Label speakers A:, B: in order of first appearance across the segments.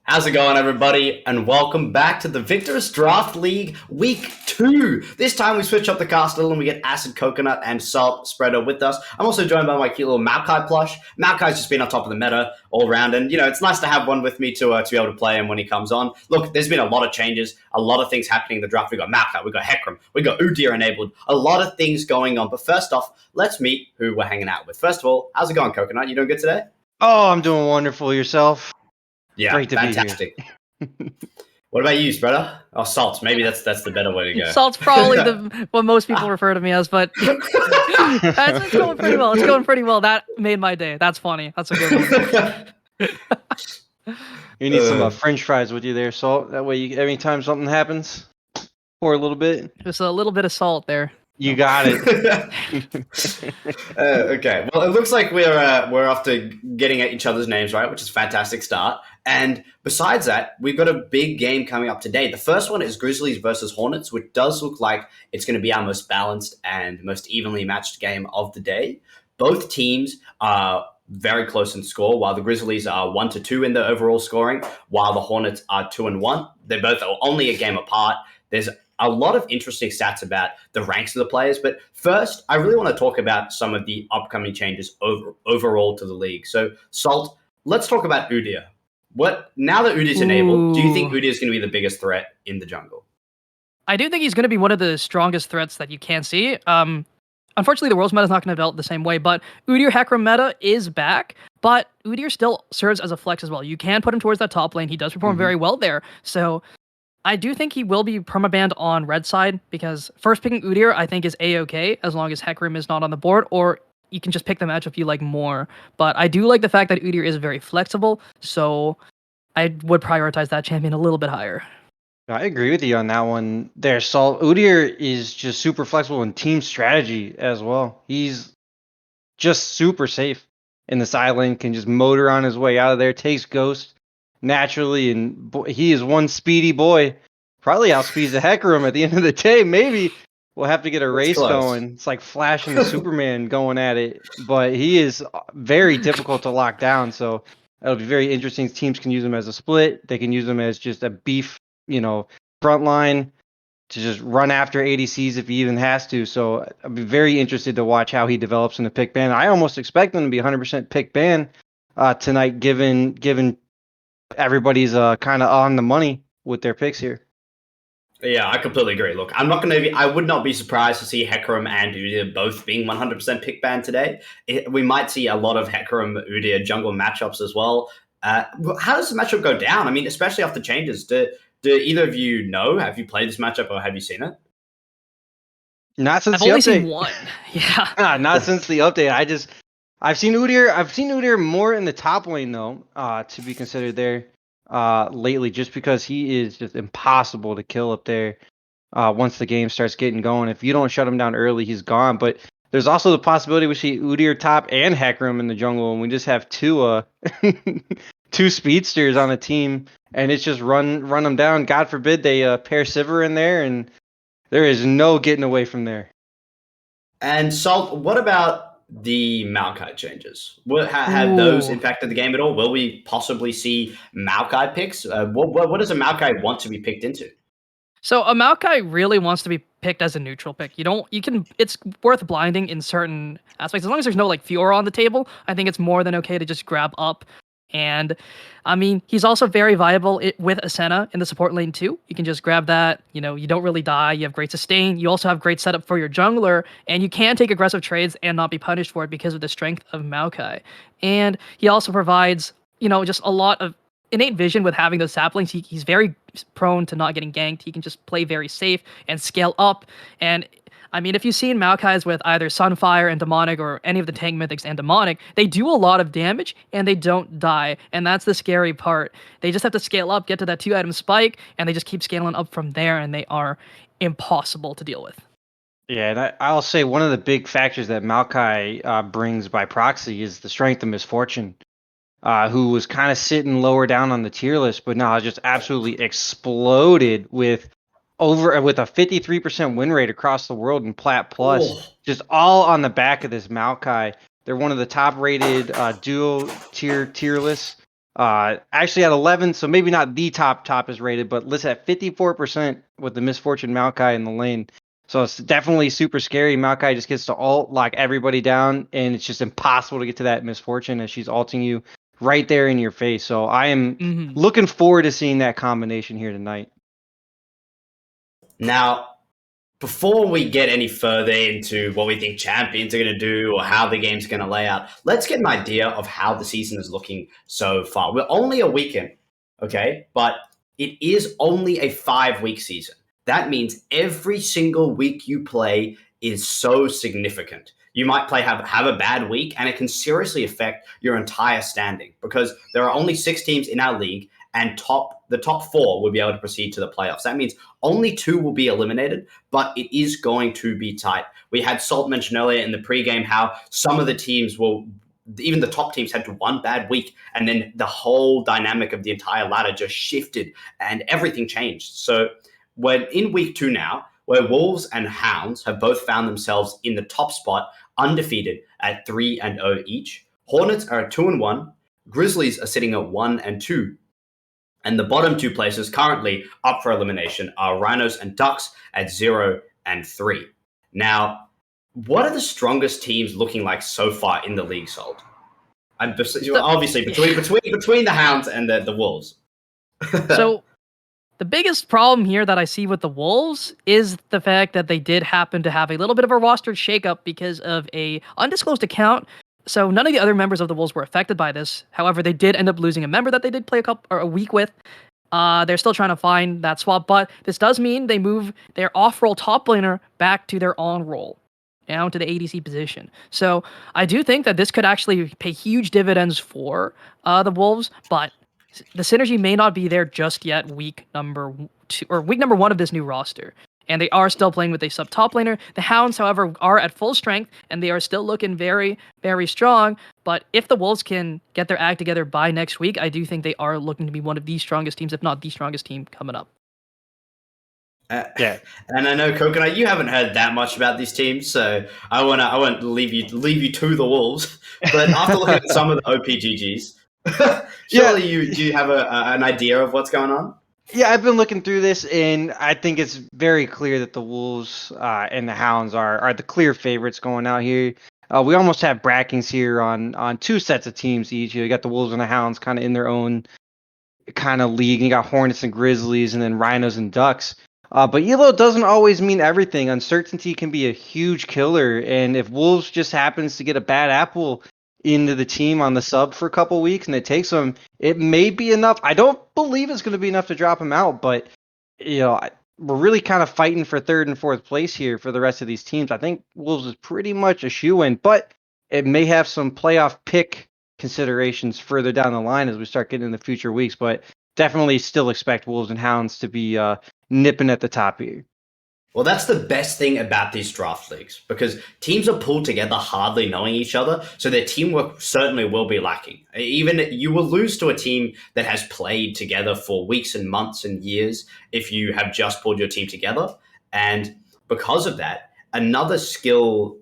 A: How's it going, everybody? And welcome back to the Victoris Draft League Week 2. This time we switch up the cast a little and we get Acid Coconut and Salt Spreader with us. I'm also joined by my cute little Maokai plush. Maokai's just been on top of the meta all around, and it's nice to have one with me to be able to play him when he comes on. Look, there's been a lot of changes, a lot of things happening in the draft. We got Maokai, we got Hecarim, we got Udyr enabled, a lot of things going on. But first off, let's meet who we're hanging out with. First of all, how's it going, Coconut? You doing good today?
B: Oh, I'm doing wonderful. Yourself?
A: Yeah,
B: Great to
A: fantastic.
B: be here.
A: What about you, Spreader? Oh, Salt. Maybe that's the better way to go.
C: Salt's probably what most people refer to me as, but it's going pretty well. It's going pretty well. That made my day. That's funny. That's a good one.
B: You need some French fries with you there, Salt. That way, anytime something happens, pour a little bit.
C: Just a little bit of salt there.
B: You got it.
A: Okay. Well, it looks like we're off to getting at each other's names, right? Which is a fantastic start. And besides that, we've got a big game coming up today. The first one is Grizzlies versus Hornets, which does look like it's going to be our most balanced and most evenly matched game of the day. Both teams are very close in score, while the Grizzlies are 1-2 in the overall scoring, while the Hornets are 2-1. They're both only a game apart. There's a lot of interesting stats about the ranks of the players. But first, I really want to talk about some of the upcoming changes overall to the league. So, Salt, let's talk about Udyr. Now that Udyr's enabled, do you think Udyr is going to be the biggest threat in the jungle?
C: I do think he's going to be one of the strongest threats that you can see. Unfortunately, the world's meta is not going to develop the same way, but Udyr Hecarim meta is back, but Udyr still serves as a flex as well. You can put him towards that top lane. He does perform very well there. So I do think he will be permabanned on red side, because first picking Udyr, I think, is A-okay, as long as Hecarim is not on the board, or you can just pick the matchup you like more. But I do like the fact that Udyr is very flexible, so I would prioritize that champion a little bit higher.
B: I agree with you on that one there, Salt. Udyr is just super flexible in team strategy as well. He's just super safe in the side lane, can just motor on his way out of there, takes Ghost naturally, and he is one speedy boy. Probably outspeeds the Hecarim at the end of the day. Maybe we'll have to get a race going. It's like Flash and the Superman going at it, but he is very difficult to lock down. So it'll be very interesting. Teams can use him as a split. They can use him as just a beef, front line to just run after ADCs if he even has to. So I'll be very interested to watch how he develops in the pick ban. I almost expect him to be 100% pick ban tonight, given everybody's kind of on the money with their picks here.
A: Yeah, I completely agree. Look, I would not be surprised to see Hecarim and Udyr both being 100% pick ban today. We might see a lot of Hecarim Udyr jungle matchups as well. How does the matchup go down? I mean, especially after changes. Do either of you know? Have you played this matchup or have you seen it?
B: Not since
C: I've
B: the
C: only
B: update.
C: seen one. Yeah.
B: Not since the update. I've seen Udyr more in the top lane though, to be considered there lately, just because he is just impossible to kill up there once the game starts getting going. If you don't shut him down early, he's gone. But there's also the possibility we see Udyr top and Hecarim in the jungle, and we just have two speedsters on a team, and it's just run them down. God forbid they pair Sivir in there, and there is no getting away from there.
A: And Salt, what about the Maokai changes? Have those impacted the game at all? Will we possibly see Maokai picks? What does a Maokai want to be picked into?
C: So a Maokai really wants to be picked as a neutral pick. It's worth blinding in certain aspects. As long as there's no like Fiora on the table, I think it's more than okay to just grab up. And I mean, he's also very viable with Ascena in the support lane too. You can just grab that, you don't really die, you have great sustain, you also have great setup for your jungler, and you can take aggressive trades and not be punished for it because of the strength of Maokai. And he also provides, just a lot of innate vision with having those saplings. He's very prone to not getting ganked. He can just play very safe and scale up. And I mean, if you've seen Maokai's with either Sunfire and Demonic or any of the tank mythics and Demonic, they do a lot of damage and they don't die. And that's the scary part. They just have to scale up, get to that 2-item spike, and they just keep scaling up from there, and they are impossible to deal with.
B: Yeah, and I'll say one of the big factors that Maokai brings by proxy is the strength of Misfortune, who was kind of sitting lower down on the tier list, but now just absolutely exploded with a 53% win rate across the world in Plat Plus, just all on the back of this Maokai. They're one of the top rated duo tier lists Actually at 11, so maybe not the top is rated, but listed at 54% with the Misfortune Maokai in the lane. So it's definitely super scary. Maokai just gets to alt lock everybody down, and it's just impossible to get to that Misfortune as she's alting you right there in your face. So I am looking forward to seeing that combination here tonight.
A: Now, before we get any further into what we think champions are going to do or how the game's going to lay out, let's get an idea of how the season is looking so far. We're only a week in, okay? But it is only a 5-week season. That means every single week you play is so significant. You might have a bad week, and it can seriously affect your entire standing because there are only 6 teams in our league, and the top 4 will be able to proceed to the playoffs. That means only 2 will be eliminated, but it is going to be tight. We had Salt mention earlier in the pregame how some of the teams even the top teams had one bad week, and then the whole dynamic of the entire ladder just shifted and everything changed. So we're in week 2 now, where Wolves and Hounds have both found themselves in the top spot, undefeated at 3-0 each. Hornets are at 2-1. Grizzlies are sitting at 1-2. And the bottom 2 places currently up for elimination are Rhinos and Ducks at 0-3. Now, what are the strongest teams looking like so far in the league, Salt? Obviously, between the Hounds and the Wolves.
C: So, the biggest problem here that I see with the Wolves is the fact that they did happen to have a little bit of a roster shakeup because of a undisclosed account. So none of the other members of the Wolves were affected by this. However, they did end up losing a member that they did play a week with. They're still trying to find that swap, but this does mean they move their off-role top laner back to their on-role, down to the ADC position. So I do think that this could actually pay huge dividends for the Wolves, but the synergy may not be there just yet. Week number 2 or week number 1 of this new roster. And they are still playing with a sub-top laner. The Hounds, however, are at full strength, and they are still looking very, very strong. But if the Wolves can get their act together by next week, I do think they are looking to be one of the strongest teams, if not the strongest team coming up.
A: Yeah, and I know Coconut, you haven't heard that much about these teams, so I won't leave you to the Wolves. But after looking at some of the OPGGs, surely you have an idea of what's going on.
B: Yeah, I've been looking through this, and I think it's very clear that the Wolves and the Hounds are the clear favorites going out here. We almost have brackings here on 2 sets of teams each. You got the Wolves and the Hounds kind of in their own kind of league. You got Hornets and Grizzlies, and then Rhinos and Ducks. But ELO doesn't always mean everything. Uncertainty can be a huge killer, and if Wolves just happens to get a bad apple into the team on the sub for a couple weeks and it takes them, it may be enough. I don't believe it's going to be enough to drop him out, but we're really kind of fighting for 3rd and 4th place here for the rest of these teams. I think Wolves is pretty much a shoe-in, but it may have some playoff pick considerations further down the line as we start getting in the future weeks, but definitely still expect Wolves and Hounds to be nipping at the top here.
A: Well, that's the best thing about these draft leagues, because teams are pulled together hardly knowing each other, so their teamwork certainly will be lacking. Even you will lose to a team that has played together for weeks and months and years if you have just pulled your team together. And because of that, another skill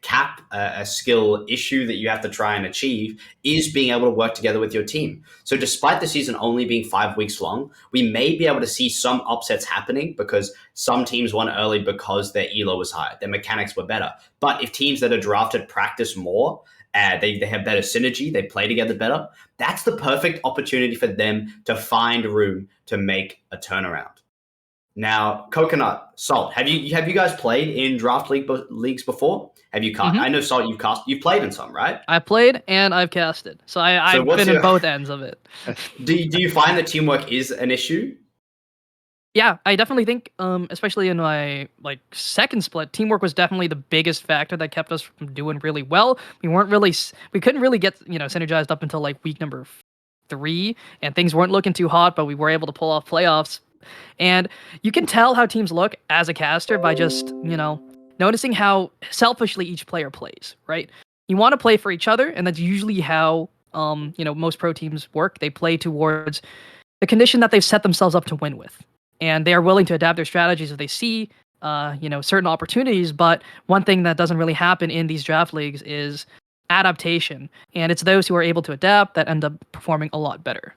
A: cap, a skill issue that you have to try and achieve is being able to work together with your team. So despite the season only being 5 weeks long, we may be able to see some upsets happening because some teams won early because their elo was higher, their mechanics were better. But if teams that are drafted practice more, they have better synergy, they play together better, that's the perfect opportunity for them to find room to make a turnaround. Now, Coconut, Salt, have you guys played in draft leagues before? Have you cast? I know, Salt, you've played in some, right?
C: I played and I've casted, so I've been in both ends of it.
A: Do you find that teamwork is an issue?
C: Yeah, I definitely think, especially in my second split, teamwork was definitely the biggest factor that kept us from doing really well. We couldn't really get synergized up until week number 3, and things weren't looking too hot, but we were able to pull off playoffs. And you can tell how teams look as a caster by just, noticing how selfishly each player plays, right? You want to play for each other, and that's usually how, most pro teams work. They play towards the condition that they've set themselves up to win with. And they are willing to adapt their strategies if they see, certain opportunities. But one thing that doesn't really happen in these draft leagues is adaptation, and it's those who are able to adapt that end up performing a lot better.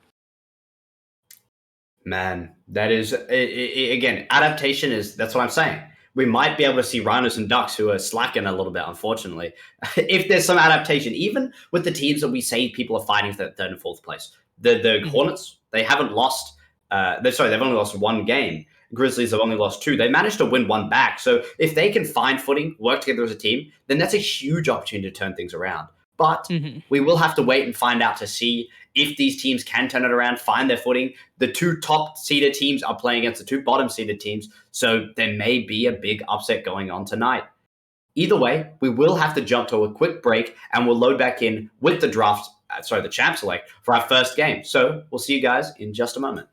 A: Man, that is again, adaptation is that's what I'm saying. We might be able to see Rhinos and Ducks who are slacking a little bit, unfortunately. If there's some adaptation, even with the teams that we say people are fighting for third and fourth place, the Hornets, they haven't lost. They've only lost one game. Grizzlies have only lost two. They managed to win one back. So if they can find footing, work together as a team, then that's a huge opportunity to turn things around. But we will have to wait and find out to see if these teams can turn it around, find their footing. The two top seeded teams are playing against the two bottom seeded teams. So there may be a big upset going on tonight. Either way, we will have to jump to a quick break and we'll load back in with the the champ select for our first game. So we'll see you guys in just a moment.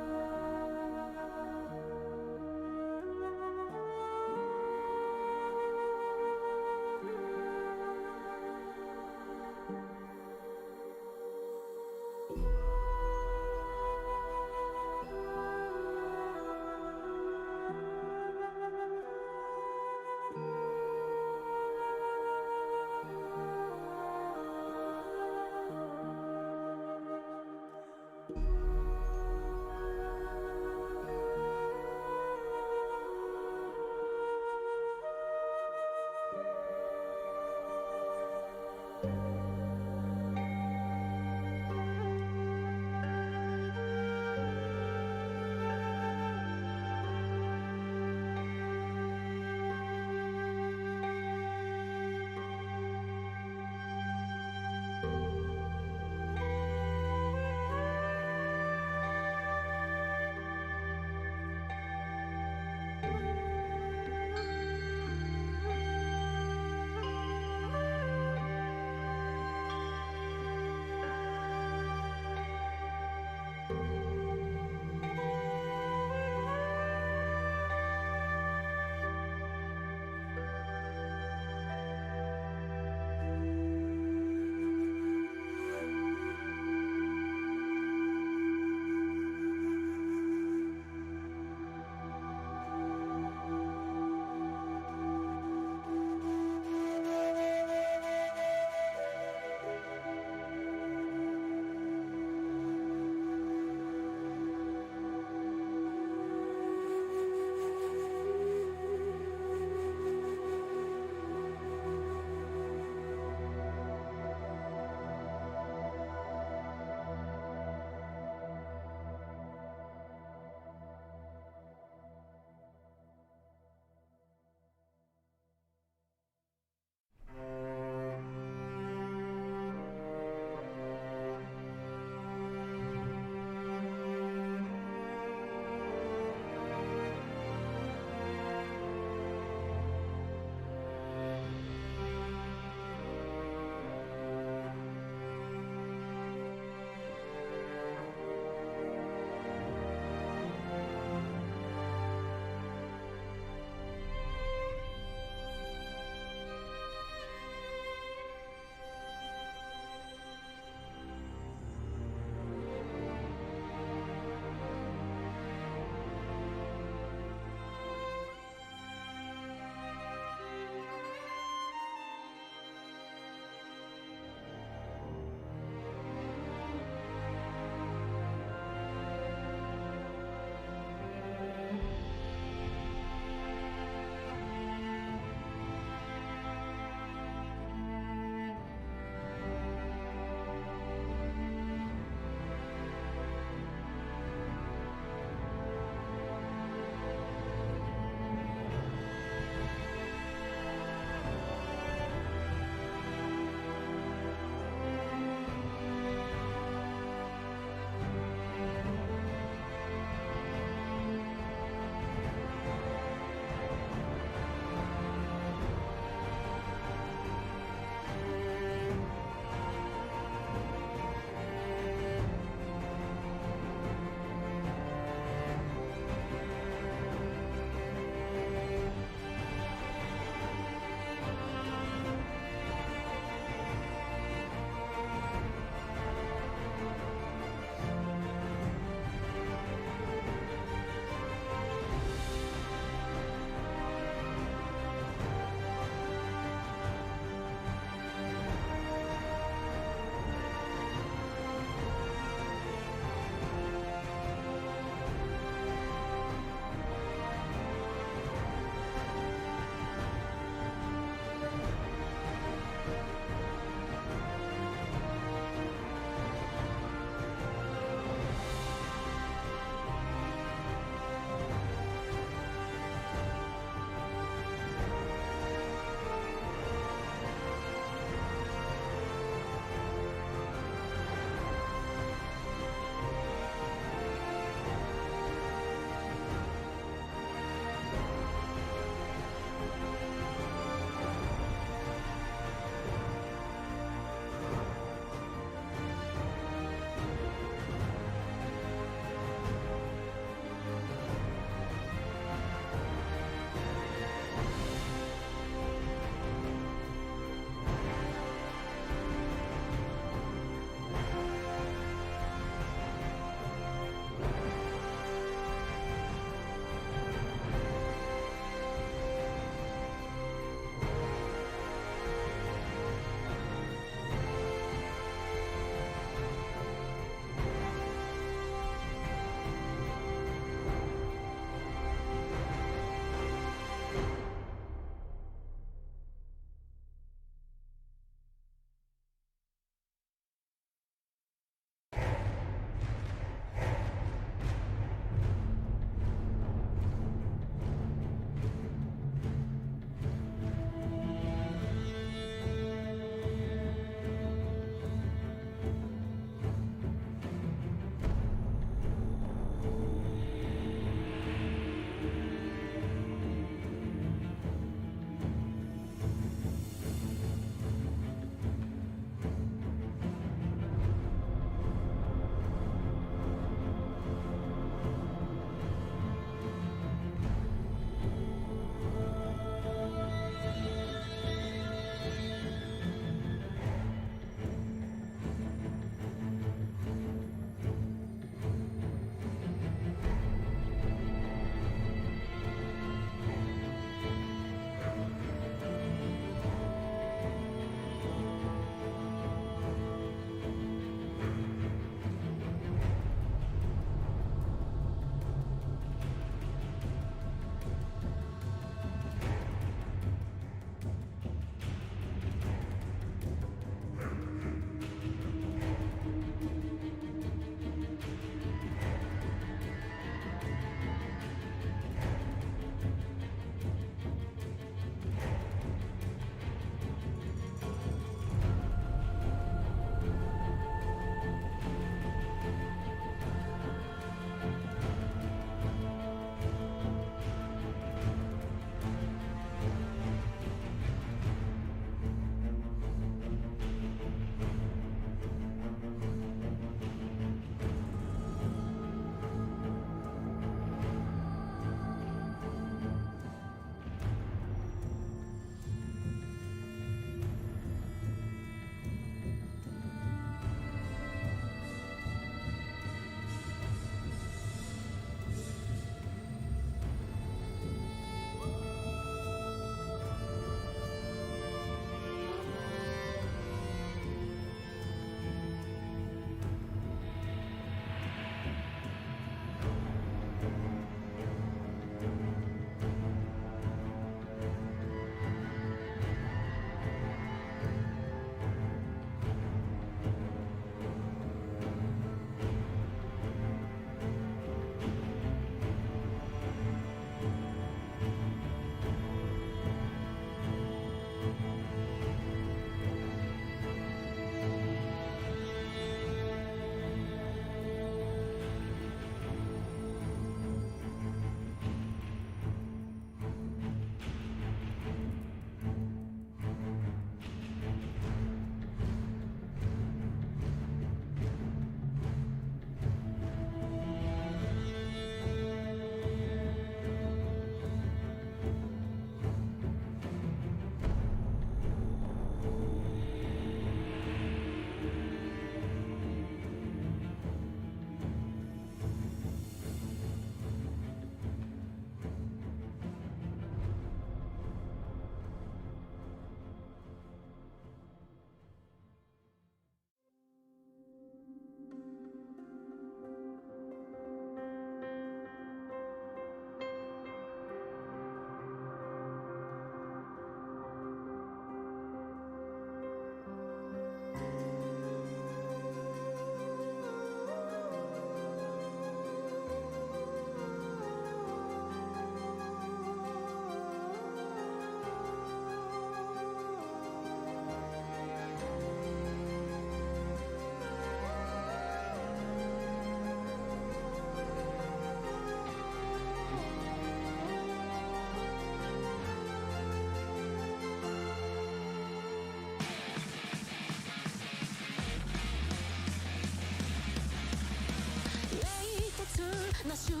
D: な宿命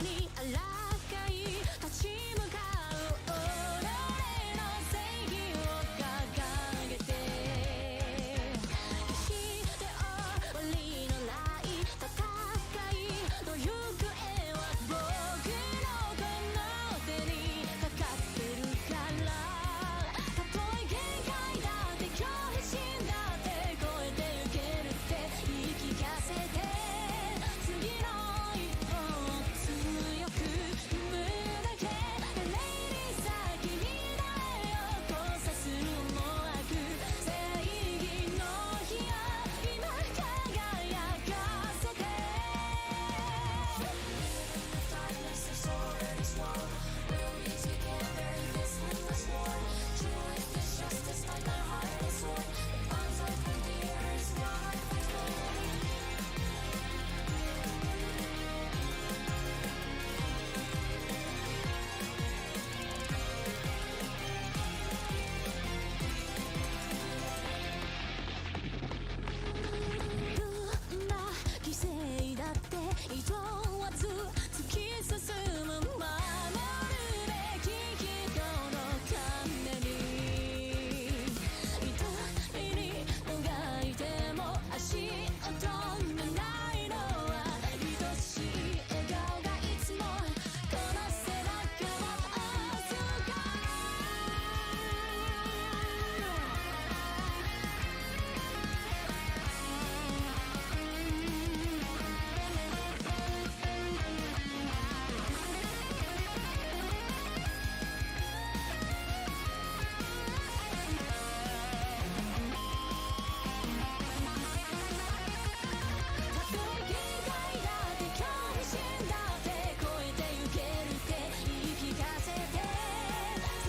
D: にあらがい立ち向かう己の正義を掲げて決して終わりのない戦いの行方は僕のこの手にかかってるからたとえ限界だって恐怖心だって超えてゆけるって言い聞かせて次の一歩を強く踏むだけレイに先未来を交差する思惑正義の火を今輝かせて Darkness is already small We'll be together in this endless war Truth is justice like my heart is one The bonds I hold dear is what I fight forどんな犠牲だっていとわず突き進む守るべき人のために痛みにもがいても足を止めないのは愛しい笑顔がいつもこの背中を預かるたとえ限界だって恐怖心だって超えてゆけるって言い聞かせて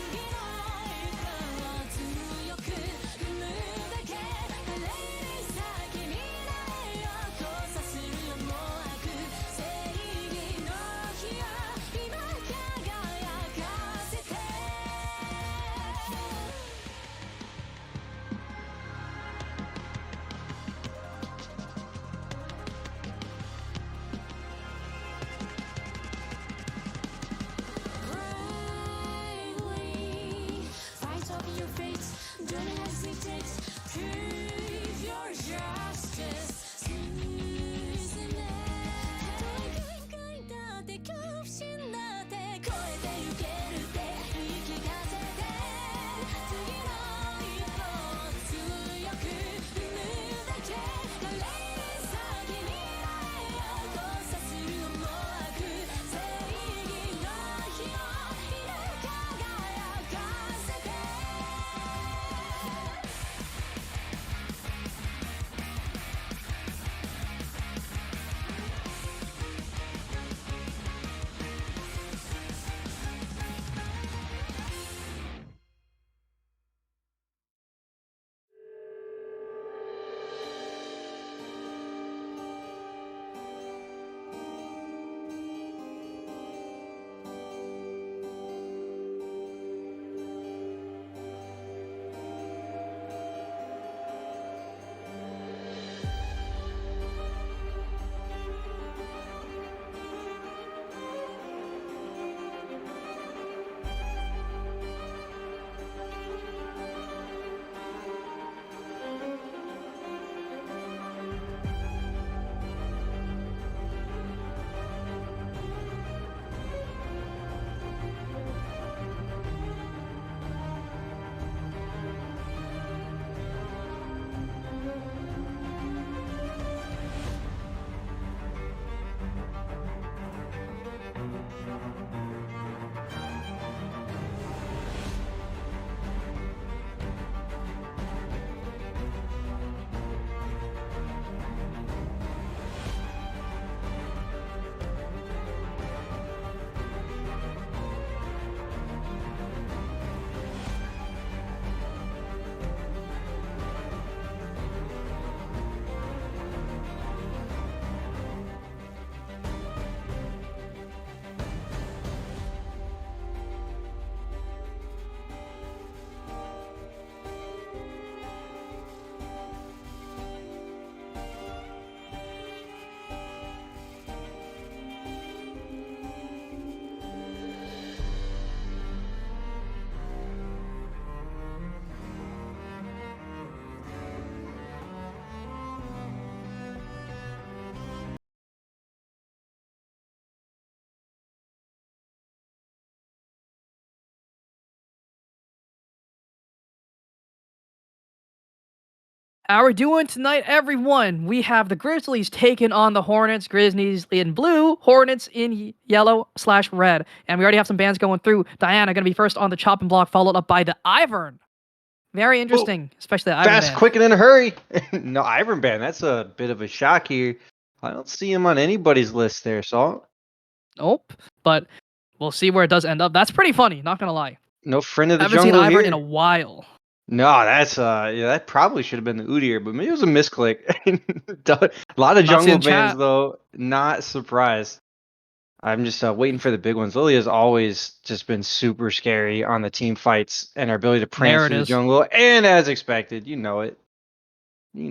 D: 次の一歩を強く踏むだけ華麗に先未来を交差する思惑正義の火を今輝かせてBravely fight over your fate. Don't hesitate. Prove your justice. 進め。たとえ限界だって恐怖心だって超えてゆけるって言い聞かせて次の一歩を強く踏むだけ華麗に先未来を交差する思惑正義の火を今輝かせて
C: How we're doing tonight, everyone? We have the Grizzlies taking on the Hornets. Grizzlies in blue, Hornets in yellow/red. And we already have some bands going through. Diana going to be first on the chopping block, followed up by the Ivern. Very interesting, especially the Ivern
B: Fast,
C: band.
B: quick, and in a hurry. No, Ivern Band. That's a bit of a shock here. I don't see him on anybody's list there, Salt.
C: Nope. But we'll see where it does end up. That's pretty funny, not going to lie.
B: No friend of
C: I
B: the
C: haven't seen
B: jungle
C: Ivern
B: here.
C: in a while.
B: No, that's yeah, that probably should have been the Udyr, but maybe it was a misclick. A lot of
C: Not
B: jungle
C: seeing
B: bands
C: chat.
B: though. Not surprised. I'm just waiting for the big ones. Lily has always just been super scary on the team fights and our ability to prance
C: There it
B: through the
C: is.
B: jungle. And as expected, you know it.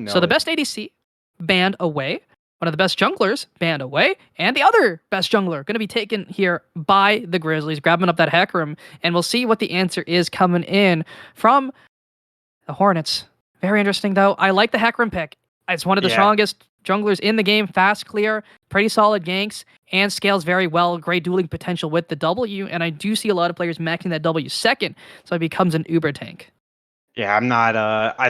C: So the best ADC banned away, one of the best junglers banned away, and the other best jungler going to be taken here by the Grizzlies, grabbing up that hack room, and we'll see what the answer is coming in from the Hornets. Very interesting though. I like the hack room pick. It's one of the
B: Yeah.
C: strongest junglers in the game, fast clear, pretty solid ganks, and scales very well. Great dueling potential with the W, and I do see a lot of players maxing that W second, so it becomes an uber tank.
B: Yeah, I'm not.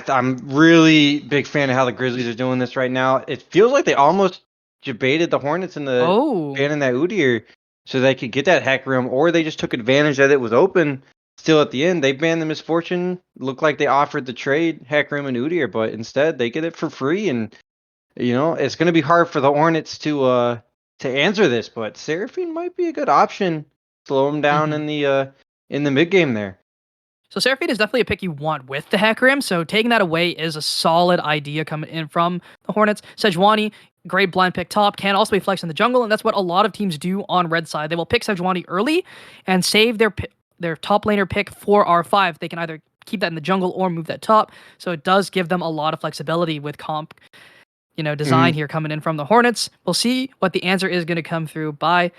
B: I'm really big fan of how the Grizzlies are doing this right now. It feels like they almost debated the Hornets in the
C: Oh,
B: banning that Udyr so they could get that hack room, or they just took advantage that it was open. Still at the end, they banned the Misfortune. Looked like they offered the trade hack room and Udyr, but instead they get it for free. And it's going to be hard for the Hornets to answer this. But Seraphine might be a good option. Slow them down in the mid game there.
C: so Seraphine is definitely a pick you want with the hack rim, so taking that away is a solid idea coming in from the Hornets. Sejuani, great blind pick top, can also be flexed in the jungle, and that's what a lot of teams do on red side. They will pick Sejuani early and save their top laner pick for R5. They can either keep that in the jungle or move that top, so it does give them a lot of flexibility with comp design here coming in from the Hornets. We'll see what the answer is going to come through by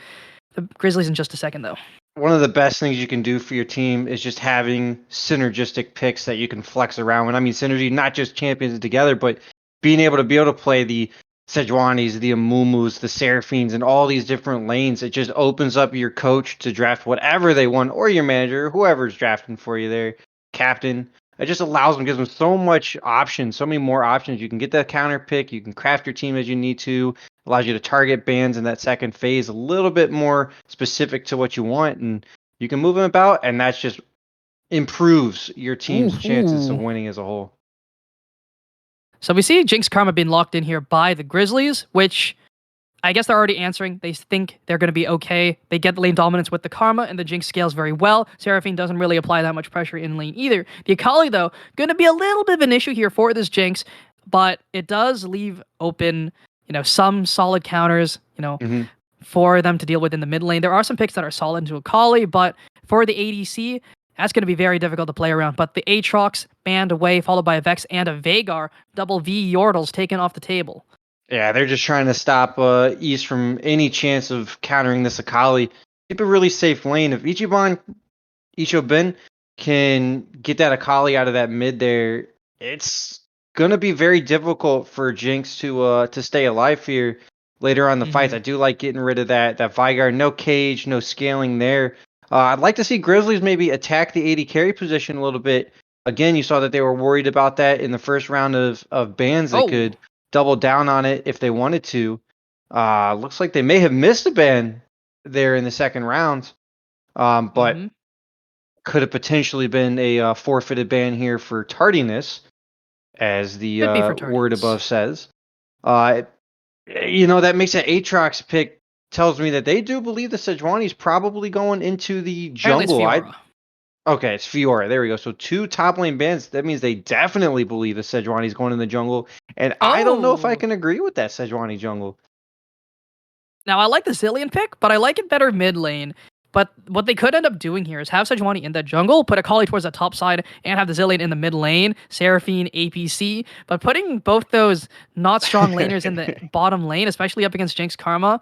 C: the Grizzlies in just a second, though.
B: One of the best things you can do for your team is just having synergistic picks that you can flex around. When I mean synergy, not just champions together, but being able to play the Sejuanis, the Amumus, the Seraphines, and all these different lanes. It just opens up your coach to draft whatever they want, or your manager, whoever's drafting for you there, captain. It just allows them, gives them so much options, so many more options. You can get that counter pick, you can craft your team as you need to, allows you to target bans in that second phase a little bit more specific to what you want, and you can move them about, and that's just improves your team's chances of winning as a whole.
C: So we see Jinx Karma being locked in here by the Grizzlies, which I guess they're already answering. They think they're going to be okay. They get the lane dominance with the Karma, and the Jinx scales very well. Seraphine doesn't really apply that much pressure in lane either. The Akali, though, going to be a little bit of an issue here for this Jinx, but it does leave open, some solid counters, for them to deal with in the mid lane. There are some picks that are solid into Akali, but for the ADC, that's going to be very difficult to play around. But the Aatrox banned away, followed by a Vex and a Veigar. Double V Yordles taken off the table.
B: Yeah, they're just trying to stop East from any chance of countering this Akali. Keep a really safe lane. If Ichiban can get that Akali out of that mid there, it's gonna be very difficult for Jinx to stay alive here later on in the fights. I do like getting rid of that Veigar. No cage, no scaling there. I'd like to see Grizzlies maybe attack the AD carry position a little bit. Again, you saw that they were worried about that in the first round of bans. They could double down on it if they wanted to. Looks like they may have missed a ban there in the second round, but could have potentially been a forfeited ban here for tardiness, as the word above says. That makes an Aatrox pick. Tells me that they do believe the Sejuani's probably going into the jungle. Okay, it's Fiora. There we go. So 2 top lane bans. That means they definitely believe the Sejuani's going in the jungle. And I don't know if I can agree with that Sejuani jungle.
C: Now, I like the Zilean pick, but I like it better mid lane. But what they could end up doing here is have Sejuani in that jungle, put Akali towards the top side, and have the Zilean in the mid lane, Seraphine, APC. But putting both those not strong laners in the bottom lane, especially up against Jinx Karma,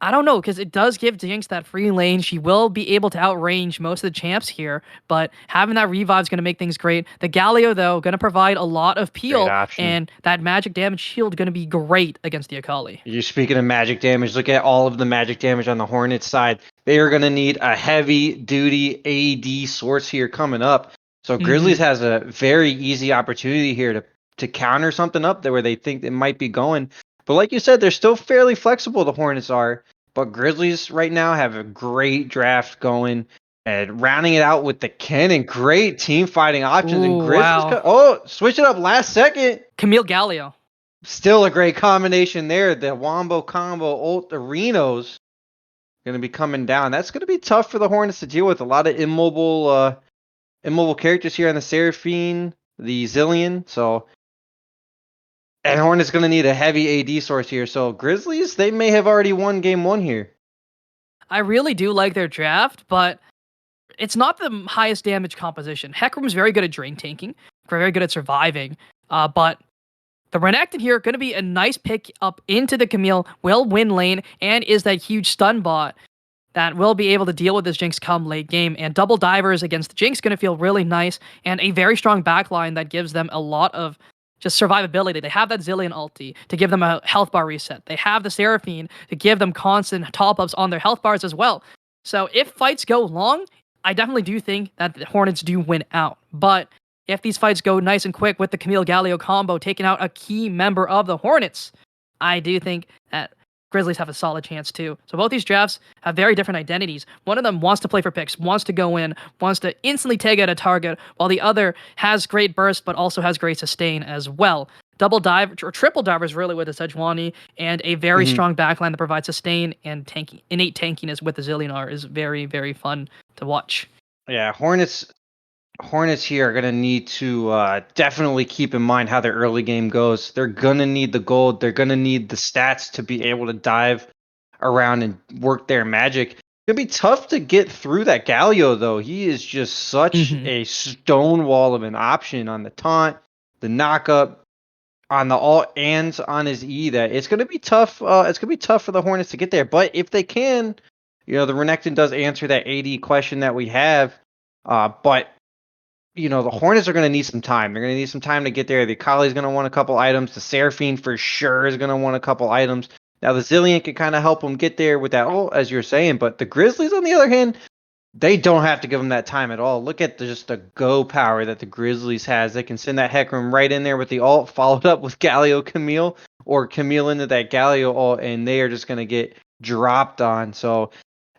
C: I don't know, because it does give Jinx that free lane. She will be able to outrange most of the champs here, but having that revive is going to make things great. The Galio, though, going to provide a lot of peel, and that magic damage shield going to be great against the Akali.
B: You're speaking of magic damage. Look at all of the magic damage on the Hornets side. They are going to need a heavy-duty AD source here coming up. So Grizzlies has a very easy opportunity here to counter something up there where they think it might be going. But like you said, they're still fairly flexible, the Hornets are. But Grizzlies right now have a great draft going. And rounding it out with the Cannon, great team fighting options. And
C: Ooh,
B: Grizzlies,
C: wow.
B: switch it up last second.
C: Camille Gallio.
B: Still a great combination there. The Wombo combo, ult arenos going to be coming down. That's going to be tough for the Hornets to deal with. A lot of immobile characters here on the Seraphine, the Zillion. So, and Hornets going to need a heavy AD source here. So Grizzlies, they may have already won game 1 here.
C: I really do like their draft, but it's not the highest damage composition. Hecarim's very good at drain tanking, very good at surviving, but the Renekton here going to be a nice pick up into the Camille, will win lane, and is that huge stun bot that will be able to deal with this Jinx come late game. And double divers against the Jinx going to feel really nice, and a very strong backline that gives them a lot of just survivability. They have that Zillion ulti to give them a health bar reset. They have the Seraphine to give them constant top-ups on their health bars as well. So if fights go long, I definitely do think that the Hornets do win out. But if these fights go nice and quick with the Camille Gallio combo taking out a key member of the Hornets, I do think that Grizzlies have a solid chance too. So both these drafts have very different identities. One of them wants to play for picks, wants to go in, wants to instantly take out a target, while the other has great burst but also has great sustain as well. Double dive or triple divers really with the Sejuani, and a very strong backline that provides sustain and innate tankiness with the Zillionaire is very, very fun to watch.
B: Yeah, Hornets here are going to need to definitely keep in mind how their early game goes. They're going to need the gold. They're going to need the stats to be able to dive around and work their magic. It's going to be tough to get through that Galio, though. He is just such a stonewall of an option on the taunt, the knockup, on the alt and on his E, that it's going to be tough. It's going to be tough for the Hornets to get there. But if they can, the Renekton does answer that AD question that we have. But the Hornets are going to need some time. They're going to need some time to get there. The Akali's going to want a couple items. The Seraphine for sure is going to want a couple items. Now, the Zillion can kind of help them get there with that ult, as you're saying. But the Grizzlies, on the other hand, they don't have to give them that time at all. Look at just the go power that the Grizzlies has. They can send that Hecarim right in there with the ult, followed up with Galio Camille, or Camille into that Galio ult, and they are just going to get dropped on. So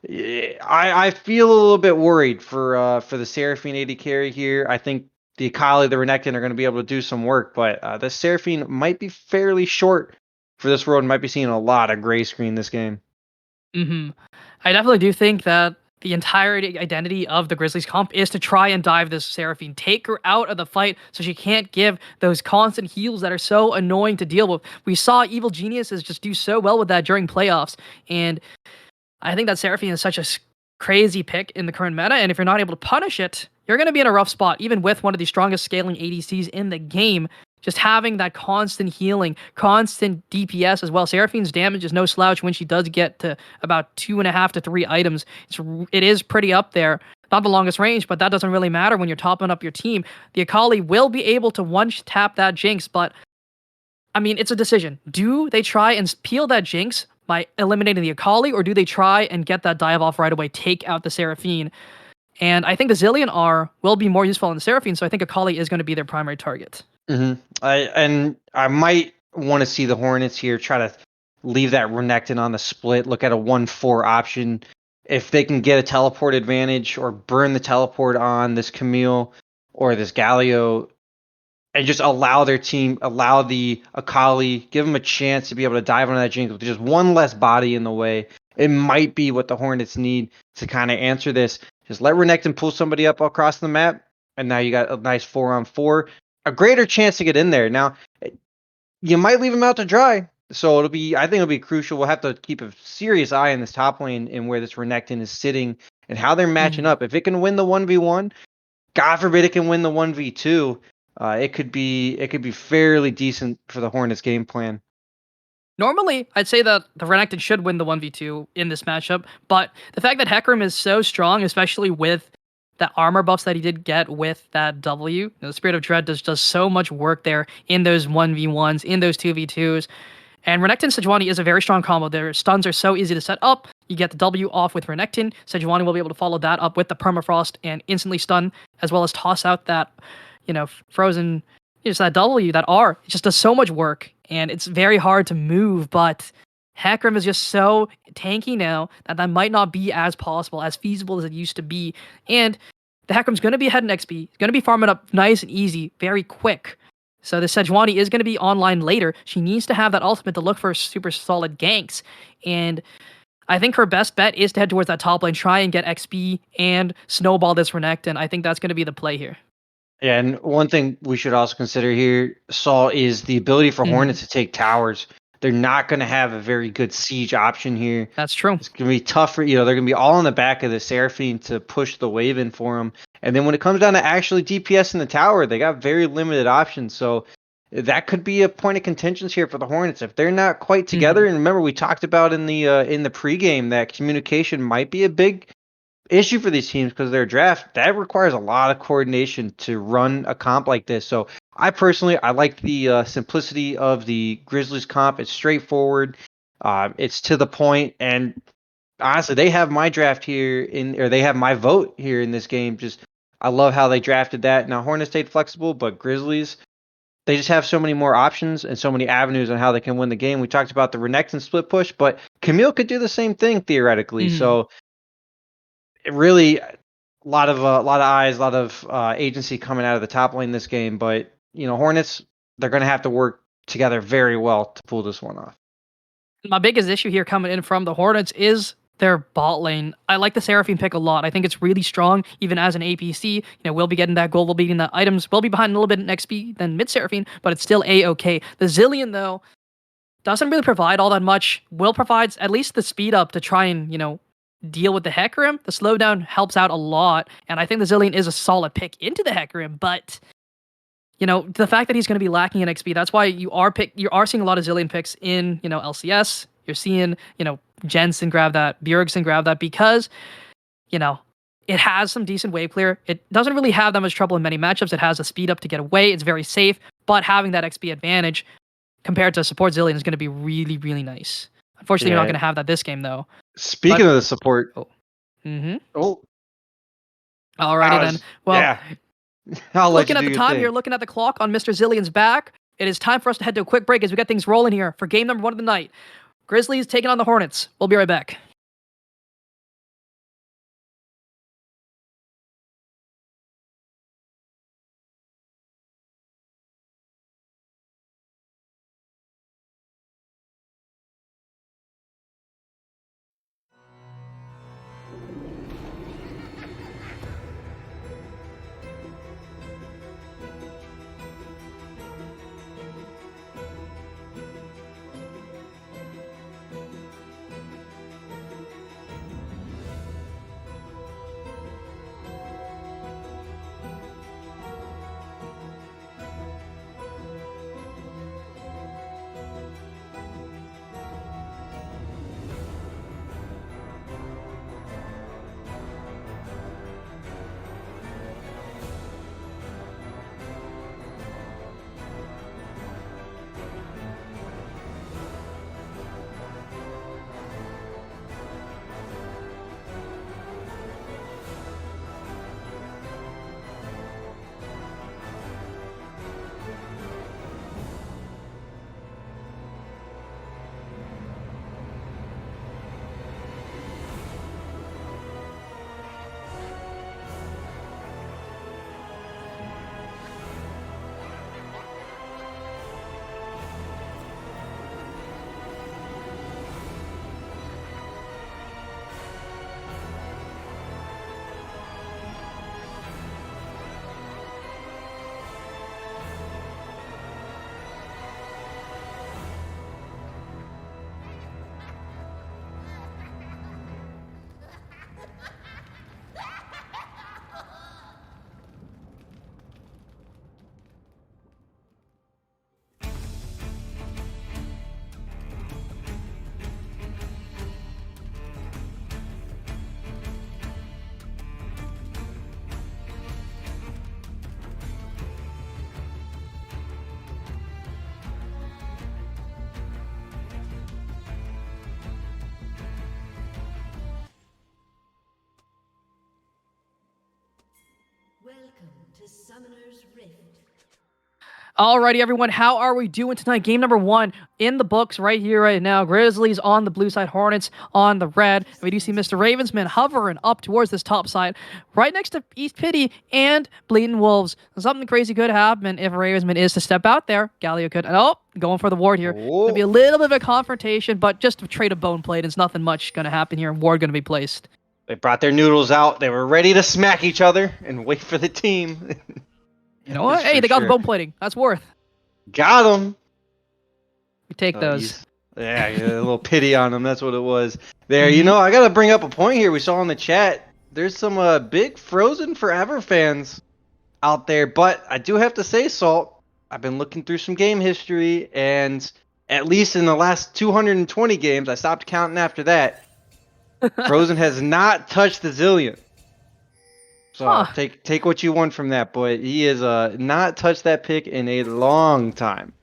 B: I feel a little bit worried for the Seraphine AD carry here. I think the Akali, the Renekton are going to be able to do some work, but the Seraphine might be fairly short for this world and might be seeing a lot of gray screen this game.
C: I definitely do think that the entire identity of the Grizzlies comp is to try and dive this Seraphine, take her out of the fight so she can't give those constant heals that are so annoying to deal with. We saw Evil Geniuses just do so well with that during playoffs, and I think that Seraphine is such a crazy pick in the current meta, and if you're not able to punish it, you're going to be in a rough spot, even with one of the strongest scaling ADCs in the game. Just having that constant healing, constant DPS as well. Seraphine's damage is no slouch when she does get to about 2.5 to 3 items. It is pretty up there. Not the longest range, but that doesn't really matter when you're topping up your team. The Akali will be able to one-tap that Jinx, but I mean, it's a decision. Do they try and peel that Jinx by eliminating the Akali, or do they try and get that dive off right away, take out the Seraphine? And I think the Zillion will be more useful than the Seraphine, so I think Akali is going to be their primary target.
B: I might want to see the Hornets here try to leave that Renekton on the split, look at a 1-4 option. If they can get a teleport advantage or burn the teleport on this Camille or this Galio, and just allow their team, allow the Akali, give them a chance to be able to dive on that Jinx with just one less body in the way. It might be what the Hornets need to kind of answer this. Just let Renekton pull somebody up across the map, and now you got a nice 4-on-4. A greater chance to get in there. Now, you might leave him out to dry. So I think it'll be crucial. We'll have to keep a serious eye on this top lane and where this Renekton is sitting and how they're matching up. If it can win the 1v1, God forbid it can win the 1v2. It could be fairly decent for the Hornets game plan.
C: Normally, I'd say that the Renekton should win the 1v2 in this matchup, but the fact that Hecarim is so strong, especially with the armor buffs that he did get with that W, the Spirit of Dread does so much work there in those 1v1s, in those 2v2s. And Renekton Sejuani is a very strong combo. Their stuns are so easy to set up. You get the W off with Renekton. Sejuani will be able to follow that up with the Permafrost and instantly stun, as well as toss out that, frozen Just that W, that R, it just does so much work, and it's very hard to move. But Hecarim is just so tanky now that might not be as possible, as feasible as it used to be. And the Hecarim's going to be ahead in XP, going to be farming up nice and easy, very quick. So the Sejuani is going to be online later. She needs to have that ultimate to look for super solid ganks. And I think her best bet is to head towards that top lane, try and get XP and snowball this Renekton. I think that's going to be the play here.
B: Yeah, and one thing we should also consider here, Saul, is the ability for Hornets to take towers. They're not going to have a very good siege option here.
C: That's true.
B: It's going to be tough for, they're going to be all on the back of the Seraphine to push the wave in for them. And then when it comes down to actually DPS in the tower, they got very limited options. So that could be a point of contention here for the Hornets. If they're not quite together, and remember we talked about in the pregame that communication might be a big issue for these teams because their draft that requires a lot of coordination to run a comp like this. So I like the simplicity of the Grizzlies comp. It's straightforward, it's to the point, and honestly, they have my draft here or they have my vote here in this game. Just I love how they drafted that. Now Hornets stayed flexible, but Grizzlies, they just have so many more options and so many avenues on how they can win the game. We talked about the Renekton split push, but Camille could do the same thing theoretically. So it really a lot of eyes, a lot of agency coming out of the top lane this game. But Hornets, they're going to have to work together very well to pull this one off.
C: My biggest issue here coming in from the Hornets is their bot lane. I like the Seraphine pick a lot. I think it's really strong, even as an APC. We'll be getting that gold, we'll be getting the items, we'll be behind a little bit in XP than mid Seraphine, but it's still A-okay. The Zilean, though, doesn't really provide all that much. Will provides at least the speed up to try and, deal with the Hecarim. The slowdown helps out a lot, and I think the Zilean is a solid pick into the Hecarim, but the fact that he's going to be lacking in XP, that's why you are seeing a lot of Zilean picks in, LCS. You're seeing, Jensen grab that, Bjergsen grab that, because, it has some decent wave clear. It doesn't really have that much trouble in many matchups. It has a speed up to get away. It's very safe, but having that XP advantage compared to support Zilean is going to be really, really nice. Unfortunately, you're not going to have that this game, though.
B: Speaking of the support.
C: Alrighty
B: Alrighty
C: then. Well,
B: yeah. I'll let
C: looking
B: you
C: at
B: do
C: the
B: your
C: time
B: thing.
C: here, looking at the clock on Mr. Zillion's back, it is time for us to head to a quick break as we get things rolling here for game number 1 of the night. Grizzlies taking on the Hornets. We'll be right back.
D: Welcome to Summoner's Rift.
C: Alrighty, everyone. How are we doing tonight? Game number 1 in the books right here, right now. Grizzlies on the blue side, Hornets on the red. And we do see Mr. Ravensman hovering up towards this top side, right next to East Pity and Bleeding Wolves. Something crazy could happen if Ravensman is to step out there. Galio could. Oh, going for the ward here. Gonna be a little bit of a confrontation, but just a trade of bone plate. It's nothing much gonna happen here. Ward gonna be placed.
B: They brought their noodles out. They were ready to smack each other and wait for the team.
C: You know what? Hey, they got the bone plating. That's worth.
B: Got them.
C: We take those.
B: Yeah, a little pity on them. That's what it was. There, you know, I got to bring up a point here. We saw in the chat. There's some big Frozen Forever fans out there. But I do have to say, Salt, I've been looking through some game history. And at least in the last 220 games, I stopped counting after that. Frozen has not touched the zillion. So take what you want from that, but he has not touched that pick in a long time.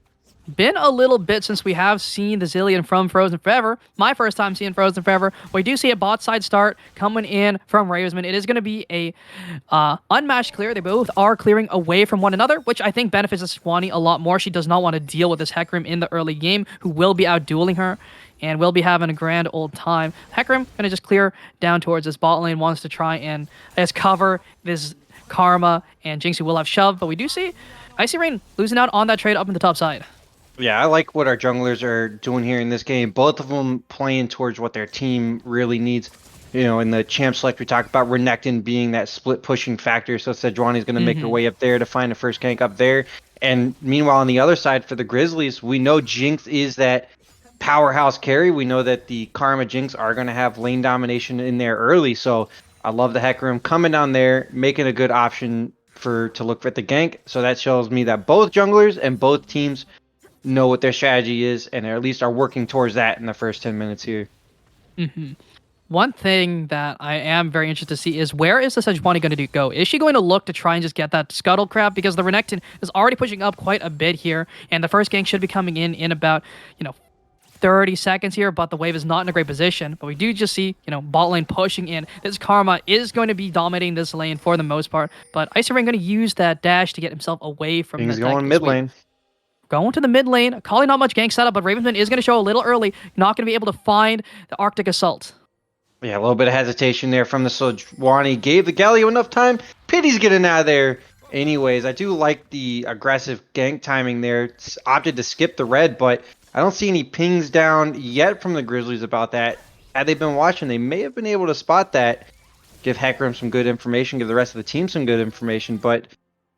C: Been a little bit since we have seen the Zillion from Frozen Forever. My first time seeing Frozen Forever. We do see a bot side start coming in from Ravensman. It is going to be a unmatched clear. They both are clearing away from one another, which I think benefits Swanee a lot more. She does not want to deal with this Hecarim in the early game, who will be out-dueling her. And we'll be having a grand old time. Hecarim gonna just clear down towards this bot lane, wants to try and cover this Karma and Jinx, who will have shoved, but we do see Icy Rain losing out on that trade up in the top side.
B: Yeah, I like what our junglers are doing here in this game. Both of them playing towards what their team really needs. You know, in the champ select, we talked about Renekton being that split pushing factor, so Sejuani's going to make her way up there to find a first gank up there. And meanwhile, on the other side for the Grizzlies, we know Jinx is that powerhouse carry. We know that the Karma Jinx are going to have lane domination in there early, so I love the Hecarim coming down there, making a good option to look for the gank. So that shows me that both junglers and both teams know what their strategy is, and at least are working towards that in the first 10 minutes here.
C: One thing that I am very interested to see is, where is the Sejuani going to go? Is she going to look to try and just get that scuttle crab? Because the Renekton is already pushing up quite a bit here, and the first gank should be coming in about, 30 seconds here, but the wave is not in a great position. But we do just see, bot lane pushing in. This Karma is going to be dominating this lane for the most part, but Icy Rain going to use that dash to get himself away from
B: He's going mid lane.
C: Going to the mid lane. Calling not much gank setup, but Ravensman is going to show a little early. Not going to be able to find the Arctic Assault.
B: Yeah, a little bit of hesitation there from the Sejuani. Gave the Galio enough time. Pity's getting out of there. Anyways, I do like the aggressive gank timing there. Opted to skip the red, but I don't see any pings down yet from the Grizzlies about that. Had they been watching, they may have been able to spot that. Give Hecarim some good information, give the rest of the team some good information, but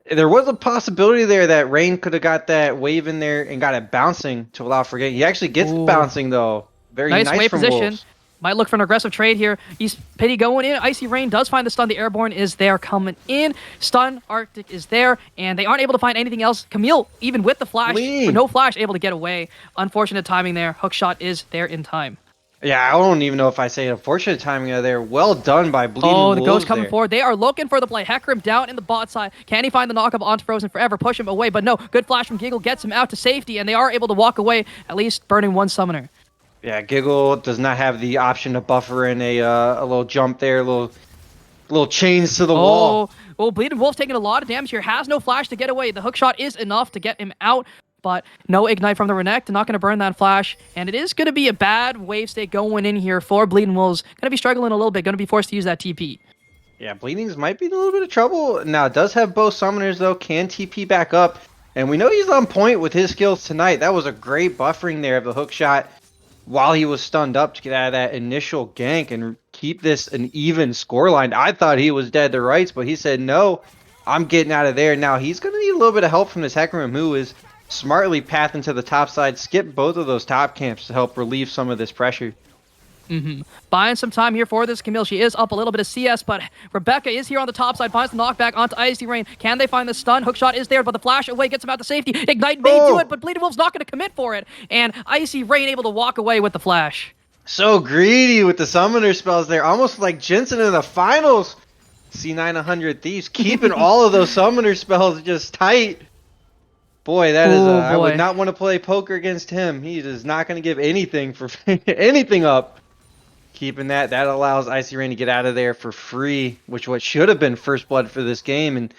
B: there was a possibility there that Rain could have got that wave in there and got it bouncing to allow for gank. He actually gets it bouncing, though. Very nice
C: wave
B: from
C: position.
B: Wolves.
C: Might look for an aggressive trade here. East Pity going in. Icy Rain does find the stun. The Airborne is there coming in. Stun, Arctic is there, and they aren't able to find anything else. Camille, even with the flash, with no flash, able to get away. Unfortunate timing there. Hookshot is there in time.
B: Yeah, I don't even know if I say unfortunate timing there. Well done by Bleeding Wolves.
C: The Ghost coming forward. They are looking for the play. Hecarim down in the bot side. Can he find the knockup onto Frozen Forever? Push him away, but no. Good flash from Giggle gets him out to safety, and they are able to walk away, at least burning one summoner.
B: Yeah, Giggle does not have the option to buffer in a little jump there, little chains to the wall.
C: Oh, Bleeding Wolf's taking a lot of damage here. Has no flash to get away. The hookshot is enough to get him out, but no ignite from the Renekton. Not going to burn that flash, and it is going to be a bad wave state going in here for Bleeding Wolves. Going to be struggling a little bit. Going to be forced to use that TP.
B: Yeah, Bleedings might be in a little bit of trouble. Now, it does have both summoners, though. Can TP back up, and we know he's on point with his skills tonight. That was a great buffering there of the hookshot while he was stunned up to get out of that initial gank and keep this an even scoreline. I thought he was dead to rights, but he said, no, I'm getting out of there. Now, he's going to need a little bit of help from this Hecarim, who is smartly pathing to the top side, skip both of those top camps to help relieve some of this pressure.
C: Buying some time here for this Camille. She is up a little bit of CS, but Rebecca is here on the top side. Finds the knockback onto Icy Rain. Can they find the stun? Hookshot is there, but the flash away gets him out to safety. Ignite may do it, but Bleeding Wolf's not going to commit for it. And Icy Rain able to walk away with the flash.
B: So greedy with the summoner spells there. Almost like Jensen in the finals. C900 Thieves keeping all of those summoner spells just tight. Boy, that is I would not want to play poker against him. He is not going to give anything for anything up. Keeping that allows Icy Rain to get out of there for free, which what should have been first blood for this game. And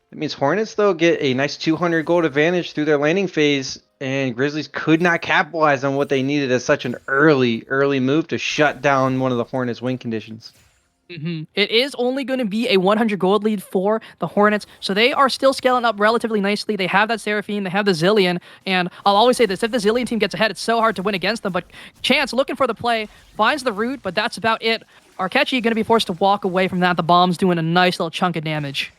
B: That means Hornets, though, get a nice 200 gold advantage through their landing phase, and Grizzlies could not capitalize on what they needed as such an early move to shut down one of the Hornets' win conditions.
C: It is only going to be a 100 gold lead for the Hornets, so they are still scaling up relatively nicely. They have that Seraphine, they have the Zillion, and I'll always say this, if the Zillion team gets ahead, it's so hard to win against them, but Chance, looking for the play, finds the root, but that's about it. Arkechi going to be forced to walk away from that. The bomb's doing a nice little chunk of damage.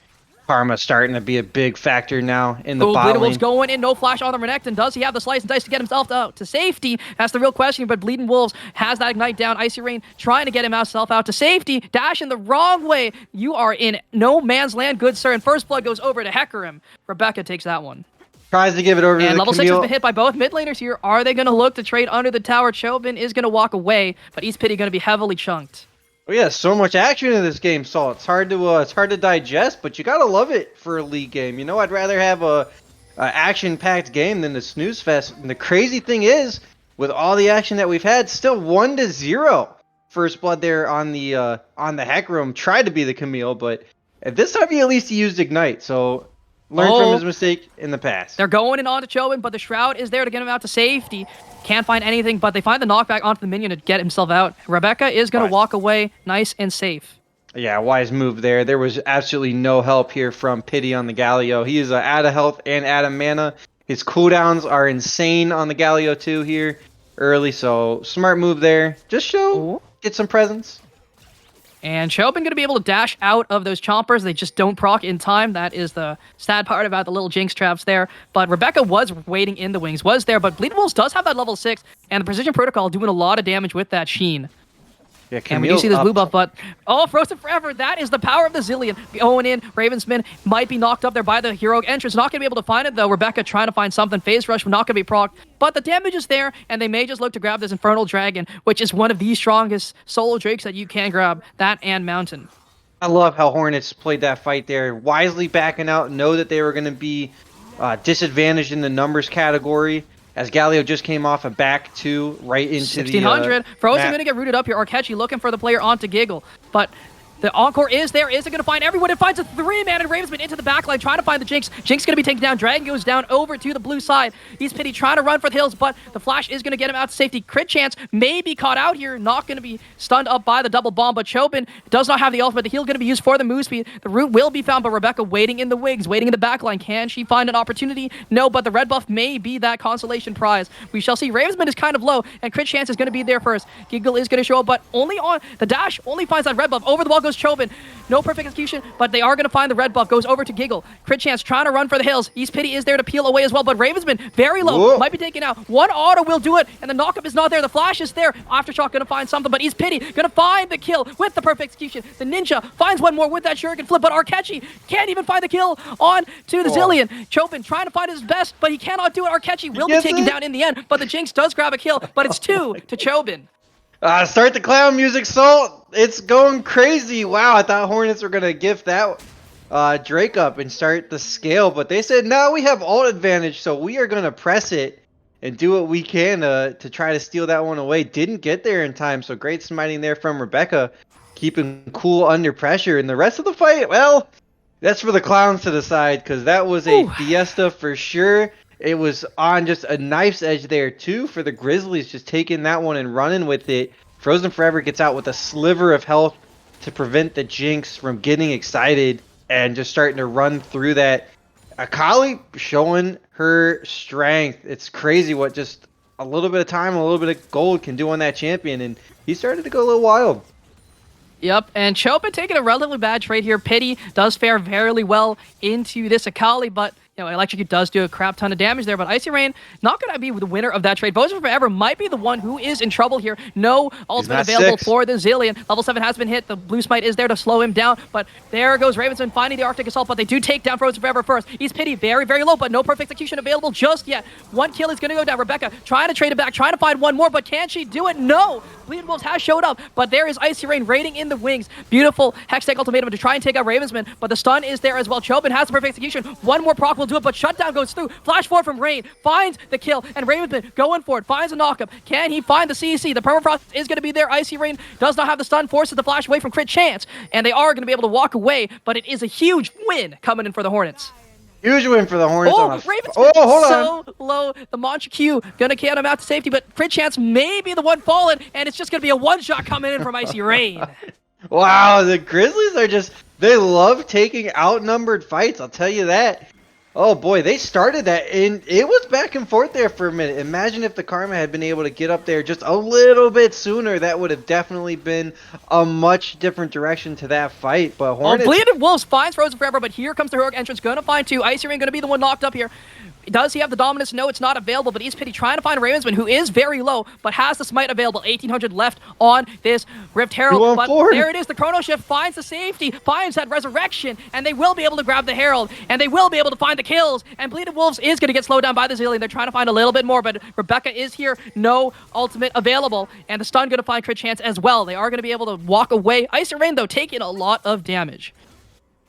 B: Karma starting to be a big factor now in the
C: Oh,
B: bot
C: Bleeding
B: lane.
C: Wolf's going in, no flash on the Renekton. Does he have the slice and dice to get himself out to safety? That's the real question, but Bleeding Wolves has that ignite down. Icy Rain trying to get himself out to safety. Dash in the wrong way. You are in no man's land, good sir, and first blood goes over to Hecarim. Rebecca takes that one.
B: Tries to give it over to
C: And
B: the
C: level 6 has
B: Camille.
C: been hit by both mid laners here. Are they going to look to trade under the tower? Chobin is going to walk away, but East Pity going to be heavily chunked.
B: Oh yeah, so much action in this game, Saul. It's hard to digest, but you gotta love it for a league game. You know, I'd rather have a action-packed game than the snooze fest. And the crazy thing is, with all the action that we've had, still 1-0. First blood there on the Hecarim. Tried to be the Camille, but at this time he at least used ignite. So learned from his mistake in the past.
C: They're going in onto Chobin, but the Shroud is there to get him out to safety. Can't find anything, but they find the knockback onto the minion to get himself out. Rebecca is going to walk away nice and safe.
B: Yeah, wise move there. There was absolutely no help here from Pity on the Galio. He is out of health and out of mana. His cooldowns are insane on the Galio too here early, so smart move there. Just get some presence.
C: And Chobin going to be able to dash out of those chompers. They just don't proc in time. That is the sad part about the little jinx traps there. But Rebecca was waiting in the wings, was there. But Bleeding Wolves does have that level 6. And the Precision Protocol doing a lot of damage with that Sheen.
B: Yeah,
C: And we do see this blue buff, but Frozen Forever, that is the power of the Zillion. Going in, Ravensman might be knocked up there by the heroic entrance. Not going to be able to find it, though. Rebecca trying to find something. Phase Rush not going to be proc, but the damage is there, and they may just look to grab this Infernal Dragon, which is one of the strongest solo Drakes that you can grab, that and Mountain.
B: I love how Hornets played that fight there, wisely backing out, know that they were going to be disadvantaged in the numbers category, as Galio just came off a back two right into
C: 1600. Frozen
B: map.
C: going to get rooted up here. Arkechi looking for the player onto Giggle, but the Encore is there. Is it going to find everyone? It finds a 3-man, and Ravensman into the backline trying to find the Jinx. Jinx going to be taken down. Dragon goes down over to the blue side. East Pity trying to run for the hills, but the flash is going to get him out to safety. Crit chance may be caught out here. Not going to be stunned up by the double bomb, but Chobin does not have the ultimate. The heal going to be used for the move speed. The root will be found, but Rebecca waiting in the wings, waiting in the backline. Can she find an opportunity? No, but the red buff may be that consolation prize. We shall see. Ravensman is kind of low, and crit chance is going to be there first. Giggle is going to show up, but only on the dash, only finds that red buff. Over the wall goes Chobin. No perfect execution, but they are going to find the red buff. Goes over to Giggle. Crit chance trying to run for the hills. East Pity is there to peel away as well, but Ravensman very low.
B: Whoa.
C: Might be taken out. One auto will do it, and the knockup is not there. The flash is there. Aftershock going to find something, but East Pity going to find the kill with the perfect execution. The Ninja finds one more with that shuriken flip, but Arkechi can't even find the kill on to the Zillion. Chobin trying to find his best, but he cannot do it. Arkechi will be taken down in the end, but the Jinx does grab a kill, but it's 2 to Chobin.
B: Start the clown music, Salt. It's going crazy. Wow, I thought Hornets were going to gift that Drake up and start the scale, but they said, no, we have ult advantage, so we are going to press it and do what we can to try to steal that one away. Didn't get there in time, so great smiting there from Rebecca, keeping cool under pressure. And the rest of the fight, well, that's for the clowns to decide, because that was a fiesta for sure. It was on just a knife's edge there, too, for the Grizzlies, just taking that one and running with it. Frozen Forever gets out with a sliver of health to prevent the Jinx from getting excited and just starting to run through that. Akali showing her strength. It's crazy what just a little bit of time, a little bit of gold can do on that champion, and he started to go a little wild.
C: Yep, and Chobin taking a relatively bad trade here. Pity does fare very well into this Akali, but Electrocute does do a crap ton of damage there, but Icy Rain not going to be the winner of that trade. Frozen Forever might be the one who is in trouble here. No ultimate available for the Zillion. Level 7 has been hit. The Blue Smite is there to slow him down, but there goes Ravensman finding the Arctic Assault, but they do take down Frozen Forever first. East Pity very, very low, but no perfect execution available just yet. One kill is going to go down. Rebecca trying to trade it back, trying to find one more, but can she do it? No! Bleeding Wolves has showed up, but there is Icy Rain raiding in the wings. Beautiful Hextech Ultimatum to try and take out Ravensman, but the stun is there as well. Chobin has the perfect execution. One more proc will do it, but shutdown goes through. Flash forward from Rain, finds the kill, and Ravensman going for it, finds a knockup. Can he find the CC? The permafrost is going to be there. Icy Rain does not have the stun, forces the flash away from Crit Chance, and they are going to be able to walk away, but it is a huge win coming in for the Hornets.
B: Huge win for the Hornets.
C: Oh,
B: on a-
C: Ravensman
B: hold on.
C: so low. The Mantra Q gonna can him out to safety, but Crit Chance may be the one falling, and it's just gonna be a one-shot coming in from Icy Rain.
B: Wow, the Grizzlies are just, they love taking outnumbered fights, I'll tell you that. Oh boy, they started that, and it was back and forth there for a minute. Imagine if the Karma had been able to get up there just a little bit sooner. That would have definitely been a much different direction to that fight. But Hornets...
C: Bleeding Wolves finds Frozen Forever, but here comes the heroic entrance. Gonna find two. Icy Rain gonna be the one knocked up here. Does he have the dominance? No, it's not available, but East Pity trying to find Ravensman, who is very low, but has the smite available. 1800 left on this Rift Herald. But there it is. The Chrono Shift finds the safety, finds that resurrection, and they will be able to grab the Herald, and they will be able to find the kills. And Bleeding Wolves is going to get slowed down by the Zillion. They're trying to find a little bit more, but Rebecca is here. No ultimate available, and the stun going to find Crit Chance as well. They are going to be able to walk away. Icy Rain, though, taking a lot of damage.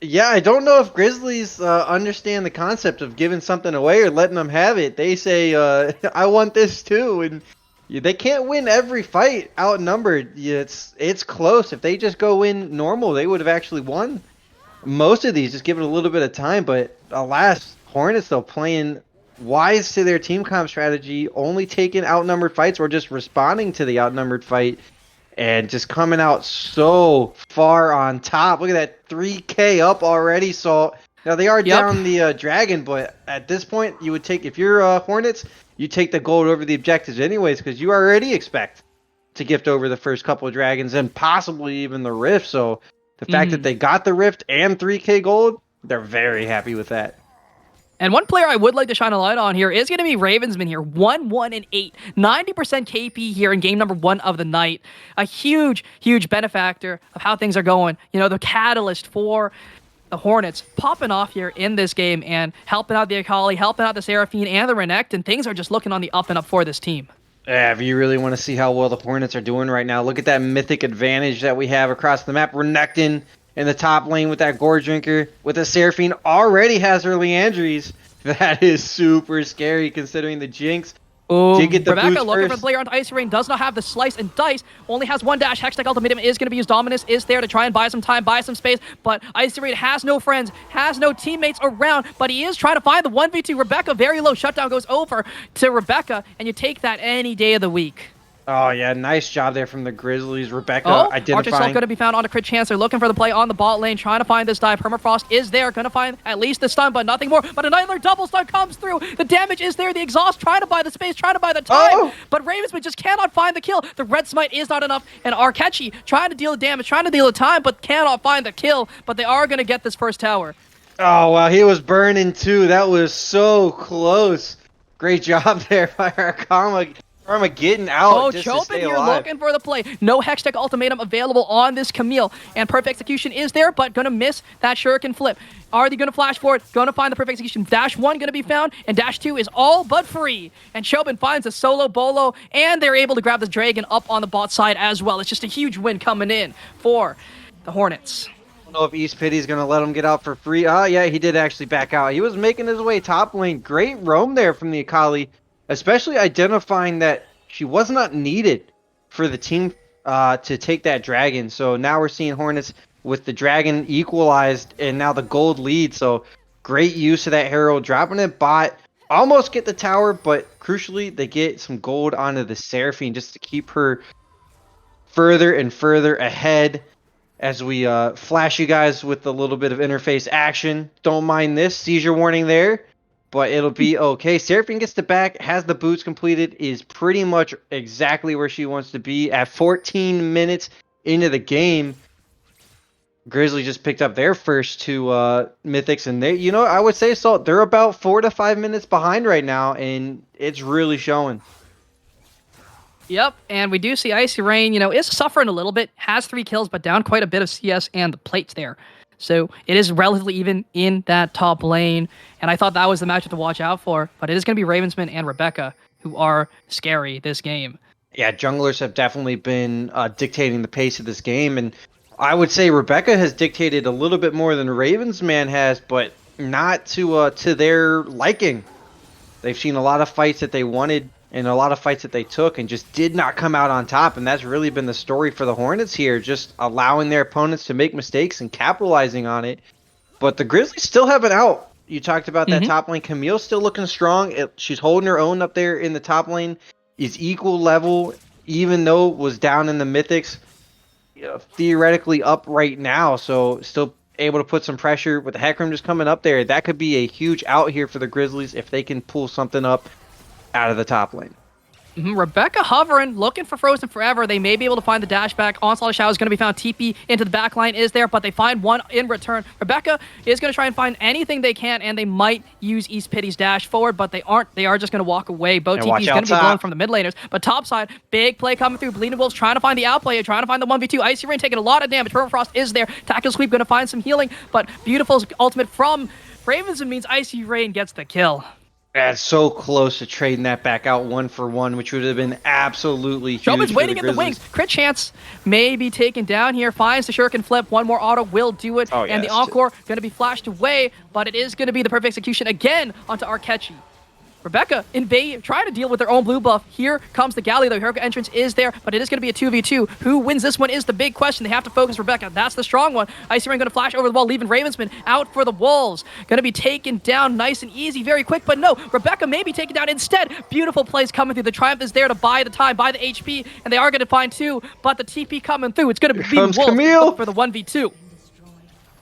B: Yeah, I don't know if Grizzlies understand the concept of giving something away or letting them have it. They say, I want this too, and they can't win every fight outnumbered. It's close. If they just go in normal, they would have actually won most of these. Just give it a little bit of time, but alas, Hornets, though, playing wise to their team comp strategy, only taking outnumbered fights or just responding to the outnumbered fight. And just coming out so far on top. Look at that, 3K up already. So now they are down the dragon, but at this point, you would take, if you're Hornets, you take the gold over the objectives anyways, because you already expect to gift over the first couple of dragons and possibly even the rift. So the fact that they got the rift and 3K gold, they're very happy with that.
C: And one player I would like to shine a light on here is going to be Ravensman here. 1-1-8. 90% KP here in game number 1 of the night. A huge, huge benefactor of how things are going. You know, the catalyst for the Hornets popping off here in this game and helping out the Akali, helping out the Seraphine and the Renekton. And things are just looking on the up and up for this team.
B: Yeah, if you really want to see how well the Hornets are doing right now, look at that mythic advantage that we have across the map. Renekton in the top lane with that Gore Drinker, with a Seraphine already has her Leandries. That is super scary considering the Jinx. Did get the
C: Rebecca
B: boost
C: looking
B: first.
C: for the player onto Icy Rain, does not have the slice and dice, only has one dash. Hextech Ultimatum is going to be used. Dominus is there to try and buy some time, buy some space, but Icy Rain has no friends, has no teammates around, but he is trying to find the 1v2. Rebecca very low. Shutdown goes over to Rebecca, and you take that any day of the week.
B: Oh, yeah, nice job there from the Grizzlies. Rebecca
C: Archer
B: identifying.
C: going to be found on a Crit Chance. They're looking for the play on the bot lane, trying to find this dive. Permafrost is there, going to find at least the stun, but nothing more. But another double stun comes through. The damage is there. The exhaust trying to buy the space, trying to buy the time. But Ravensman just cannot find the kill. The red smite is not enough. And Arkechi trying to deal the damage, trying to deal the time, but cannot find the kill. But they are going to get this first tower.
B: Oh, wow, he was burning too. That was so close. Great job there by our Karma getting out just to
C: Chopin
B: stay
C: here
B: alive.
C: looking for the play. No Hextech Ultimatum available on this Camille. And Perfect Execution is there, but going to miss that Shuriken flip. Are they going to flash forward? Going to find the Perfect Execution. Dash 1 going to be found, and Dash 2 is all but free. And Chopin finds a solo bolo, and they're able to grab the Dragon up on the bot side as well. It's just a huge win coming in for the Hornets.
B: I don't know if East Pity's going to let him get out for free. Oh, yeah, he did actually back out. He was making his way top lane. Great roam there from the Akali, especially identifying that she was not needed for the team to take that dragon. So now we're seeing Hornets with the dragon equalized and now the gold lead. So great use of that Herald, dropping it bot. Almost get the tower, but crucially they get some gold onto the Seraphine just to keep her further and further ahead. As we flash you guys with a little bit of interface action. Don't mind this seizure warning there, but it'll be okay. Seraphine gets the back, has the boots completed, is pretty much exactly where she wants to be at 14 minutes into the game. Grizzly just picked up their first 2 mythics, and they, I would say, Salt, they're about 4 to 5 minutes behind right now, and it's really showing.
C: Yep, and we do see Icy Rain, is suffering a little bit, has 3 kills, but down quite a bit of CS and the plates there. So it is relatively even in that top lane, and I thought that was the matchup to watch out for, but it is going to be Ravensman and Rebecca who are scary this game.
B: Yeah, junglers have definitely been dictating the pace of this game, and I would say Rebecca has dictated a little bit more than Ravensman has, but, not to their liking. They've seen a lot of fights that they wanted and a lot of fights that they took and just did not come out on top. And that's really been the story for the Hornets here, just allowing their opponents to make mistakes and capitalizing on it. But the Grizzlies still have an out. You talked about that top lane. Camille's still looking strong. She's holding her own up there in the top lane. Is equal level, even though it was down in the Mythics, theoretically up right now. So still able to put some pressure with the Hecarim just coming up there. That could be a huge out here for the Grizzlies if they can pull something up out of the top lane.
C: Rebecca hovering, looking for Frozen Forever. They may be able to find the dash back. Onslaught of Shadow is going to be found. TP into the back line is there, but they find one in return. Rebecca is going to try and find anything they can, and they might use East Pity's dash forward, but they aren't. They are just going to walk away. Both TP is going to be blown from the mid laners, but top side, big play coming through. Bleeding Wolves trying to find the outplay, trying to find the 1v2. Icy Rain taking a lot of damage. Permafrost is there. Tackle Sweep going to find some healing, but Beautiful's ultimate from Ravenson means Icy Rain gets the kill.
B: That's so close to trading that back out 1-for-1, which would have been absolutely huge.
C: Showman's waiting in the wings. Crit chance may be taken down here. Finds the shuriken flip. One more auto will do it. And the Encore going to be flashed away, but it is going to be the perfect execution again onto Arkechi. Rebecca trying to deal with their own blue buff. Here comes the Galley. The Hurricane entrance is there, but it is going to be a 2v2. Who wins this one is the big question. They have to focus Rebecca. That's the strong one. Icy Rain going to flash over the wall, leaving Ravensman out for the Wolves. Going to be taken down nice and easy, very quick, but no. Rebecca may be taken down instead. Beautiful plays coming through. The Triumph is there to buy the time, buy the HP, and they are going to find two, but the TP coming through. It's going to be Wolves for the 1v2.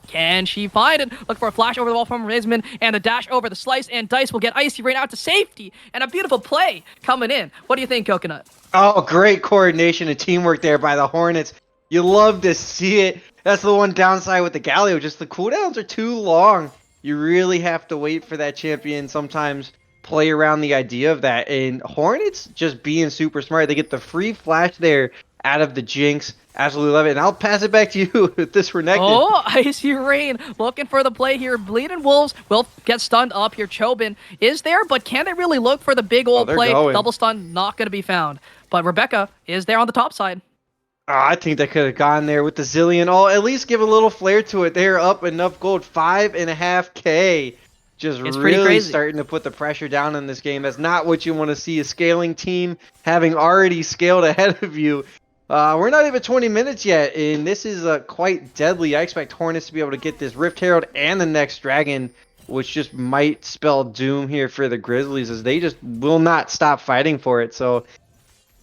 C: Can she find it? Look for a flash over the wall from Rizman, and the dash over the slice, and Dice will get Icy Rain out to safety, and a beautiful play coming in. What do you think, Coconut?
B: Oh, great coordination and teamwork there by the Hornets. You love to see it. That's the one downside with the Galio, just the cooldowns are too long. You really have to wait for that champion sometimes, play around the idea of that, and Hornets just being super smart. They get the free flash there out of the Jinx. Absolutely love it. And I'll pass it back to you with this Renekton.
C: Oh, Icy Rain looking for the play here. Bleeding Wolves will get stunned up here. Chobin is there, but can they really look for the big old play? Double stun not going to be found. But Rebecca is there on the top side.
B: I think they could have gone there with the Zillion. Oh, at least give a little flair to it. They're up enough gold. 5.5K. Just
C: it's
B: really starting to put the pressure down in this game. That's not what you want to see. A scaling team having already scaled ahead of you. We're not even 20 minutes yet, and this is quite deadly. I expect Hornets to be able to get this Rift Herald and the next Dragon, which just might spell doom here for the Grizzlies, as they just will not stop fighting for it. So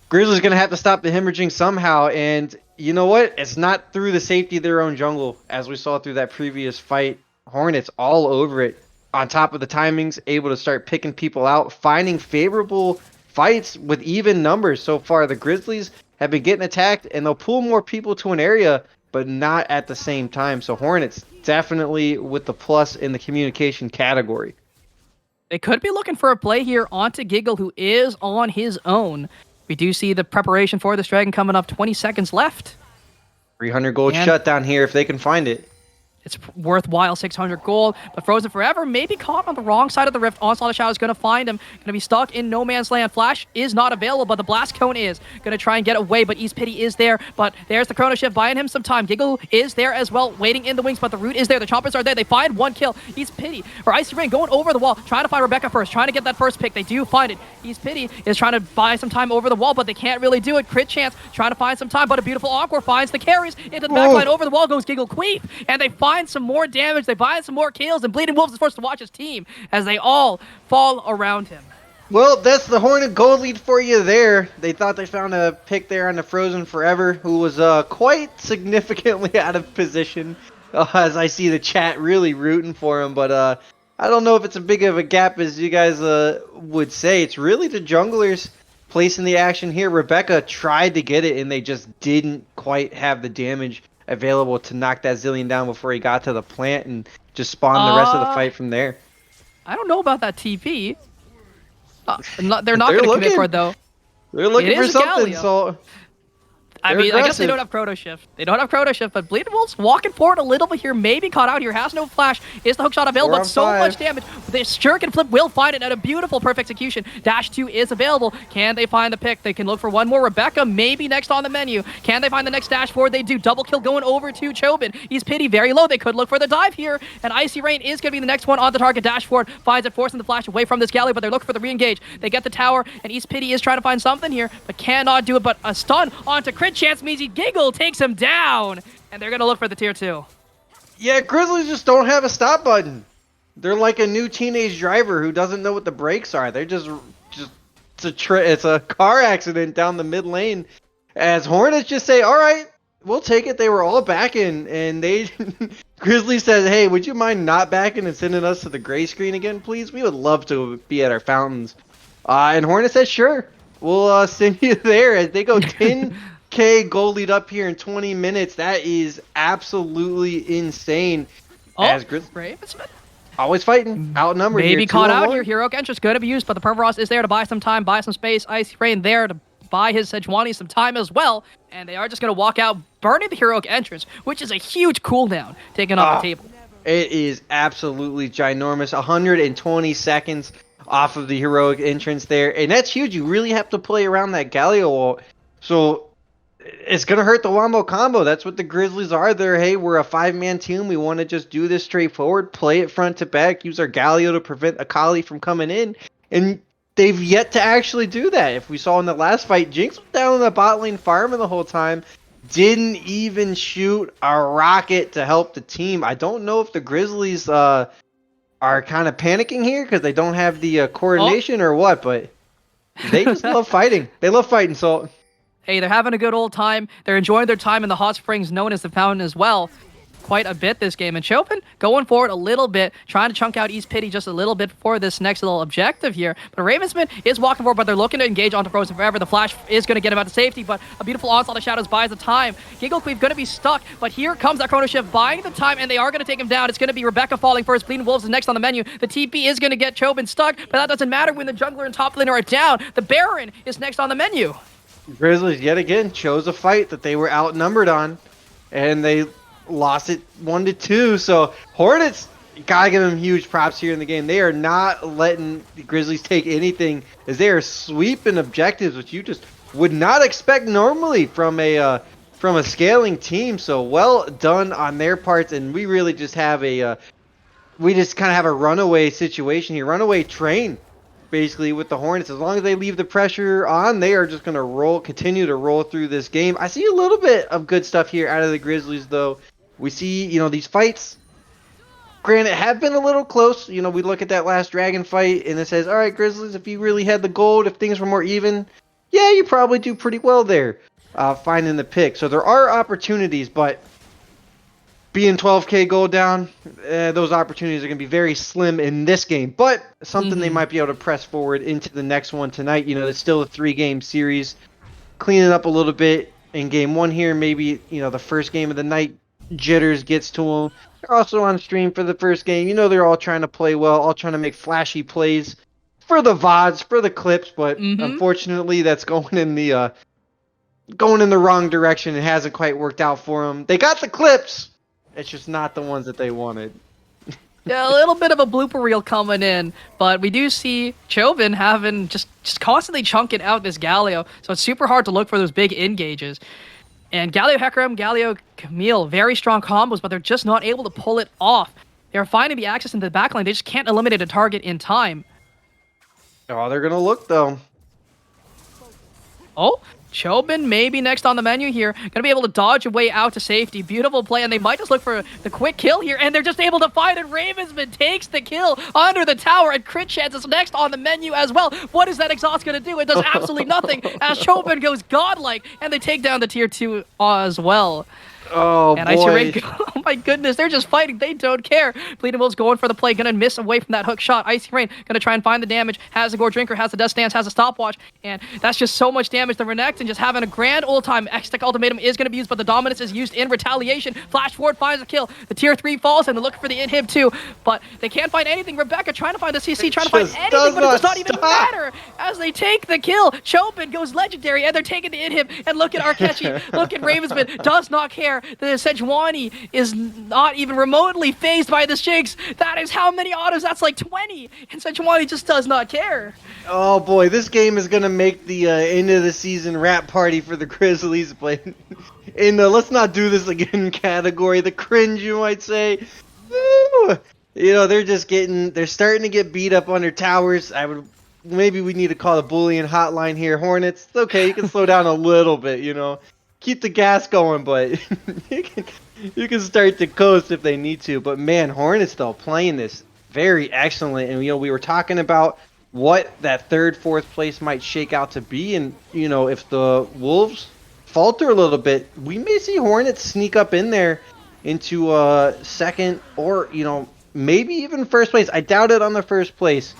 B: Grizzlies going to have to stop the hemorrhaging somehow, and you know what? It's not through the safety of their own jungle, as we saw through that previous fight. Hornets all over it. On top of the timings, able to start picking people out, finding favorable fights with even numbers. So far, the Grizzlies have been getting attacked, and they'll pull more people to an area, but not at the same time. So Hornets definitely with the plus in the communication category.
C: They could be looking for a play here onto Giggle, who is on his own. We do see the preparation for this Dragon coming up. 20 seconds left.
B: 300 gold shutdown here if they can find it.
C: It's worthwhile, 600 gold, but Frozen Forever may be caught on the wrong side of the rift. Onslaught of Shadow is going to find him, going to be stuck in no man's land. Flash is not available, but the Blast Cone is going to try and get away, but East Pity is there, but there's the Chrono Shift buying him some time. Giggle is there as well, waiting in the wings, but the Root is there. The Chompers are there. They find one kill. East Pity, or Icy Rain going over the wall, trying to find Rebecca first, trying to get that first pick. They do find it. East Pity is trying to buy some time over the wall, but they can't really do it. Crit chance, trying to find some time, but a beautiful Encore finds the carries into the backline. Over the wall goes Giggle Queef, and they find some more damage. They buy some more kills, and Bleeding Wolves is forced to watch his team as they all fall around him.
B: Well, that's the Hornet gold lead for you there. They thought they found a pick there on the Frozen Forever, who was quite significantly out of position, as I see the chat really rooting for him. But I don't know if it's as big of a gap as you guys would say. It's really the junglers placing the action here. Rebecca tried to get it, and they just didn't quite have the damage available to knock that Zillion down before he got to the plant and just spawn the rest of the fight from there.
C: I don't know about that TP. They're not going to commit for it, though.
B: They're looking for something, so
C: I
B: They're
C: mean, I guess they
B: aggressive.
C: don't have Chrono Shift. They don't have Chrono Shift, but Bleeding Wolf's walking forward a little bit here. Maybe caught out here. Has no flash. Is the hook shot available?
B: 4
C: But
B: on
C: so
B: 5.
C: much damage. This jerk and flip will find it at a beautiful, perfect execution. Dash 2 is available. Can they find the pick? They can look for one more. Rebecca maybe next on the menu. Can they find the next dash forward? They do. Double kill going over to Chobin. He's Pity very low. They could look for the dive here. And Icy Rain is going to be the next one on the target. Dash forward finds it, forcing the flash away from this galley, but they're looking for the re-engage. They get the tower, and East Pity is trying to find something here, but cannot do it. But a stun onto crit chance means he Giggle takes him down, and they're going to look for the tier 2.
B: Yeah, Grizzlies just don't have a stop button. They're like a new teenage driver who doesn't know what the brakes are. They're just it's a car accident down the mid lane. As Hornets just say, all right, we'll take it. They were all backing, and they Grizzlies says, hey, would you mind not backing and sending us to the gray screen again, please? We would love to be at our fountains. And Hornets says, sure, we'll send you there. As they go 10K goal lead up here in 20 minutes. That is absolutely insane. As
C: Ravensman
B: always fighting, outnumbered.
C: maybe
B: here,
C: caught out
B: 2-on-1.
C: here. Heroic Entrance going to be used, but the Permafrost is there to buy some time, buy some space. Icy Rain there to buy his Sejuani some time as well, and they are just going to walk out, burning the Heroic Entrance, which is a huge cooldown taken off the table.
B: It is absolutely ginormous. 120 seconds off of the Heroic Entrance there, and that's huge. You really have to play around that Galio wall. So it's going to hurt the Wombo combo. That's what the Grizzlies are. They're, hey, we're a 5-man team. We want to just do this straightforward, play it front to back, use our Galio to prevent Akali from coming in. And they've yet to actually do that. If we saw in the last fight, Jinx was down in the bot lane farming the whole time. Didn't even shoot a rocket to help the team. I don't know if the Grizzlies are kind of panicking here because they don't have the coordination or what, but they just love fighting. They love fighting, so...
C: Hey, they're having a good old time. They're enjoying their time in the hot springs known as the Fountain as well. Quite a bit this game. And Chopin going forward a little bit, trying to chunk out East Pity just a little bit for this next little objective here. But Ravensman is walking forward, but they're looking to engage onto Frozen Forever. The flash is going to get him out to safety, but a beautiful onslaught of shadows buys the time. Giggle Queef going to be stuck, but here comes that Chrono Shift buying the time, and they are going to take him down. It's going to be Rebecca falling first. Bleeding Wolves is next on the menu. The TP is going to get Chopin stuck, but that doesn't matter when the jungler and top laner are down. The Baron is next on the menu.
B: Grizzlies yet again chose a fight that they were outnumbered on, and they lost it 1-2. So Hornets, gotta give them huge props here in the game. They are not letting the Grizzlies take anything, as they are sweeping objectives, which you just would not expect normally from a scaling team. So well done on their parts, and we really just have we just kind of have a runaway situation here, runaway train. Basically, with the Hornets, as long as they leave the pressure on, they are just going to continue to roll through this game. I see a little bit of good stuff here out of the Grizzlies, though. We see, these fights, granted, have been a little close. We look at that last Dragon fight, and it says, all right, Grizzlies, if you really had the gold, if things were more even, yeah, you probably do pretty well there, finding the pick. So there are opportunities, but being 12K gold down, those opportunities are going to be very slim in this game. But something they might be able to press forward into the next one tonight. It's still a 3-game series. Clean it up a little bit in game 1 here. Maybe, the first game of the night, jitters gets to them. They're also on stream for the first game. They're all trying to play well, all trying to make flashy plays for the VODs, for the clips. But unfortunately, that's going in the wrong direction. It hasn't quite worked out for them. They got the clips. It's just not the ones that they wanted.
C: Yeah, a little bit of a blooper reel coming in, but we do see Chauvin having just constantly chunking out this Galio, so it's super hard to look for those big engages. And Galio Hecarim, Galio Camille, very strong combos, but they're just not able to pull it off. They're finding the access into the backline. They just can't eliminate a target in time.
B: Oh, they're going to look, though.
C: Oh, Chobin maybe next on the menu here. Going to be able to dodge a way out to safety. Beautiful play, and they might just look for the quick kill here, and they're just able to find it. Ravensman takes the kill under the tower, and Crit Chance is next on the menu as well. What is that exhaust going to do? It does absolutely nothing as Chobin goes godlike, and they take down the tier 2 as well.
B: Oh
C: And Icy Rain,
B: boy.
C: oh my goodness, they're just fighting. They don't care. Bleeding Will's going for the play, gonna miss away from that hook shot. Icy Rain gonna try and find the damage. Has the Gore Drinker, has the Death Stance, has a stopwatch, and that's just so much damage. The Renekton just having a grand old time. X-Tech Ultimatum is gonna be used, but the Dominance is used in retaliation. Flash forward finds a kill. The tier 3 falls, and they're looking for the inhib too, but they can't find anything. Rebecca trying to find the CC, trying to find
B: just
C: anything,
B: does
C: but it does
B: not
C: not even
B: stop.
C: matter as they take the kill. Chopin goes legendary, and they're taking the inhib. And look at Arkechi, look at Ravensman, does not care. The Sejuani is not even remotely phased by this Jinx. That is how many autos? That's like 20. And Sejuani just does not care.
B: Oh boy, this game is gonna make the end of the season rap party for the Grizzlies. But in the let's not do this again category, the cringe you might say. Woo! You know, they're starting to get beat up under towers. Maybe we need to call the bullying hotline here. Hornets, it's okay, you can slow down a little bit, you know. Keep the gas going, but you can start to coast if they need to. But man, Hornets though playing this very excellent. And you know, we were talking about what that third, fourth place might shake out to be, and you know, if the Wolves falter a little bit, we may see Hornets sneak up in there into second, or you know, maybe even first place. I doubt it on the first place.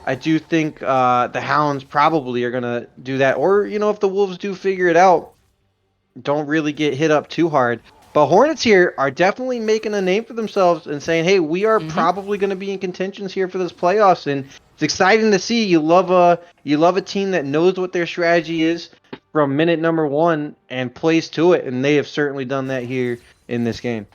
B: I do think the Hounds probably are gonna do that, or you know, if the Wolves do figure it out, don't really get hit up too hard. But Hornets here are definitely making a name for themselves and saying, hey, we are probably going to be in contentions here for this playoffs. And it's exciting to see. You love a team that knows what their strategy is from minute number one and plays to it. And they have certainly done that here in this game.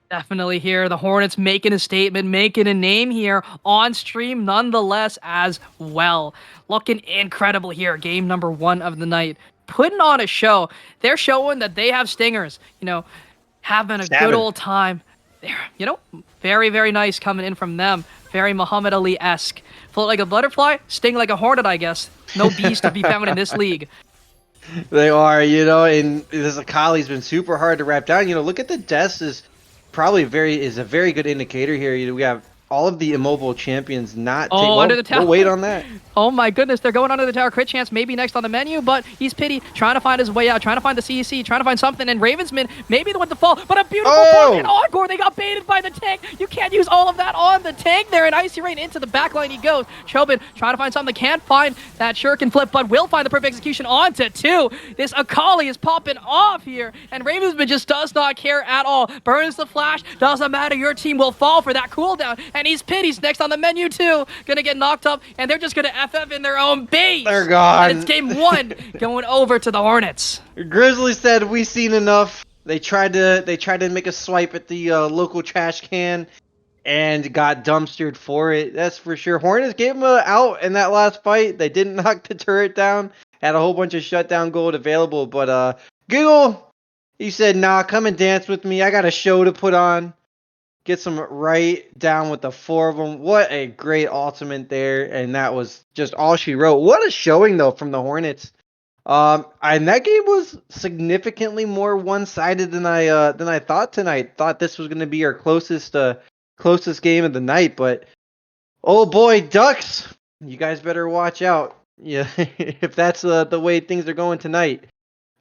C: Definitely here. The Hornets making a statement, making a name here on stream nonetheless as well. Looking incredible here. Game number 1 of the night. Putting on a show. They're showing that they have stingers, you know, having a good old time. They're, you know, very, very nice coming in from them. Very Muhammad Ali-esque. Float like a butterfly, sting like a hornet, I guess. No beast to be found in this league.
B: They are, you know, and this Akali's been super hard to wrap down. You know, look at the deaths is probably a very good indicator here. You know, we have all of the immobile champions not
C: under the tower.
B: We'll wait on that.
C: Oh my goodness, they're going under the tower. Crit chance maybe next on the menu, but he's Pity trying to find his way out, trying to find the CEC, trying to find something, and Ravensman maybe the one to fall, but a beautiful ball and encore. They got baited by the tank. You can't use all of that on the tank there, and Icy Rain into the backline he goes. Chobin trying to find something, can't find that shuriken flip, but will find the perfect execution onto 2. This Akali is popping off here, and Ravensman just does not care at all. Burns the flash, doesn't matter, your team will fall for that cooldown, and he's Pity's next on the menu too. Gonna get knocked up, and they're just gonna FF in their own base.
B: They're gone.
C: And it's game 1 going over to the Hornets.
B: Grizzlies said we've seen enough. They tried to make a swipe at the local trash can and got dumpstered for it. That's for sure. Hornets gave them out in that last fight. They didn't knock the turret down. Had a whole bunch of shutdown gold available, but Giggle, he said, "Nah, come and dance with me. I got a show to put on." Gets them right down with the 4 of them. What a great ultimate there, and that was just all she wrote. What a showing though from the Hornets. And that game was significantly more one-sided than I thought tonight. Thought this was going to be our closest game of the night, but oh boy, Ducks, you guys better watch out. Yeah, if that's the way things are going tonight,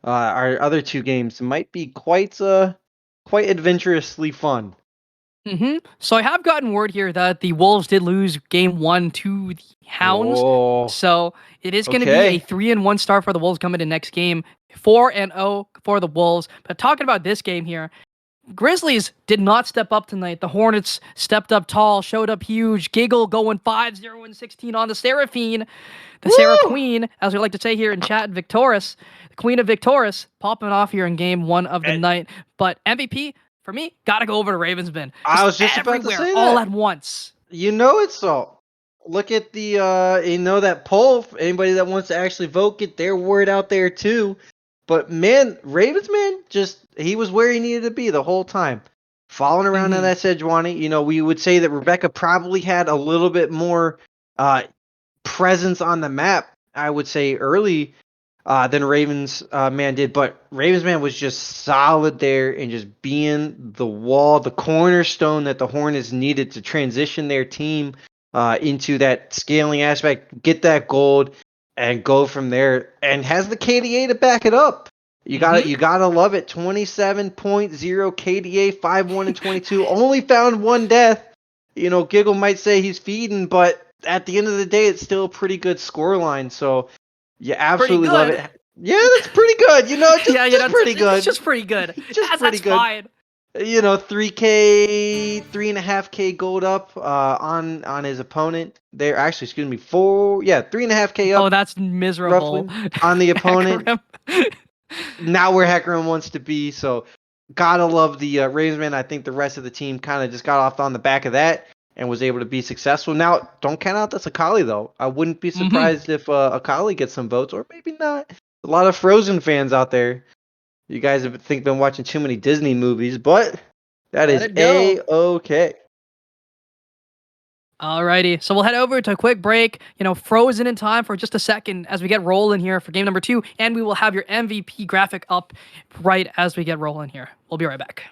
B: our other 2 games might be quite adventurously fun.
C: So I have gotten word here that the Wolves did lose game 1 to the Hounds.
B: Oh,
C: So it is going to be
B: okay.
C: a 3-1 start for the Wolves coming to next game. 4-0 for the Wolves. But talking about this game here, Grizzlies did not step up tonight. The Hornets stepped up tall, showed up huge. Giggle going 5-0-16 on the Seraphine. The Sarah Queen, as we like to say here in chat, Victoris, the Queen of Victoris, popping off here in game 1 of the night. But MVP, for me, gotta go over to Ravensman.
B: I was just about to
C: everywhere,
B: say
C: all
B: that.
C: at once.
B: You know it's so. Look at the that poll. Anybody that wants to actually vote, get their word out there too. But man, Ravensman he was where he needed to be the whole time. Following around on that Sejuani. You know, we would say that Rebecca probably had a little bit more presence on the map, I would say, early than Ravensman did, but Ravensman was just solid there and just being the wall, the cornerstone that the Hornets needed to transition their team into that scaling aspect, get that gold, and go from there. And has the KDA to back it up. You gotta love it. 27.0 KDA, 5-1 and 22. Only found one death. Giggle might say he's feeding, but at the end of the day, it's still a pretty good scoreline. So you absolutely love
C: good.
B: it. Yeah, that's pretty good. Just pretty good.
C: It's just pretty good.
B: Just pretty
C: That's
B: good.
C: fine.
B: 3K, 3.5K gold up on his opponent. There, actually, excuse me, 3.5K up
C: Oh, that's miserable.
B: roughly on the opponent. Now where Hecarim wants to be. So gotta love the Ravensman. I think the rest of the team kind of just got off on the back of that and was able to be successful. Now, don't count out this Akali though. I wouldn't be surprised if Akali gets some votes, or maybe not. A lot of Frozen fans out there. You guys have been watching too many Disney movies, but that
C: Let
B: is
C: it go.
B: A-okay.
C: Alrighty, so we'll head over to a quick break. Frozen in time for just a second as we get rolling here for game number 2, and we will have your MVP graphic up right as we get rolling here. We'll be right back.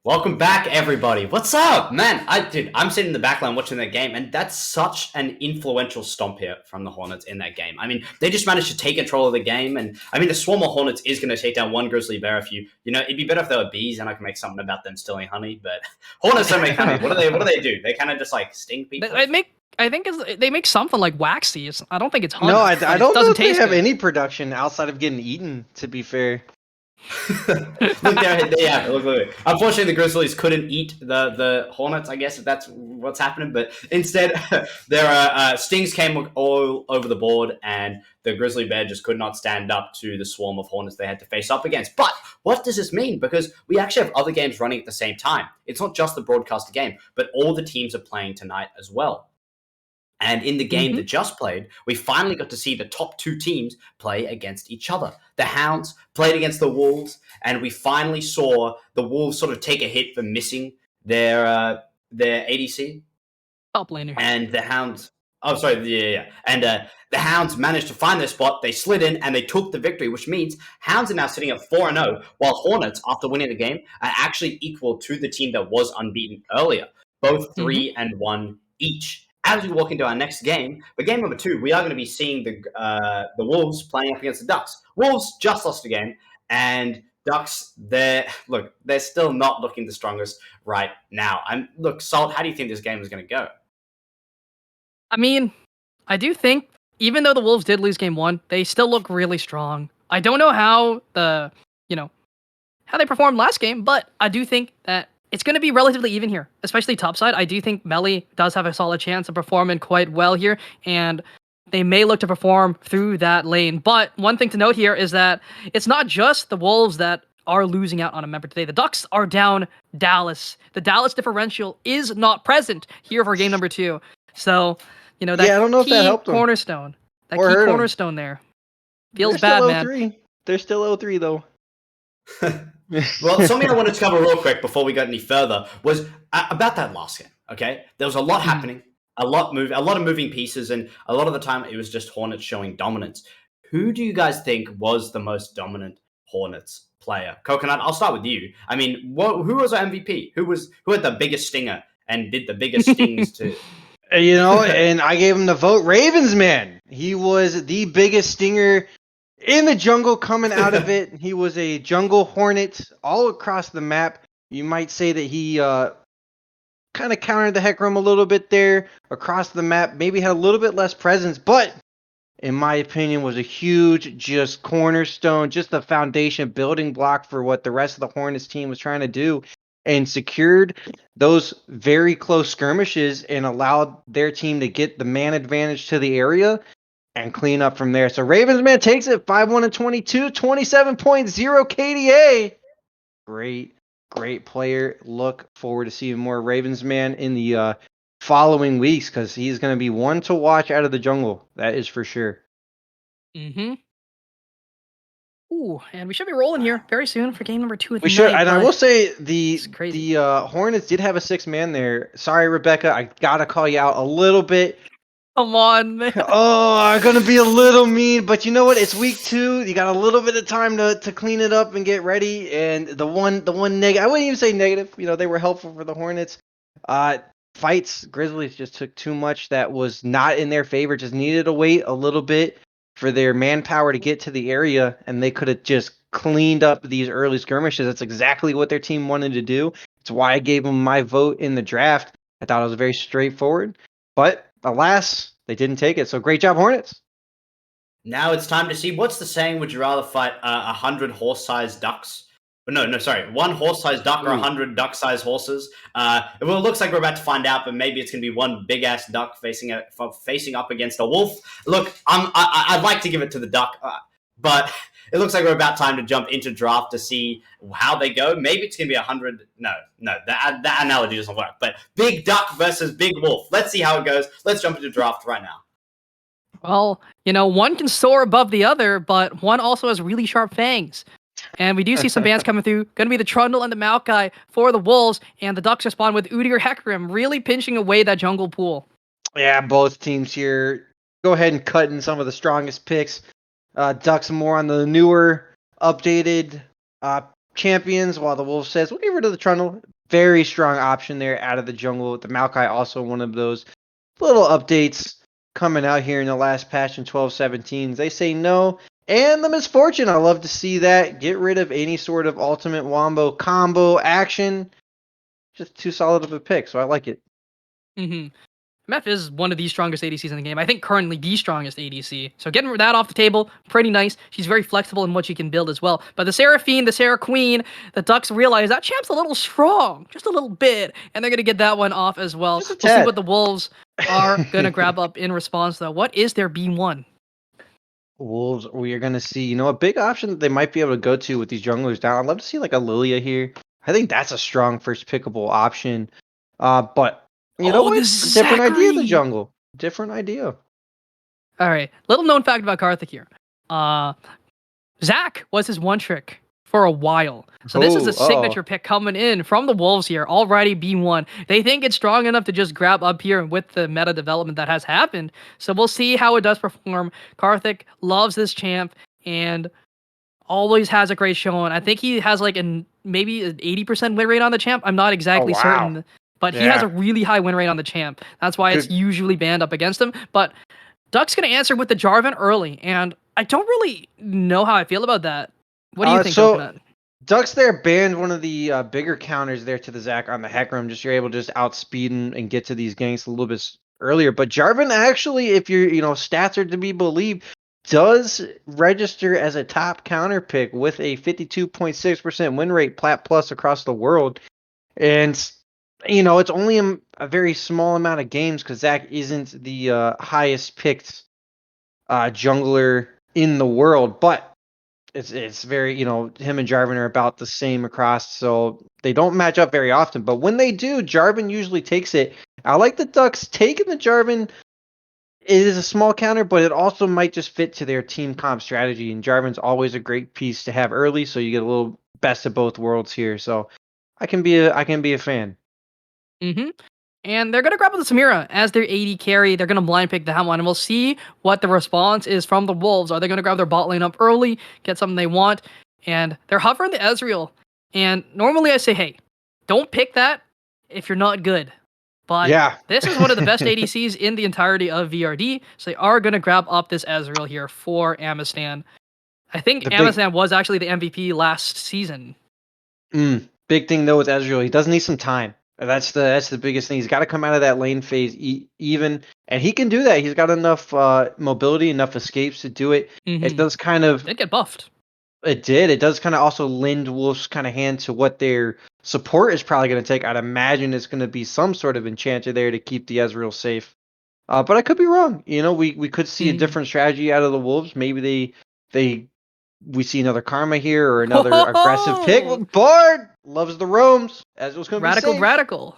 A: Welcome back, everybody. What's up, man? I'm sitting in the backline watching that game, and that's such an influential stomp here from the Hornets in that game. I mean, they just managed to take control of the game, and I mean, the swarm of Hornets is going to take down one grizzly bear. It'd be better if they were bees, and I can make something about them stealing honey. But Hornets don't make honey. What do they do? They kind of just like sting people.
C: I think they make something like waxies. I don't think it's honey.
B: No, I
C: but it
B: don't know
C: doesn't
B: if they
C: taste
B: have
C: good.
B: any production outside of getting eaten, to be fair.
A: Look there, yeah. Look. Unfortunately, the Grizzlies couldn't eat the Hornets. I guess if that's what's happening, but instead, there are stings came all over the board, and the Grizzly Bear just could not stand up to the swarm of Hornets they had to face up against. But what does this mean? Because we actually have other games running at the same time. It's not just the broadcaster game, but all the teams are playing tonight as well. And in the game that just played, we finally got to see the top two teams play against each other. The Hounds played against the Wolves, and we finally saw the Wolves sort of take a hit for missing their ADC.
C: Top laner.
A: And the Hounds, and the Hounds managed to find their spot. They slid in and they took the victory, which means Hounds are now sitting at 4-0, while Hornets, after winning the game, are actually equal to the team that was unbeaten earlier, both 3-1 each. As we walk into our next game, for game number 2, we are going to be seeing the Wolves playing up against the Ducks. Wolves just lost the game, and Ducks, they're still not looking the strongest right now. Look, Salt, how do you think this game is going to go?
C: I mean, I do think, even though the Wolves did lose game 1, they still look really strong. I don't know how how they performed last game, but I do think that it's going to be relatively even here, especially topside. I do think Melly does have a solid chance of performing quite well here, and they may look to perform through that lane. But one thing to note here is that it's not just the Wolves that are losing out on a member today. The Ducks are down Dallas. The Dallas differential is not present here for game number 2. So, that
B: I don't know if that helped them.
C: cornerstone. That
B: Or
C: key
B: hurt 'em.
C: cornerstone there. Feels
B: They're
C: bad,
B: still
C: man.
B: 0-3. They're still 0-3, though.
A: Well, something I wanted to cover real quick before we got any further was about that last game. Okay, there was a lot happening, a lot of moving pieces, and a lot of the time it was just Hornets showing dominance. Who do you guys think was the most dominant Hornets player? Coconut, I'll start with you. I mean, who was our MVP? Who had the biggest stinger and did the biggest stings to?
B: And I gave him the vote. Ravens, man. He was the biggest stinger in the jungle coming out of it. He was a jungle hornet all across the map. You might say that he kind of countered the heck room a little bit there across the map. Maybe had a little bit less presence, but in my opinion was a huge just cornerstone, just the foundation building block for what the rest of the Hornets team was trying to do, and secured those very close skirmishes and allowed their team to get the man advantage to the area and clean up from there. So Ravens, man, takes it 5-1-22, 27.0 KDA. Great player. Look forward to seeing more Ravens, man, in the following weeks, because he's going to be one to watch out of the jungle. That is for sure.
C: Ooh, and we should be rolling here very soon for game number 2 of the
B: We should,
C: night,
B: and I
C: but
B: will say
C: it's crazy.
B: the Hornets did have a 6-man there. Sorry, Rebecca, I gotta call you out a little bit.
C: Come on, man.
B: Oh, I'm gonna be a little mean, but you know what? It's week 2. You got a little bit of time to clean it up and get ready. And the one negative, I wouldn't even say negative. They were helpful for the Hornets. Fights, Grizzlies just took too much that was not in their favor. Just needed to wait a little bit for their manpower to get to the area, and they could have just cleaned up these early skirmishes. That's exactly what their team wanted to do. It's why I gave them my vote in the draft. I thought it was very straightforward, but alas, they didn't take it. So great job, Hornets.
A: Now it's time to see, what's the saying? Would you rather fight 100 horse-sized ducks? Sorry, 1 horse-sized duck or 100 duck-sized horses? Well, it looks like we're about to find out, but maybe it's going to be one big-ass duck facing up against a wolf. Look, I'd like to give it to the duck, but it looks like we're about time to jump into draft to see how they go. Maybe it's going to be 100. No, that analogy doesn't work. But big duck versus big wolf. Let's see how it goes. Let's jump into draft right now.
C: Well, one can soar above the other, but one also has really sharp fangs. And we do see some bands coming through. Going to be the Trundle and the Maokai for the Wolves, and the Ducks respond with Udi or Hecarim, really pinching away that jungle pool.
B: Yeah, both teams here go ahead and cut in some of the strongest picks. Ducks more on the newer, updated champions, while the Wolves says, we'll get rid of the Trundle. Very strong option there out of the jungle. The Maokai also one of those little updates coming out here in the last patch in 12.17. They say no. And the Misfortune, I love to see that. Get rid of any sort of ultimate wombo combo action. Just too solid of a pick, so I like it.
C: Meph is one of the strongest ADCs in the game. I think currently the strongest ADC. So getting that off the table, pretty nice. She's very flexible in what she can build as well. But the Seraphine, the Sarah Queen, the Ducks realize that champ's a little strong, just a little bit, and they're gonna get that one off as well.
B: Just a
C: We'll see
B: tad.
C: what the Wolves are gonna grab up in response though. What is their B1?
B: Wolves, we are going to see, a big option that they might be able to go to with these junglers down. I'd love to see like a Lilia here. I think that's a strong first pickable option. But you know
C: Oh,
B: what?
C: this
B: Different idea in the
C: Zachary!
B: jungle. Different idea.
C: All right, little known fact about Karthik here. Zach was his one trick for a while. So this is a signature pick coming in from the Wolves here, already B1. They think it's strong enough to just grab up here with the meta development that has happened. So we'll see how it does perform. Karthik loves this champ and always has a great showing. I think he has like maybe an 80% win rate on the champ. I'm not exactly
B: wow.
C: certain, but he has
B: Yeah.
C: a really high win rate on the champ. That's why it's
B: Good.
C: usually banned up against him. But Duck's going to answer with the Jarvan early, and I don't really know how I feel about that. What do you think,
B: so-
C: Coconut?
B: Ducks there banned one of the bigger counters there to the Zac on the Hecarim. Just you're able to just outspeed and get to these ganks a little bit earlier. But Jarvan actually, if your stats are to be believed, does register as a top counter pick with a 52.6% win rate plat plus across the world. And it's only a very small amount of games because Zac isn't the highest picked jungler in the world, but it's very, him and Jarvan are about the same across, so they don't match up very often. But when they do, Jarvan usually takes it. I like the Ducks taking the Jarvan. It is a small counter, but it also might just fit to their team comp strategy. And Jarvan's always a great piece to have early, so you get a little best of both worlds here. So I can be a fan.
C: Mm-hmm. And they're going to grab the Samira as their AD carry. They're going to blind pick that one. And we'll see what the response is from the Wolves. Are they going to grab their bot lane up early, get something they want? And they're hovering the Ezreal. And normally I say, hey, don't pick that if you're not good. But
B: Yeah.
C: this is one of the best ADCs in the entirety of VRD. So they are going to grab up this Ezreal here for Amistan. I think Amistan was actually the MVP last season.
B: Big thing though with Ezreal, he does need some time. That's the biggest thing. He's got to come out of that lane phase even, and he can do that. He's got enough mobility, enough escapes to do it.
C: Mm-hmm.
B: It does kind of.
C: Did get buffed.
B: It did. It does kind of also lend Wolf's kind of hand to what their support is probably going to take. I'd imagine it's going to be some sort of enchanter there to keep the Ezreal safe. But I could be wrong. We could see a different strategy out of the Wolves. Maybe we see another Karma here or another aggressive pick. Bard loves the roams. Ezreal's going to be safe.
C: Radical.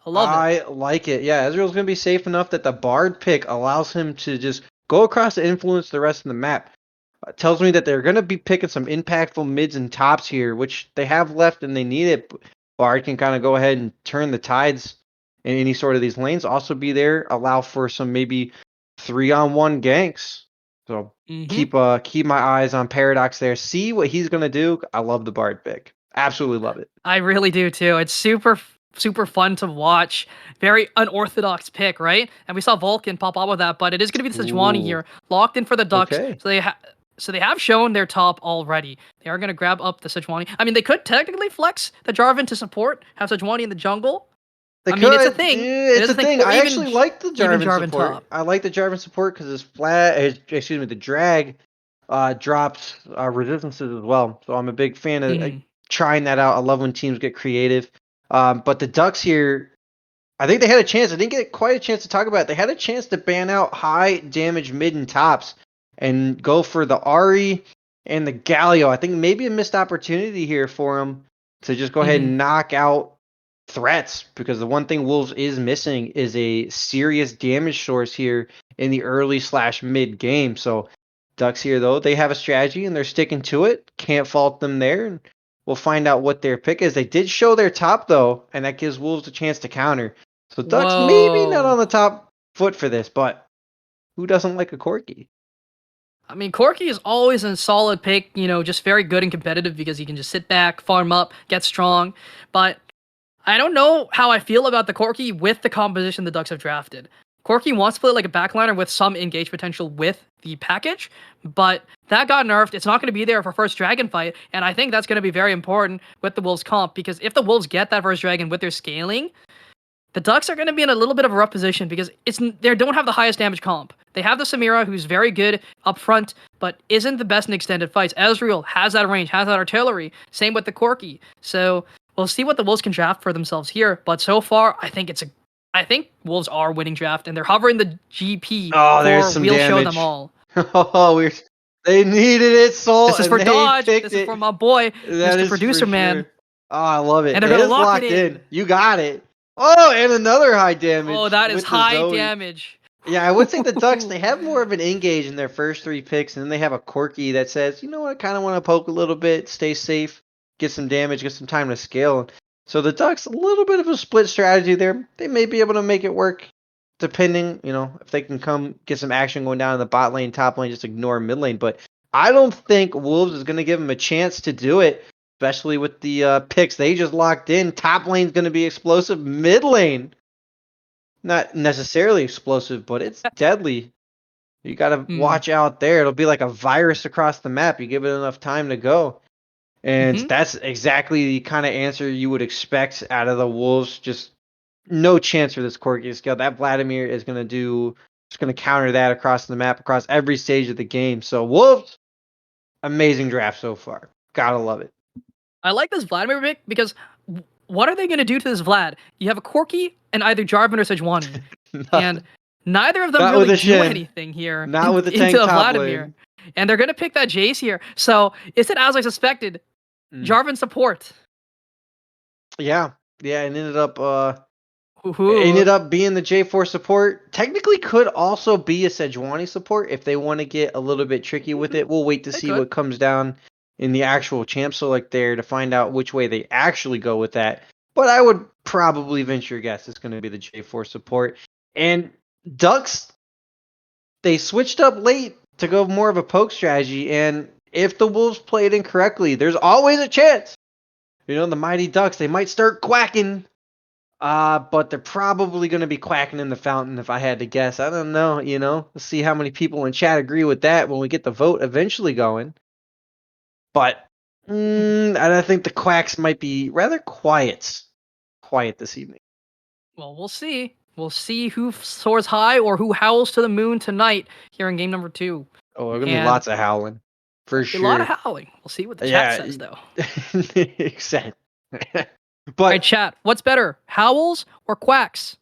C: I love it.
B: I like it. Yeah, Ezreal's going to be safe enough that the Bard pick allows him to just go across to influence the rest of the map. Tells me that they're going to be picking some impactful mids and tops here, which they have left and they need it. Bard can kind of go ahead and turn the tides in any sort of these lanes. Also be there, allow for some maybe 3-on-1 ganks. So keep my eyes on Paradox there. See what he's going to do. I love the Bard pick. Absolutely love it.
C: I really do too. It's super fun to watch. Very unorthodox pick, right? And we saw Vulcan pop up with that, but it is going to be the Sejuani here, locked in for the Ducks.
B: Okay.
C: So they have shown their top already. They are going to grab up the Sejuani. I mean, they could technically flex the Jarvan to support, have Sejuani in the jungle. It's a thing.
B: It's a thing. I actually like the Jarvan support.
C: top.
B: I like the Jarvan support because the drag drops resistances as well. So I'm a big fan of trying that out. I love when teams get creative. But the Ducks here, I think they had a chance. I didn't get quite a chance to talk about it. They had a chance to ban out high damage mid and tops and go for the Ahri and the Galio. I think maybe a missed opportunity here for them to just go ahead and knock out threats, because the one thing Wolves is missing is a serious damage source here in the early/mid game. So Ducks here, though, they have a strategy and they're sticking to it. Can't fault them there. And we'll find out what their pick is. They did show their top, though, and that gives Wolves a chance to counter. So Ducks maybe not on the top foot for this, but who doesn't like a Corki?
C: I mean, Corki is always a solid pick, just very good and competitive because he can just sit back, farm up, get strong. But I don't know how I feel about the Corki with the composition the Ducks have drafted. Corki wants to play like a backliner with some engage potential with the package, but that got nerfed. It's not going to be there for first dragon fight, and I think that's going to be very important with the Wolves comp, because if the Wolves get that first dragon with their scaling, The Ducks are going to be in a little bit of a rough position because they don't have the highest damage comp. They have the Samira, who's very good up front, but isn't the best in extended fights. Ezreal has that range, has that artillery. Same with the Corki. So we'll see what the Wolves can draft for themselves here. But so far, I think Wolves are winning draft, and they're hovering the GP
B: Oh, there's
C: for
B: some
C: we'll show
B: damage.
C: them all.
B: Oh, they needed it, Soul.
C: This is
B: and
C: for
B: they
C: Dodge.
B: picked
C: This is
B: it.
C: for my boy,
B: That
C: Mr.
B: is
C: Producer
B: for
C: Man.
B: sure. Oh, I love it.
C: And they're
B: It
C: gonna
B: is
C: lock
B: locked
C: it in.
B: You got it. Oh, and another high damage.
C: Oh, that is
B: with the
C: high
B: Zoe.
C: damage.
B: Yeah, I would say the Ducks, they have more of an engage in their first 3 picks, and then they have a Corky that says, you know what, I kind of want to poke a little bit, stay safe, get some damage, get some time to scale. So the Ducks, a little bit of a split strategy there. They may be able to make it work, depending, if they can come get some action going down in the bot lane, top lane, just ignore mid lane. But I don't think Wolves is going to give them a chance to do it, especially with the picks they just locked in. Top lane's going to be explosive, mid lane not necessarily explosive, but it's deadly. You got to watch out there. It'll be like a virus across the map. You give it enough time to go. And that's exactly the kind of answer you would expect out of the Wolves. Just no chance for this Corki skill. That Vladimir is going to just going to counter that across the map, across every stage of the game. So Wolves, amazing draft so far. Gotta love it.
C: I like this Vladimir pick because what are they going to do to this Vlad? You have a Corki and either Jarvan or Sejuani. And neither of them
B: Not with
C: really
B: a
C: do
B: Shin.
C: anything here
B: Not with the tank
C: into
B: top
C: Vladimir.
B: lane.
C: And they're going to pick that Jace here. So is it as I suspected? Jarvan support.
B: Yeah. Yeah, and ended up
C: Ooh.
B: ended up being the J4 support. Technically could also be a Sejuani support if they want to get a little bit tricky with it. We'll wait to see what comes down in the actual champ select there to find out which way they actually go with that. But I would probably venture a guess it's going to be the J4 support. And Ducks, they switched up late to go more of a poke strategy. And if the Wolves play it incorrectly, there's always a chance. The mighty Ducks, they might start quacking. But they're probably going to be quacking in the fountain if I had to guess. I don't know, Let's see how many people in chat agree with that when we get the vote eventually going. But I think the quacks might be rather quiet this evening.
C: Well, we'll see. We'll see who soars high or who howls to the moon tonight here in game number 2.
B: Oh, there's going to be lots of howling. For sure.
C: A lot of howling. We'll see what the chat says, though.
B: Exactly.
C: But all right, chat. What's better, howls or quacks?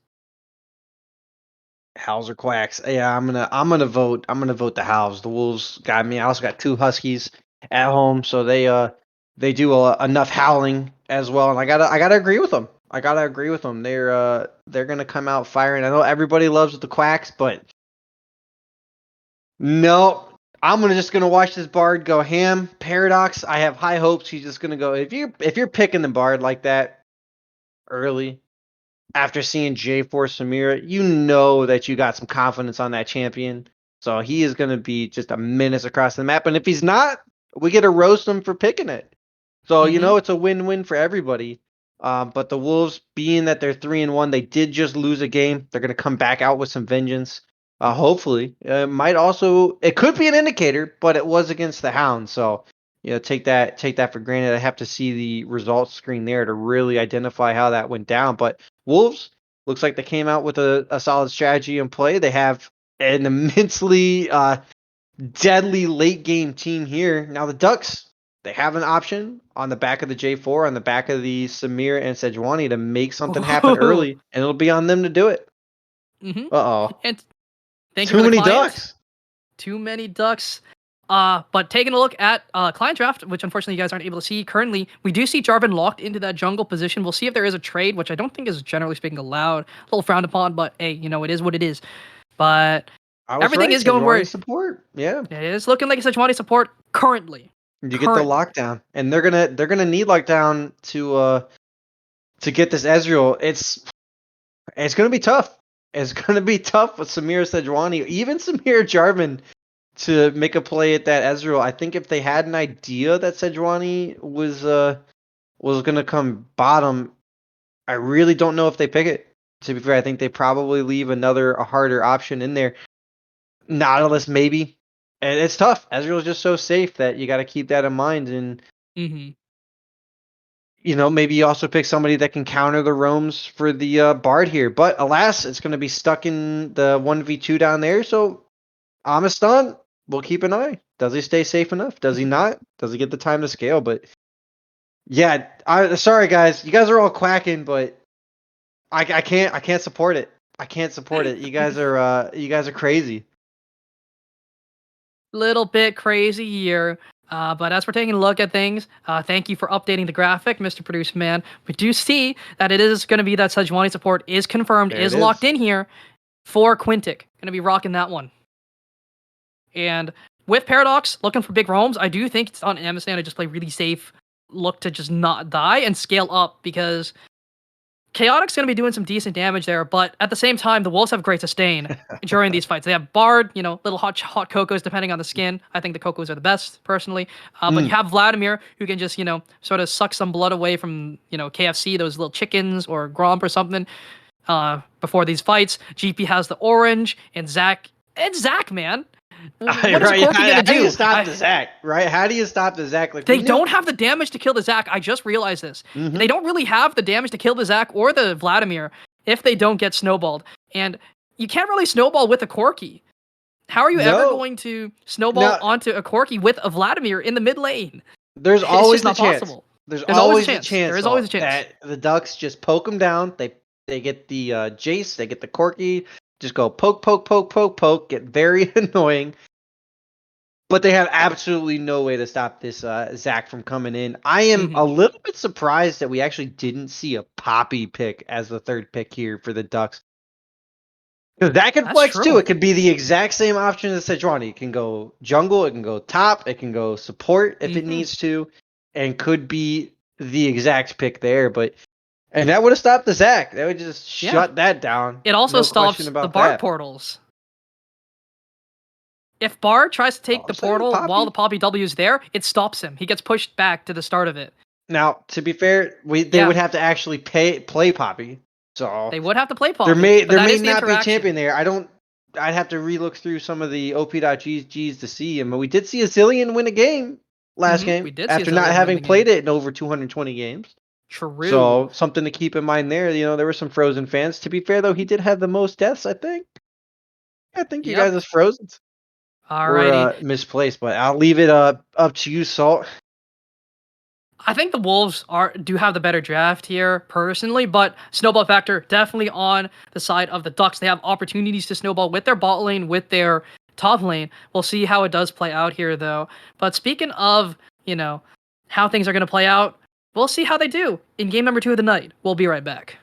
B: Howls or quacks? Yeah, I'm gonna vote. I'm gonna vote the howls. The Wolves got me. I also got 2 Huskies at home, so they do enough howling as well. And I gotta agree with them. They're gonna come out firing. I know everybody loves the quacks, but no. I'm just gonna watch this Bard go ham. Paradox, I have high hopes. He's just gonna go. If you're picking the Bard like that early, after seeing J4 Samira, you know that you got some confidence on that champion. So he is gonna be just a menace across the map. And if he's not, we get to roast him for picking it. So it's a win-win for everybody. But the Wolves, being that they're 3-1, they did just lose a game. They're gonna come back out with some vengeance. Hopefully, it could be an indicator, but it was against the Hounds, so take that for granted. I have to see the results screen there to really identify how that went down. But Wolves looks like they came out with a solid strategy in play. They have an immensely deadly late game team here. Now the Ducks, they have an option on the back of the J4, on the back of the Samir and Sejuani to make something happen early, and it'll be on them to do it.
C: And thank
B: Too
C: you for the
B: many
C: client.
B: Ducks.
C: Too many Ducks. But taking a look at client draft, which unfortunately you guys aren't able to see currently, we do see Jarvan locked into that jungle position. We'll see if there is a trade, which I don't think is generally speaking allowed. A little frowned upon, but hey, it is what it is. But everything is going where
B: support. Yeah,
C: it is looking like a Sejuani support currently.
B: You get the lockdown, and they're gonna need lockdown to get this Ezreal. It's gonna be tough. It's gonna be tough with Samir Sejuani, even Samir Jarvan, to make a play at that Ezreal. I think if they had an idea that Sejuani was gonna come bottom, I really don't know if they pick it. To be fair, I think they probably leave a harder option in there. Nautilus maybe. And it's tough. Ezreal is just so safe that you got to keep that in mind. And maybe you also pick somebody that can counter the roams for the Bard here. But alas, it's going to be stuck in the 1v2 down there. So Amistan, we'll keep an eye. Does he stay safe enough? Does he not? Does he get the time to scale? But yeah, sorry guys, you guys are all quacking, but I can't support it. I can't support it. You guys are crazy.
C: Little bit crazy here. But as we're taking a look at things, thank you for updating the graphic, Mr. Producer Man. We do see that it is going to be that Sejuani support is confirmed,
B: There
C: is
B: it is.
C: locked in here for Quintic. Going to be rocking that one. And with Paradox looking for big roams, I do think it's on Amistan to just play really safe, look to just not die and scale up because Chaotic's going to be doing some decent damage there, but at the same time, the Wolves have great sustain during these fights. They have Bard, little hot Cocos depending on the skin. I think the Cocos are the best, personally. But you have Vladimir, who can just, sort of suck some blood away from, KFC, those little chickens or Gromp or something before these fights. GP has the orange, and Zach. It's Zach, man. What is
B: Right,
C: Corky going to
B: how do
C: do?
B: you stop the Zac? Right? How do you stop the Zac? Like,
C: They don't have the damage to kill the Zac. I just realized this. They don't really have the damage to kill the Zac or the Vladimir if they don't get snowballed. And you can't really snowball with a Corky. How are you ever going to snowball onto a Corky with a Vladimir in the mid lane?
B: There's
C: It's
B: always
C: just
B: a
C: not
B: chance.
C: possible.
B: There's
C: There's
B: always
C: a
B: a
C: chance.
B: chance.
C: There is always a chance.
B: That the Ducks just poke them down. They get the Jace. They get the Corky. Just go poke, poke, poke, poke, poke. Get very annoying. But they have absolutely no way to stop this Zac from coming in. I am a little bit surprised that we actually didn't see a Poppy pick as the third pick here for the Ducks. Because that can
C: That's
B: flex
C: true.
B: too. It could be the exact same option as Sejuani. It can go jungle, it can go top, it can go support if it needs to, and could be the exact pick there. And that would have stopped the Zac. That would just shut that down.
C: It also
B: No
C: stops
B: question
C: the
B: about
C: Bard
B: that.
C: portals. If Bard tries to take the portal while the Poppy W is there, it stops him. He gets pushed back to the start of it.
B: Now, to be fair, they would have to actually play Poppy. So
C: they would have to play Poppy.
B: There may
C: the
B: not be a champion there. I'd have to relook through some of the OP.GGs to see him. But we did see a Zillion win a game last game
C: we did
B: after not having played it in over 220 games.
C: True.
B: So something to keep in mind there. There were some Frozen fans. To be fair, though, he did have the most deaths, I think. I think you guys as Frozen were misplaced, but I'll leave it up to you, Salt.
C: I think the Wolves do have the better draft here, personally, but snowball factor definitely on the side of the Ducks. They have opportunities to snowball with their bot lane, with their top lane. We'll see how it does play out here, though. But speaking of, how things are going to play out, we'll see how they do in game number 2 of the night. We'll be right back.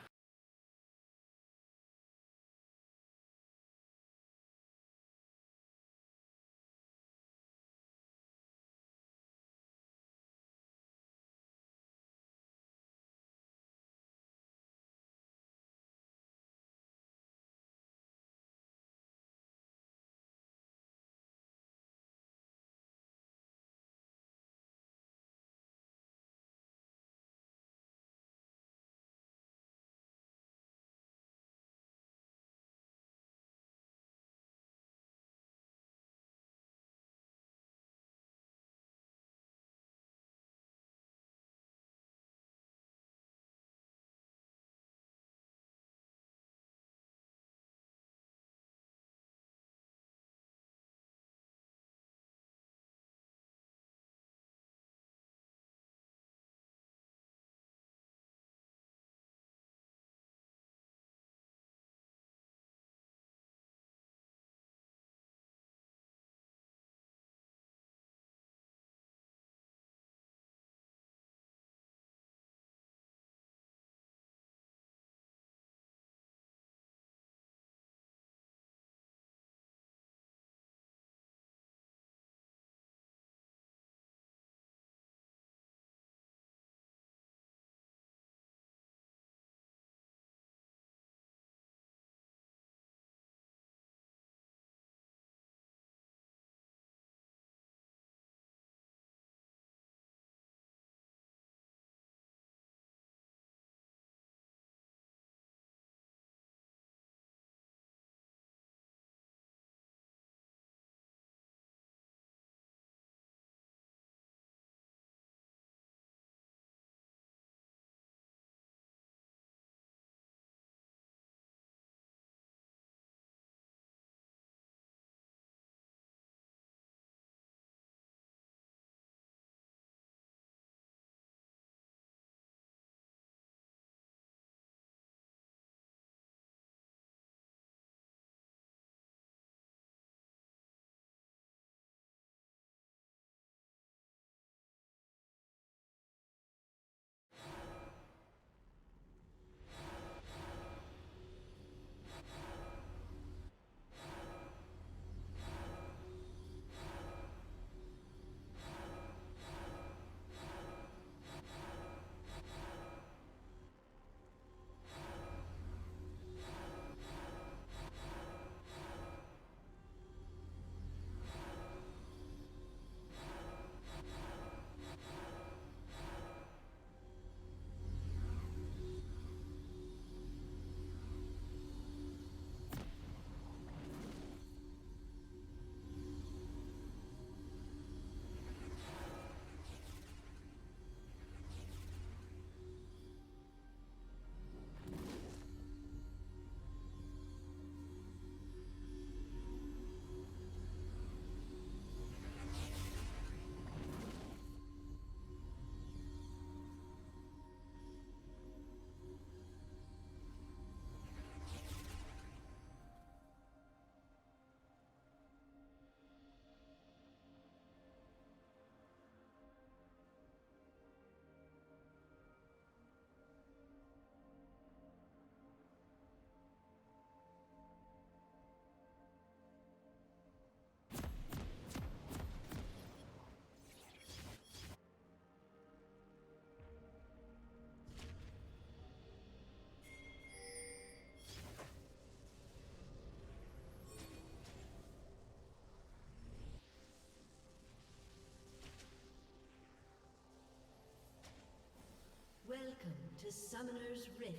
D: to Summoner's Rift.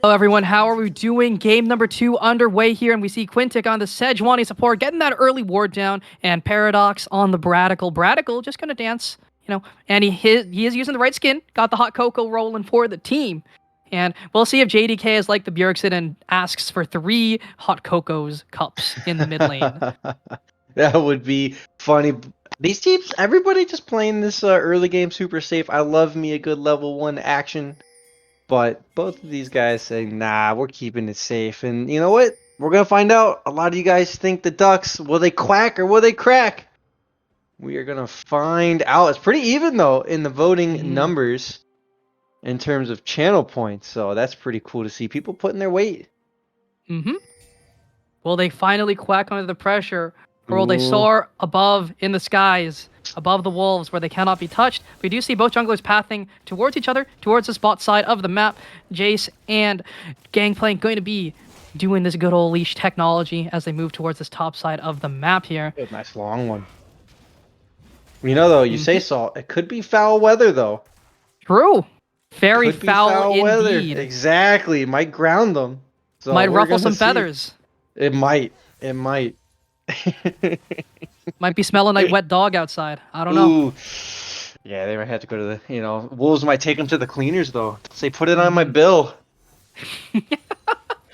C: Hello everyone, how are we doing? Game number 2 underway here, and we see Quintic on the Sejuani support, getting that early ward down, and Paradox on the Bradical. Bradical just gonna dance, and he is using the right skin, got the hot cocoa rolling for the team. And we'll see if JDK is like the Bjergsen and asks for 3 hot cocos cups in the mid lane.
B: That would be funny. These teams, everybody just playing this early game super safe. I love me a good level 1 action. But both of these guys say, nah, we're keeping it safe. And you know what? We're going to find out. A lot of you guys think the Ducks, will they quack or will they crack? We are going to find out. It's pretty even, though, in the voting numbers in terms of channel points. So that's pretty cool to see people putting their weight.
C: Will they finally quack under the pressure? Or will they soar above in the skies, above the wolves where they cannot be touched? We do see both junglers pathing towards each other, towards the spot side of the map. Jace and Gangplank going to be doing this good old leash technology as they move towards this top side of the map here.
B: A nice long one. You know, though, you say Salt, it could be foul weather, though.
C: True. Very
B: Could be
C: foul indeed.
B: weather. Exactly. It might ground them. So
C: might
B: we're
C: ruffle
B: gonna
C: some
B: see.
C: feathers.
B: It might. It might.
C: Might be smelling like wet dog outside. I don't know.
B: Ooh. Yeah, they might have to go to the, Wolves might take them to the cleaners, though. Say, put it on my bill.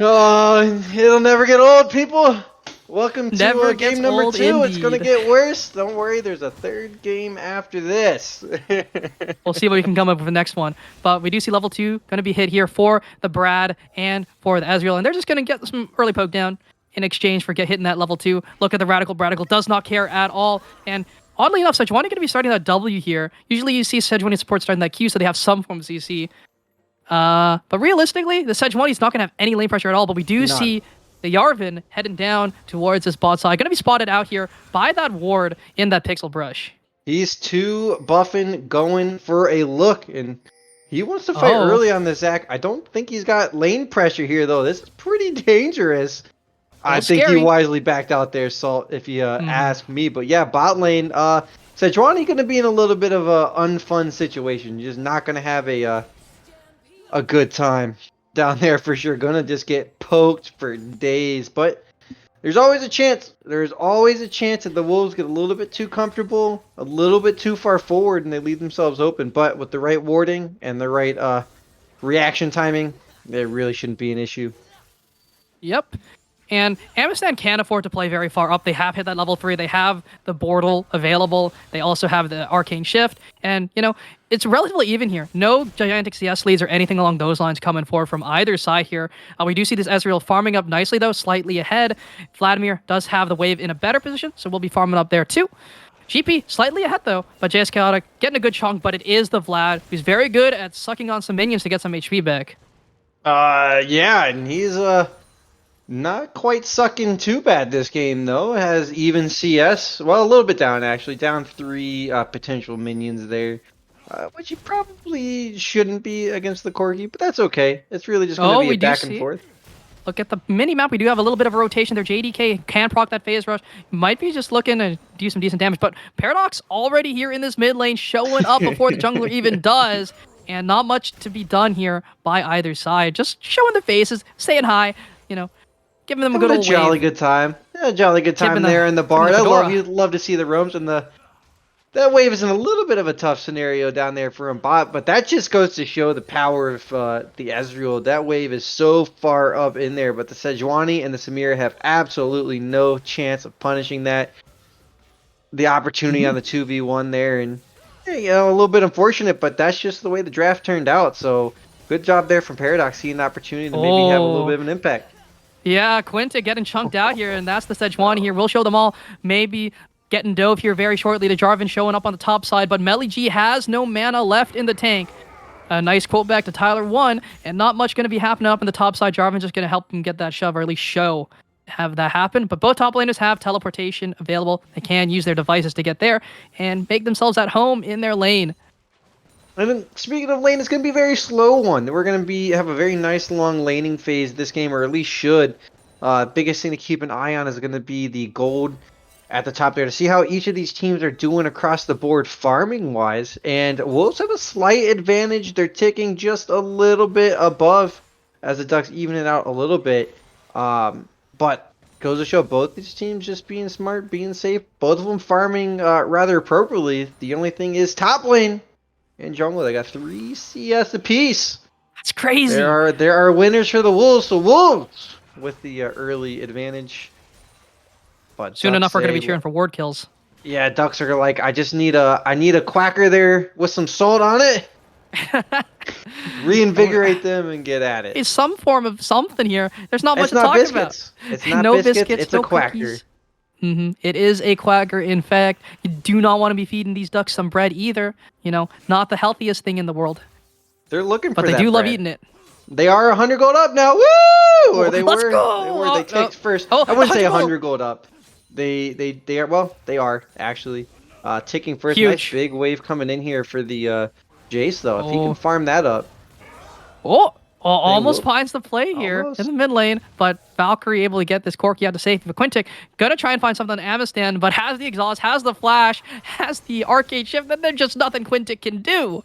B: Oh, it'll never get old, people. Welcome to
C: Never
B: game
C: gets
B: number
C: old
B: 2. It's going to
C: indeed.
B: get worse. Don't worry, there's a 3rd game after this.
C: We'll see what we can come up with the next one. But we do see level 2 going to be hit here for the Brad and for the Ezreal. And they're just going to get some early poke down in exchange for hitting that level 2. Look at the Radical. Bradical does not care at all. And oddly enough, Sejuani going to be starting that W here. Usually you see Sejuani support starting that Q, so they have some form of CC. But realistically, the Sejuani is not going to have any lane pressure at all. But we do see the Yarvin heading down towards this bot side. Going to be spotted out here by that ward in that pixel brush.
B: He's 2 buffing, going for a look, and he wants to fight early on this Zach. I don't think he's got lane pressure here, though. This is pretty dangerous. I think
C: scary.
B: he wisely backed out there, Salt, if you ask me. But yeah, bot lane, Sejuani going to be in a little bit of a unfun situation. You're just not going to have a good time down there for sure. Going to just get poked for days. But there's always a chance. There's always a chance that the Wolves get a little bit too comfortable, a little bit too far forward, and they leave themselves open. But with the right warding and the right reaction timing, there really shouldn't be an issue.
C: Yep. And Amistad can't afford to play very far up. They have hit that level 3. They have the Bortle available. They also have the Arcane Shift. And, it's relatively even here. No gigantic CS leads or anything along those lines coming forward from either side here. We do see this Ezreal farming up nicely, though, slightly ahead. Vladimir does have the wave in a better position, so we'll be farming up there, too. GP slightly ahead, though, but JS Chaotic getting a good chunk, but it is the Vlad who's very good at sucking on some minions to get some HP back.
B: Yeah, and he's, not quite sucking too bad this game, though. Has even CS. Well, a little bit down, actually. Down 3 potential minions there. Which he probably shouldn't be against the Corgi, but that's okay. It's really just going to be a back and forth.
C: Look at the mini-map. We do have a little bit of a rotation there. JDK can proc that phase rush. Might be just looking to do some decent damage, but Paradox already here in this mid lane, showing up before the jungler even does. And not much to be done here by either side. Just showing the faces, saying hi, giving them a good old
B: jolly
C: wave.
B: good time. A jolly good time
C: Tipping
B: there in the bar.
C: the
B: I
C: fedora.
B: love to see the roams, and that wave is in a little bit of a tough scenario down there for him, but that just goes to show the power of the Ezreal. That wave is so far up in there, but the Sejuani and the Samira have absolutely no chance of punishing that. The opportunity on the 2v1 there, and a little bit unfortunate, but that's just the way the draft turned out. So good job there from Paradox, seeing an opportunity to maybe have a little bit of an impact.
C: Yeah, Quintic getting chunked out here, and that's the Sejuani here. We'll show them all. Maybe getting dove here very shortly. The Jarvan showing up on the top side, but Melly G has no mana left in the tank. A nice quote back to Tyler 1, and not much going to be happening up in the top side. Jarvan just going to help him get that shove, or at least have that happen. But both top laners have teleportation available. They can use their devices to get there and make themselves at home in their lane.
B: And then, speaking of lane, it's going to be a very slow one. We're going to have a very nice long laning phase this game, or at least should. Biggest thing to keep an eye on is going to be the gold at the top there to see how each of these teams are doing across the board farming wise. And Wolves have a slight advantage. They're ticking just a little bit above as the Ducks even it out a little bit. But goes to show both these teams just being smart, being safe. Both of them farming rather appropriately. The only thing is top lane and jungle. They got 3 CS apiece.
C: That's crazy.
B: There are winners for the Wolves. So Wolves with the early advantage. But
C: Soon
B: Ducks
C: enough, we're going to
B: say,
C: be cheering for ward kills.
B: yeah, Ducks are like, I need a quacker there with some salt on it. Reinvigorate them and get at it.
C: It's some form of something here. There's not much
B: It's
C: to
B: not
C: talk
B: biscuits.
C: about.
B: It's not
C: No
B: biscuits.
C: biscuits,
B: It's
C: no
B: a quacker.
C: cookies. It is a quacker. In fact, you do not want to be feeding these ducks some bread either. You know, not the healthiest thing in the world.
B: They're looking
C: But
B: for
C: they
B: that
C: do love
B: bread.
C: eating it.
B: They are 100 gold up now. Woo! Or they
C: Let's
B: were.
C: go!
B: They were. They ticked first.
C: Oh,
B: I wouldn't say
C: 100
B: 100 gold up. They are. Well, they are actually ticking first.
C: Huge.
B: Nice big wave coming in here for the Jace though. If he
C: Oh.
B: can farm that up.
C: Almost
B: will.
C: finds the play here
B: Almost.
C: in the mid lane, but Valkyrie able to get this Corki out to safety. But Quintic gonna try and find something on Amistan, but has the exhaust, has the flash, has the arcade shift, and there's just nothing Quintic can do.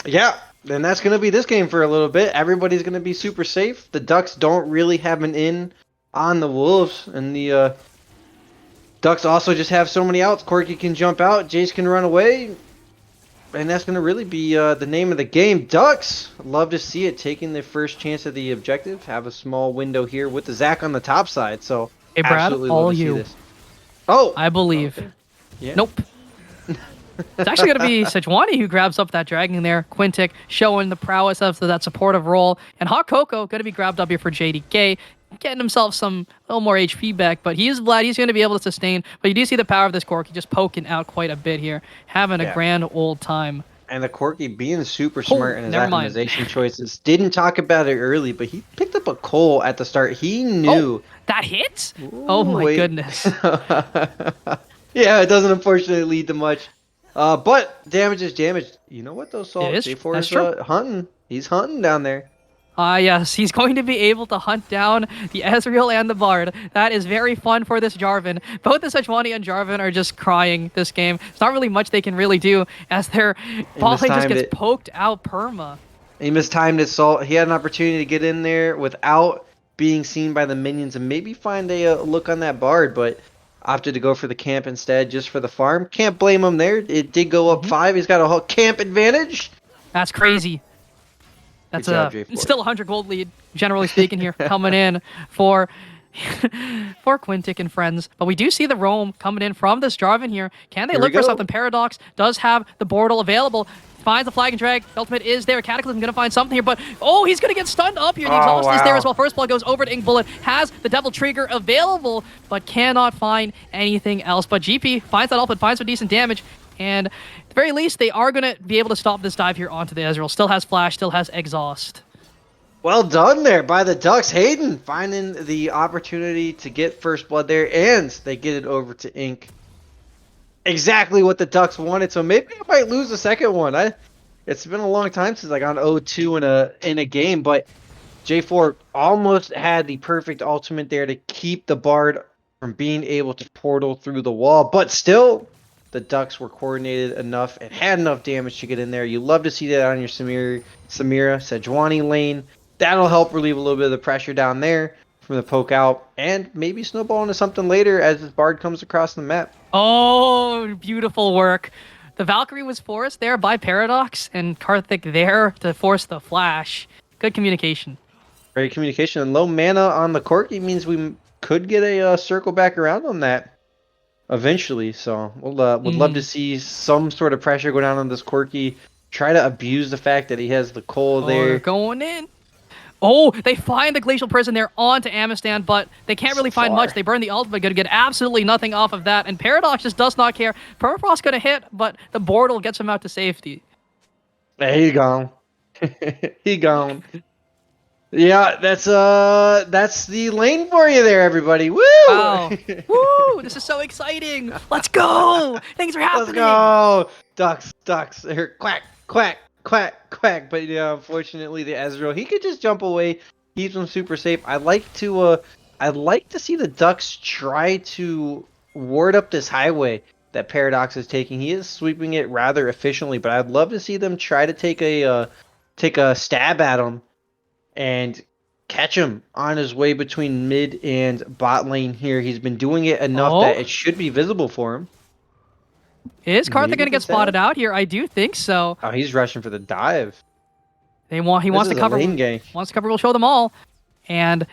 B: Yeah, and that's going to be this game for a little bit. Everybody's going to be super safe. The Ducks don't really have an in on the Wolves, and the Ducks also just have so many outs. Corki can jump out, Jace can run away, and that's going to really be the name of the game. Ducks, love to see it, taking the first chance at the objective. Have a small window here with the Zac on the top side, so
C: Hey, Brad,
B: absolutely
C: all
B: love to see
C: you.
B: this. Oh,
C: I believe.
B: okay. Yeah.
C: Nope. It's actually going to be Sejuani who grabs up that dragon there. Quintic showing the prowess of that supportive role. And Hot Coco going to be grabbed up here for JDK, getting himself some little more HP back. But he's glad he's going to be able to sustain. But you do see the power of this Corki just poking out quite a bit here. Having a grand old time.
B: And the Corki being super smart in his
C: never mind.
B: optimization choices. Didn't talk about it early, but he picked up a Cole at the start. He knew.
C: That hit? Oh my
B: wait.
C: goodness.
B: Yeah, it doesn't unfortunately lead to much. But damage is damage. You know what though, Saul?
C: It is.
B: J4
C: That's
B: is
C: true.
B: hunting. He's hunting down there.
C: Yes, he's going to be able to hunt down the Ezreal and the Bard. That is very fun for this Jarvan. Both the Sejuani and Jarvan are just crying this game. There's not really much they can really do as their ball lane just
B: mistimed
C: gets
B: it.
C: poked out perma.
B: He mistimed it, Saul. He had an opportunity to get in there without being seen by the minions and maybe find a look on that Bard, but opted to go for the camp instead, just for the farm. Can't blame him there. It did go up 5. He's got a whole camp advantage.
C: That's crazy. That's
B: Good job, J4.
C: still a 100 gold lead, generally speaking, here coming in for for Quintic and friends. But we do see the roam coming in from this Jarvan here. Can they
B: Here we
C: look for
B: go.
C: something? Paradox does have the Bordle available. Finds the flag and drag. Ultimate is there. Cataclysm gonna find something here, but oh, he's gonna get stunned up here. The
B: Oh,
C: exhaust is there
B: wow.
C: as well. First blood goes over to Ink Bullet. Has the Devil Trigger available, but cannot find anything else. But GP finds that ultimate, finds some decent damage, and at the very least, they are gonna be able to stop this dive here onto the Ezreal. Still has flash, still has exhaust.
B: Well done there by the Ducks. Hayden finding the opportunity to get first blood there, and they get it over to Ink. Exactly what the Ducks wanted, so maybe I might lose the second one. It's been a long time since I got an 0-2 in a game, but J4 almost had the perfect ultimate there to keep the Bard from being able to portal through the wall, but still, the Ducks were coordinated enough and had enough damage to get in there. You love to see that on your Samira Sejuani lane. That'll help relieve a little bit of the pressure down there from the poke out, and maybe snowball into something later as this Bard comes across the map.
C: Oh, beautiful work. The Valkyrie was forced there by Paradox, and Karthik there to force the flash. Good communication.
B: Great communication, and low mana on the Corki means we could get a circle back around on that eventually. So we'll would love to see some sort of pressure go down on this Corki. Try to abuse the fact that he has the Cole
C: They're
B: there.
C: going in. Oh, they find the Glacial Prison there onto Amistan, but they can't really find much. They burn the ultimate, gonna get absolutely nothing off of that, and Paradox just does not care. Permafrost gonna hit, but the Bordle gets him out to safety.
B: He gone. He gone. Yeah, that's the lane for you there, everybody. Woo!
C: Wow. Woo! This is so exciting. Let's go! Things are happening.
B: Let's go! Ducks. Quack, quack, quack, quack. But yeah, unfortunately, the Ezreal, he could just jump away, keeps him super safe. I like to I'd like to see the Ducks try to ward up this highway that Paradox is taking. He is sweeping it rather efficiently, but I'd love to see them try to take a stab at him and catch him on his way between mid and bot lane here. He's been doing it enough that it should be visible for him.
C: Is Karthik
B: Maybe
C: going to get
B: the
C: spotted
B: stab?
C: out here? I do think so.
B: Oh, he's rushing for the dive.
C: He wants to cover.
B: Lane gang.
C: Wants to cover. We'll show them all, and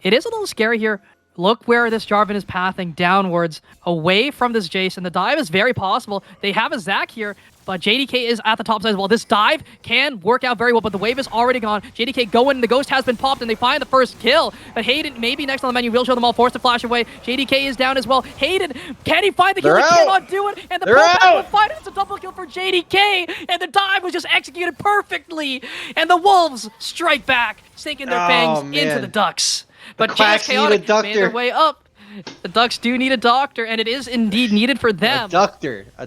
C: it is a little scary here. Look where this Jarvan is pathing downwards, away from this Jason. The dive is very possible. They have a Zac here, but JDK is at the top side as well. This dive can work out very well, but the wave is already gone. JDK going, the ghost has been popped, and they find the first kill. But Hayden maybe next on the menu. We'll show them all, forced to flash away. JDK is down as well. Hayden, can he find the kill? He cannot do it, and the pullback will find it. It's a double kill for JDK, and the dive was just executed perfectly. And the Wolves strike back, sinking their fangs into the Ducks. But
B: Quacks need a
C: Chaotic
B: doctor.
C: made their way up. The Ducks do need a doctor, and it is indeed needed for them.
B: A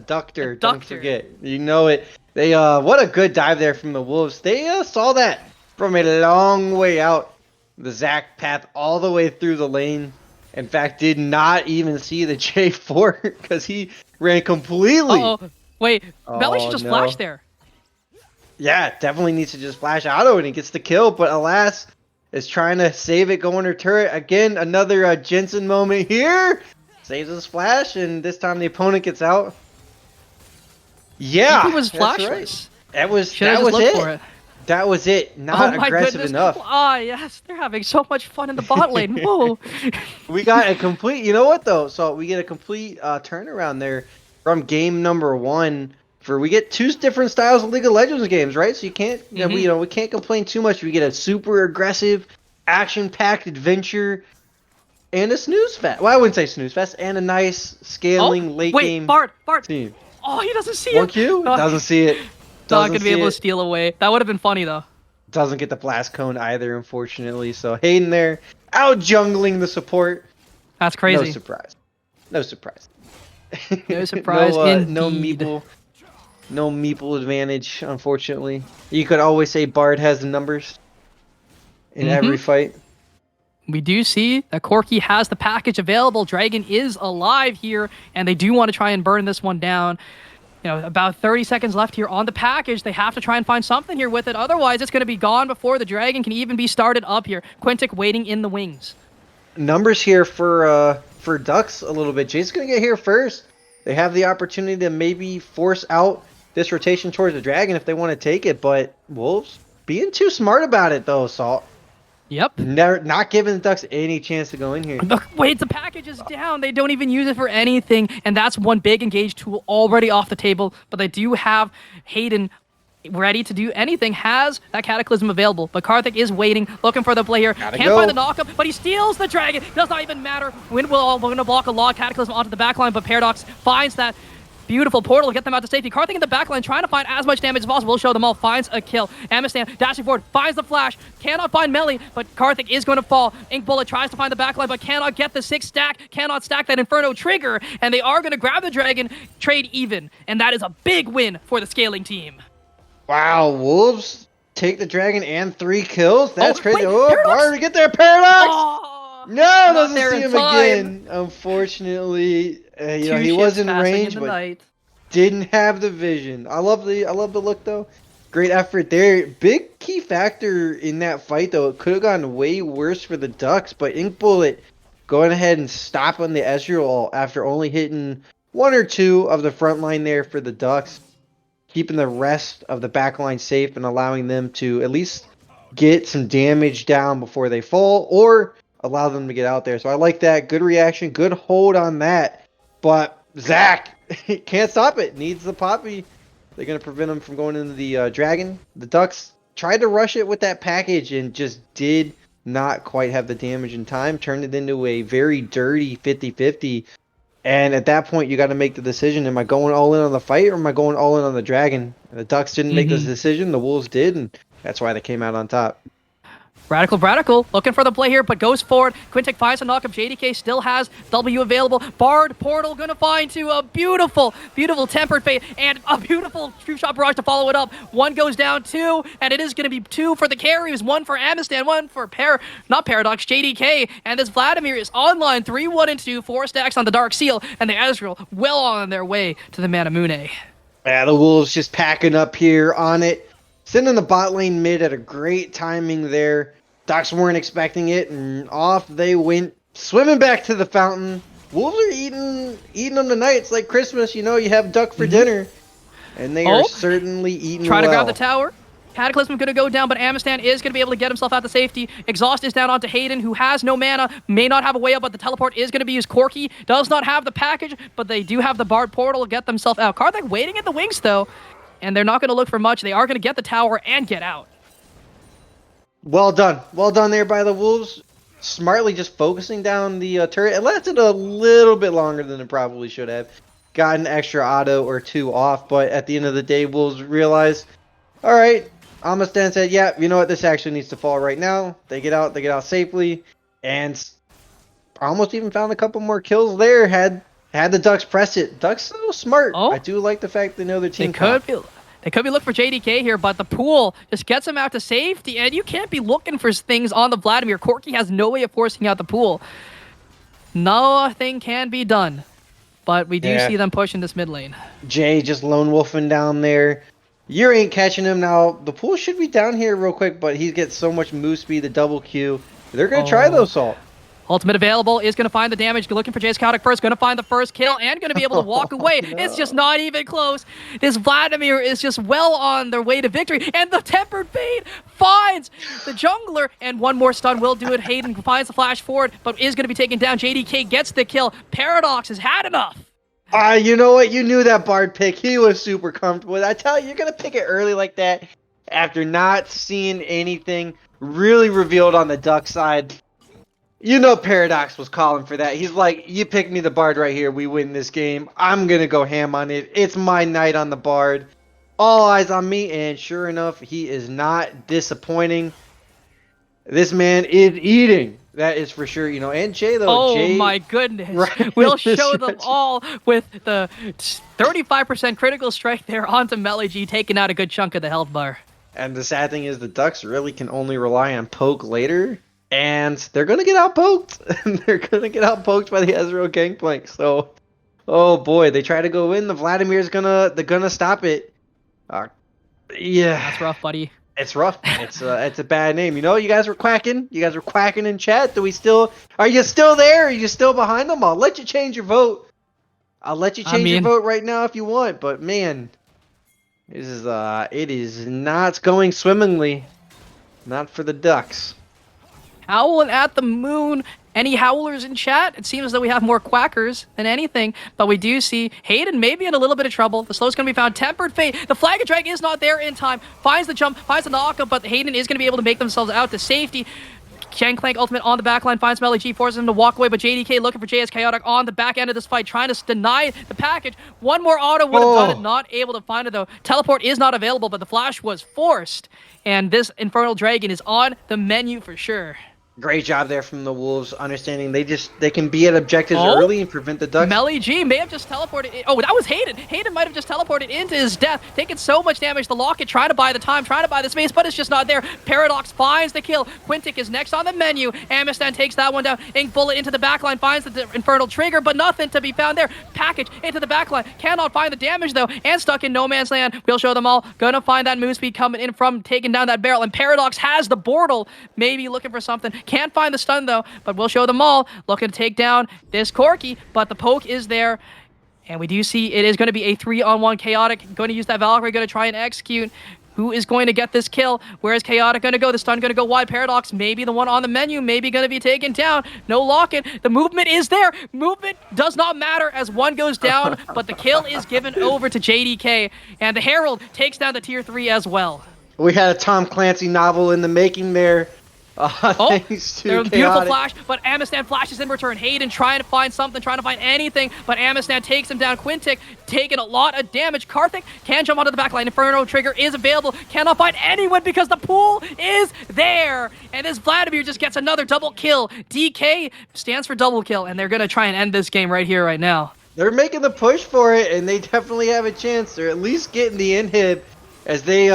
B: doctor. Don't forget. You know it. They what a good dive there from the Wolves. They saw that from a long way out. The Zac path all the way through the lane. In fact, did not even see the J4 because he ran completely.
C: Wait, Belly should just flash there.
B: Yeah, definitely needs to just flash auto and he gets the kill, but alas, is trying to save it going her turret. Again, another Jensen moment here. Saves his flash, and this time the opponent gets out. Yeah,
C: He was flashless.
B: right. That was
C: For it.
B: That was it. Not aggressive enough.
C: Ah, yes, they're having so much fun in the bot lane. Whoa.
B: We got a complete. You know what though? So we get a complete turnaround there from game number 1. We get 2 different styles of League of Legends games, right? So you can't, we can't complain too much. We get a super aggressive, action-packed adventure, and a snooze fest. Well, I wouldn't say snooze fest, and a nice scaling late game.
C: Bart.
B: Team.
C: Oh, he doesn't see
B: 1Q?
C: it.
B: Doesn't see it.
C: Not gonna be able to steal away. That would have been funny though.
B: Doesn't get the blast cone either, unfortunately. So Hayden there, out jungling the support.
C: That's crazy.
B: No surprise.
C: No surprise.
B: No meeple. No meeple advantage, unfortunately. You could always say Bard has the numbers in every fight.
C: We do see that Corki has the package available. Dragon is alive here, and they do want to try and burn this one down. About 30 seconds left here on the package. They have to try and find something here with it. Otherwise, it's going to be gone before the Dragon can even be started up here. Quintic waiting in the wings.
B: Numbers here for Ducks a little bit. Jay's going to get here first. They have the opportunity to maybe force out this rotation towards the Dragon if they want to take it, but Wolves being too smart about it though, Salt.
C: Yep.
B: Not giving the Ducks any chance to go in here.
C: Wait, the package is down. They don't even use it for anything, and that's one big engage tool already off the table, but they do have Hayden ready to do anything, has that Cataclysm available, but Karthik is waiting, looking for the play here. Can't find the knockup, but he steals the Dragon. Does not even matter. We're going to block a lot. Cataclysm onto the backline, but Paradox finds that beautiful portal to get them out to safety. Karthik in the backline trying to find as much damage as possible. We'll show them all. Finds a kill. Amistan dashing forward. Finds the flash. Cannot find Melee, but Karthik is going to fall. Ink Bullet tries to find the backline, but cannot get the 6 stack. Cannot stack that Inferno trigger. And they are going to grab the Dragon. Trade even. And that is a big win for the scaling team.
B: Wow, Wolves take the Dragon and 3 kills? That's crazy.
C: Wait,
B: Bard to get there, Paradox!
C: Oh,
B: no, doesn't
C: there
B: see
C: in
B: him
C: time.
B: again. Unfortunately, he was in range, but didn't have the vision. I love the look though. Great effort there. Big key factor in that fight though. It could have gone way worse for the Ducks, but Ink Bullet going ahead and stopping the Ezreal after only hitting 1 or 2 of the front line there for the Ducks, keeping the rest of the back line safe and allowing them to at least get some damage down before they fall, or allow them to get out there. So I like that. Good reaction. Good hold on that. But Zac can't stop it. Needs the Poppy. They're going to prevent him from going into the Dragon. The Ducks tried to rush it with that package and just did not quite have the damage in time. Turned it into a very dirty 50-50. And at that point, you got to make the decision. Am I going all in on the fight, or am I going all in on the Dragon? The Ducks didn't make this decision. The Wolves did, and that's why they came out on top.
C: Radical looking for the play here, but goes forward. Quintic finds a knockup. JDK still has W available. Bard Portal gonna find two. A beautiful tempered fate and a beautiful true shot barrage to follow it up. One goes down, two, and it is gonna be two for the carries. One for Amistan, one for not Paradox, JDK. And this Vladimir is online 3-1 and 2, 4 stacks on the Dark Seal, and the Ezreal well on their way to the Manamune.
B: Yeah, the Wolves just packing up here on it. Sending the bot lane mid at a great timing there. Ducks weren't expecting it, and off they went, swimming back to the fountain. Wolves are eating them tonight. It's like Christmas, you know, you have duck for dinner. And they are certainly eating
C: Trying
B: well.
C: to grab the tower. Cataclysm going to go down, but Amistan is going to be able to get himself out to safety. Exhaust is down onto Hayden, who has no mana, may not have a way up, but the teleport is going to be used. Corki does not have the package, but they do have the Bard Portal to get themselves out. Karthik waiting at the wings, though, and they're not going to look for much. They are going to get the tower and get out.
B: Well done there by the Wolves. Smartly just focusing down the turret. It lasted a little bit longer than it probably should have. Got an extra auto or two off, but at the end of the day, Wolves realized, all right, Amistan said, yeah, you know what, this actually needs to fall right now. They get out safely, and almost even found a couple more kills there. Had the Ducks press it. Ducks so smart. I do like the fact they know their team.
C: They could be looking for JDK here, but the pool just gets him out to safety, and you can't be looking for things on the Vladimir. Corki has no way of forcing out the pool. Nothing can be done, but we do see them pushing this mid lane.
B: Jay just lone wolfing down there. You ain't catching him now. The pool should be down here real quick, but he gets so much move speed, the double Q. They're going to try though, Salt.
C: Ultimate available, is going to find the damage, looking for Jay's Chaotic first, going to find the first kill, and going to be able to walk away. No. It's just not even close. This Vladimir is just well on their way to victory, and the Tempered Fade finds the jungler, and one more stun will do it. Hayden finds the flash forward, but is going to be taken down. JDK gets the kill. Paradox has had enough.
B: You know what? You knew that Bard pick. He was super comfortable. I tell you, you're going to pick it early like that after not seeing anything really revealed on the Duck side. You know Paradox was calling for that. He's like, you pick me the Bard right here. We win this game. I'm going to go ham on it. It's my night on the Bard. All eyes on me. And sure enough, he is not disappointing. This man is eating. That is for sure. You know, and Jay, though.
C: Oh, my goodness. We'll show them all with the 35% critical strike there onto Meli-G, taking out a good chunk of the health bar.
B: And the sad thing is the Ducks really can only rely on poke later. And they're going to get outpoked. They're going to get outpoked by the Ezreal Gangplank. So, oh boy, they try to go in. The Vladimir's they're gonna stop it. Yeah.
C: That's rough, buddy.
B: It's rough. It's a bad name. You know, you guys were quacking. You guys were quacking in chat. Are you still there? Are you still behind them? I'll let you change your vote. I'll let you change your vote right now if you want. But man, it is not going swimmingly. Not for the Ducks.
C: Howling at the moon. Any howlers in chat? It seems that we have more quackers than anything, but we do see Hayden maybe in a little bit of trouble. The slow's going to be found. Tempered Fate. The Flag of Drag is not there in time. Finds the jump, finds the knockup, but Hayden is going to be able to make themselves out to safety. Gangplank ultimate on the backline, finds Meli-G, forces him to walk away, but JDK looking for JS Chaotic on the back end of this fight, trying to deny the package. One more auto would have done it, not able to find it though. Teleport is not available, but the flash was forced, and this Infernal Dragon is on the menu for sure.
B: Great job there from the Wolves, understanding they can be at objectives early and prevent the Ducks.
C: Meli-G may have just teleported. Oh, that was Hayden. Hayden might have just teleported into his death, taking so much damage. The Locket trying to buy the time, trying to buy the space, but it's just not there. Paradox finds the kill. Quintic is next on the menu. Amistan takes that one down. Ink Bullet into the backline, finds the Infernal Trigger, but nothing to be found there. Package into the backline. Cannot find the damage though, and stuck in no man's land. We'll show them all. Gonna find that move speed coming in from taking down that barrel, and Paradox has the Bortle. Maybe looking for something. Can't find the stun though, but we'll show them all. Looking to take down this Corki, but the poke is there. And we do see it is going to be a 3-on-1 Chaotic. Going to use that Valkyrie, going to try and execute. Who is going to get this kill? Where is Chaotic going to go? The stun going to go wide. Paradox, maybe the one on the menu, maybe going to be taken down. No lock-in. The movement is there. Movement does not matter as one goes down, but the kill is given over to JDK. And the Herald takes down the tier 3 as well.
B: We had a Tom Clancy novel in the making there.
C: Oh,
B: Thanks to
C: there's a beautiful
B: Chaotic.
C: flash, but Amistan flashes in return. Hayden trying to find something, trying to find anything, but Amistan takes him down. Quintic taking a lot of damage. Karthik can jump onto the backline. Inferno trigger is available. Cannot find anyone because the pool is there. And this Vladimir just gets another double kill. DK stands for double kill, and they're going to try and end this game right here, right now.
B: They're making the push for it, and they definitely have a chance. They're at least getting the inhib as they,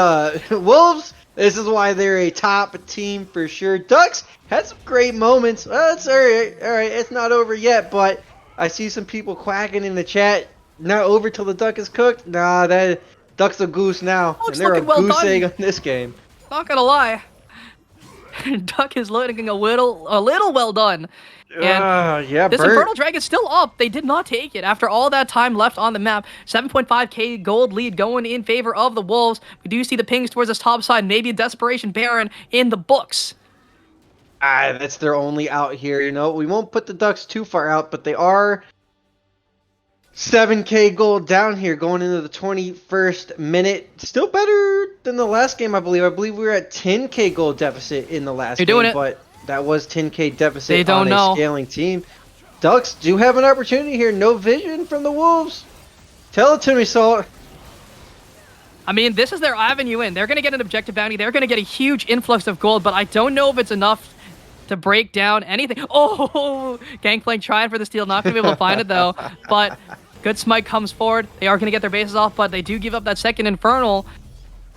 B: Wolves, this is why they're a top team for sure. Ducks had some great moments. It's all right, it's not over yet, but I see some people quacking in the chat. Not over till the duck is cooked? Nah, that duck's a goose now, and
C: Looks
B: they're a
C: looking well
B: goose
C: done.
B: egg on this game.
C: Not gonna lie. Duck is looking a little well done. And
B: Yeah,
C: this
B: burnt.
C: Infernal Dragon's still up. They did not take it after all that time left on the map. 7.5k gold lead going in favor of the Wolves. We do see the pings towards this top side. Maybe a Desperation Baron in the books.
B: That's their only out here. You know, we won't put the Ducks too far out, but they are 7k gold down here going into the 21st minute. Still better than the last game, I believe. I believe we were at 10k gold deficit in the last
C: You're
B: game,
C: doing it.
B: but that was 10k deficit
C: They don't
B: on
C: know.
B: a scaling team. Ducks do have an opportunity here. No vision from the Wolves. Tell it to me, Salt.
C: I mean, this is their avenue in. They're going to get an objective bounty. They're going to get a huge influx of gold, but I don't know if it's enough to break down anything. Oh, Gangplank trying for the steal. Not going to be able to find it, though. But good smite comes forward. They are going to get their bases off, but they do give up that second Infernal.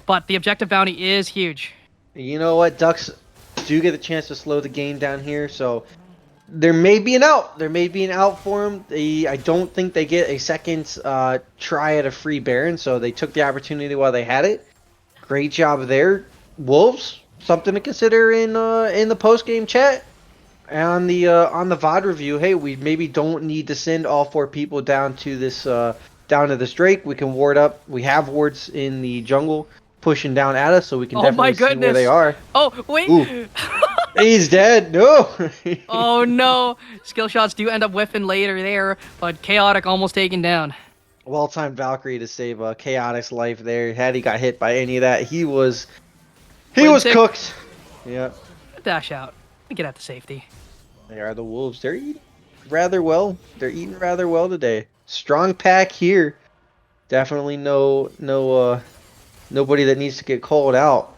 C: But the objective bounty is huge.
B: You know what? Ducks do get a chance to slow the game down here, so there may be an out. There may be an out for them. I don't think they get a second try at a free Baron, so they took the opportunity while they had it. Great job there. Wolves, something to consider in the post-game chat. On the VOD review, hey, we maybe don't need to send all 4 people down to this Drake. We can ward up. We have wards in the jungle pushing down at us, so we can
C: Oh my
B: definitely see where
C: goodness.
B: they are.
C: Oh, wait.
B: Ooh. He's dead. No.
C: Oh, no. Skill shots do end up whiffing later there, but Chaotic almost taken down.
B: Well-timed Valkyrie to save Chaotic's life there. Had he got hit by any of that, he was
C: Quintic.
B: cooked. Yeah.
C: Dash out. Get out to safety.
B: They are the Wolves. They're eating rather well. They're eating rather well today. Strong pack here. Definitely nobody that needs to get called out.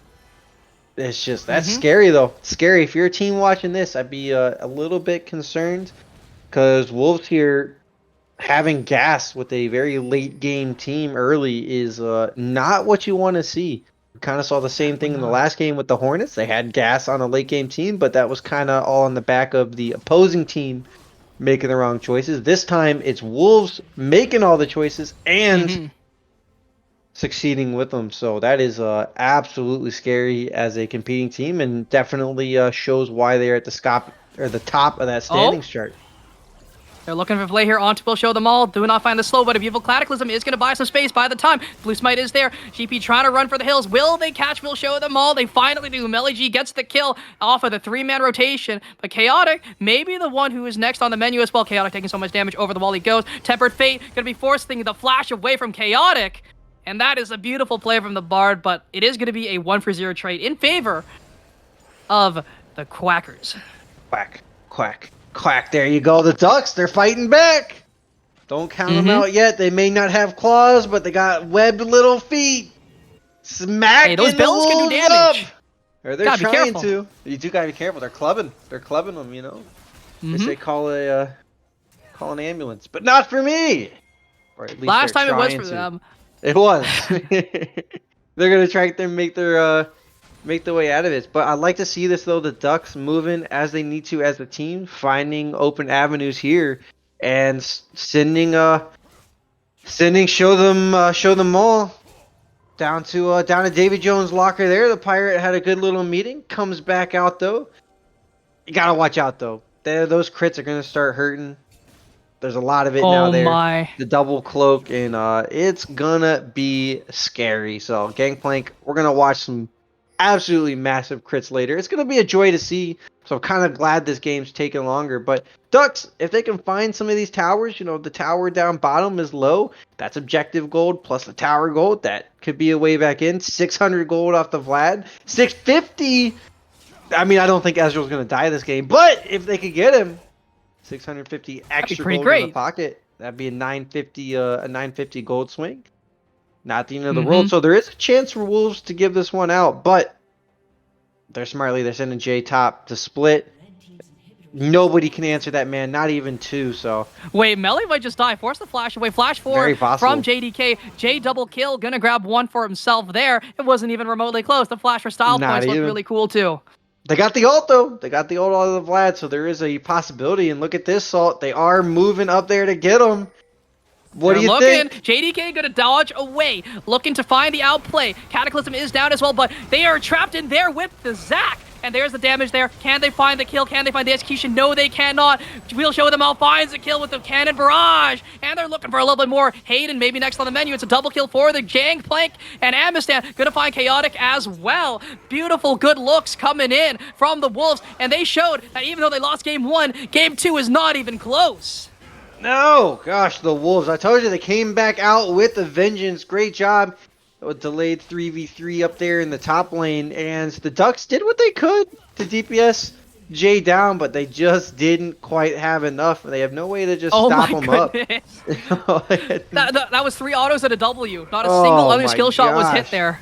B: It's just, that's scary though. Scary. If you're a team watching this, I'd be a little bit concerned, because Wolves here having gas with a very late game team early is not what you want to see. We kind of saw the same thing in the last game with the Hornets. They had gas on a late game team, but that was kind of all on the back of the opposing team making the wrong choices. This time it's Wolves making all the choices and succeeding with them. So that is absolutely scary as a competing team, and definitely shows why they're at the top of that standings chart.
C: They're looking for play here. On to will show them all. Do not find the slow, but a beautiful Cataclysm is going to buy some space by the time. Blue Smite is there. GP trying to run for the hills. Will they catch? Will show them all. They finally do. Melee G gets the kill off of the 3-man rotation. But Chaotic may be the one who is next on the menu as well. Chaotic taking so much damage. Over the wall he goes. Tempered Fate going to be forcing the flash away from Chaotic. And that is a beautiful play from the Bard, but it is going to be a 1-for-0 trade in favor of the Quackers.
B: Quack, quack, quack. There you go. The Ducks, they're fighting back. Don't count them out yet. They may not have claws, but they got webbed little feet. Smacking
C: Hey, those
B: the
C: bells can do
B: Wolves
C: damage.
B: up. Or they're
C: Gotta be
B: trying
C: careful.
B: to. You do gotta be careful. They're clubbing. They're clubbing them, you know. They say call an ambulance, but not for me. Or at least
C: Last
B: they're
C: time it was
B: trying
C: for
B: to.
C: them.
B: It was. They're gonna try to make their way out of it. But I like to see this though. The Ducks moving as they need to as a team, finding open avenues here, and sending show them all down to Davy Jones' locker there. The Pirate had a good little meeting. Comes back out though. You gotta watch out though. Those crits are gonna start hurting. There's a lot of it now there.
C: My.
B: The double cloak, and it's gonna be scary. So Gangplank, we're gonna watch some absolutely massive crits later. It's gonna be a joy to see. So I'm kind of glad this game's taking longer. But Ducks, if they can find some of these towers, you know, the tower down bottom is low. That's objective gold plus the tower gold. That could be a way back in. 600 gold off the Vlad. 650 I mean, I don't think Ezreal's going to die this game, but if they could get him, 650 extra
C: pretty
B: gold in the
C: great.
B: pocket, that'd be a 950 gold swing. Not the end of the world. So there is a chance for Wolves to give this one out, but they're smartly. They're sending J top to split. Nobody can answer that, man. Not even two. So
C: Wait, Melee might just die. Force the flash away. Flash
B: Very
C: forward
B: possible.
C: from JDK. J double kill. Gonna grab one for himself there. It wasn't even remotely close. The flash for style
B: Not
C: points looked
B: even.
C: really cool too.
B: they got the ult though. They got the ult out of the Vlad, so there is a possibility. And look at this, Salt. They are moving up there to get him. What do you think?
C: JDK gonna dodge away, looking to find the outplay. Cataclysm is down as well, but they are trapped in there with the Zac. And there's the damage there. Can they find the kill? Can they find the execution? No, they cannot. We'll show them out. Finds the kill with the cannon barrage. And they're looking for a little bit more. Hayden maybe next on the menu. It's a double kill for the Gangplank. And Amistan gonna find Chaotic as well. Beautiful, good looks coming in from the Wolves. And they showed that even though they lost game 1, game 2 is not even close.
B: No, gosh, the Wolves. I told you they came back out with a vengeance. Great job. A delayed 3v3 up there in the top lane, and the Ducks did what they could to DPS Jay down, but they just didn't quite have enough. They have no way to just stop them up.
C: That was 3 autos at a W. Not a single other skill shot was hit there.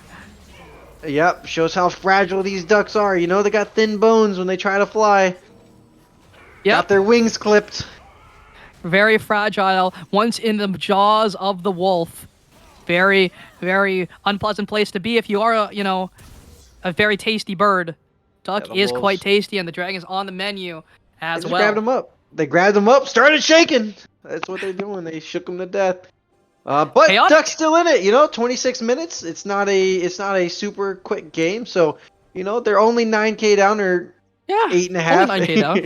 B: Yep, shows how fragile these Ducks are. You know they got thin bones when they try to fly. Got their wings clipped.
C: Very fragile. Once in the jaws of the wolf. Very, very unpleasant place to be if you are a very tasty bird. Duck is
B: Wolves.
C: quite tasty, and the dragon's on the menu as
B: They just
C: well.
B: grabbed him up. They grabbed him up, started shaking. That's what they're doing. They shook him to death. But
C: Chaotic.
B: Duck's still in it. 26 minutes. It's not a super quick game. So they're only 9K down or 8.5.
C: Only 9K down.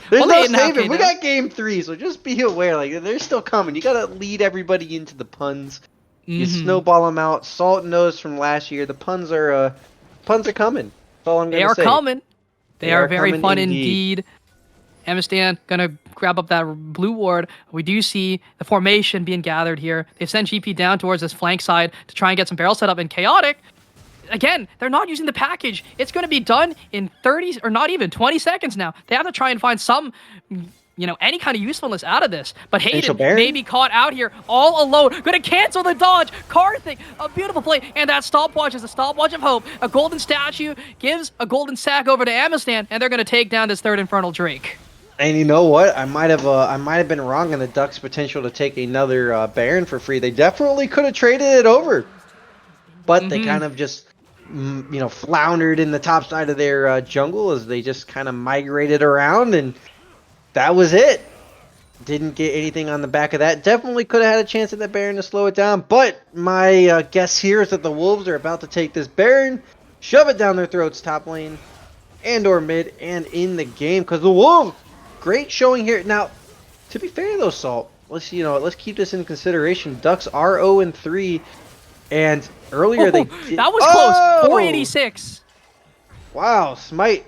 B: There's
C: Only
B: no
C: 8.5K
B: saving. We
C: down.
B: got game 3, so just be aware. Like they're still coming. You gotta lead everybody into the puns. You snowball them out. Salt knows from last year. The puns are coming. That's all I'm
C: They
B: gonna
C: are
B: say.
C: coming. They are very
B: coming
C: fun indeed. Amistan gonna grab up that blue ward. We do see the formation being gathered here. They've sent GP down towards this flank side to try and get some barrel set up. And Chaotic, again, they're not using the package. It's going to be done in 30 or not even 20 seconds now. They have to try and find some, any kind of usefulness out of this. But Hayden may be caught out here all alone. Going to cancel the dodge. Karthik, a beautiful play. And that stopwatch is a stopwatch of hope. A golden statue gives a golden sack over to Amistan, and they're going to take down this third Infernal Drake.
B: And you know what? I might have been wrong in the Ducks' potential to take another Baron for free. They definitely could have traded it over, but they kind of just floundered in the top side of their jungle as they just kind of migrated around, and that was it. Didn't get anything on the back of that. Definitely could have had a chance at that Baron to slow it down, but my guess here is that the Wolves are about to take this Baron, shove it down their throats top lane, and or mid, and in the game, because the Wolves, great showing here. Now, to be fair though, Salt, let's keep this in consideration. Ducks are 0-3, and earlier they did...
C: That was close. 486.
B: Wow, Smite.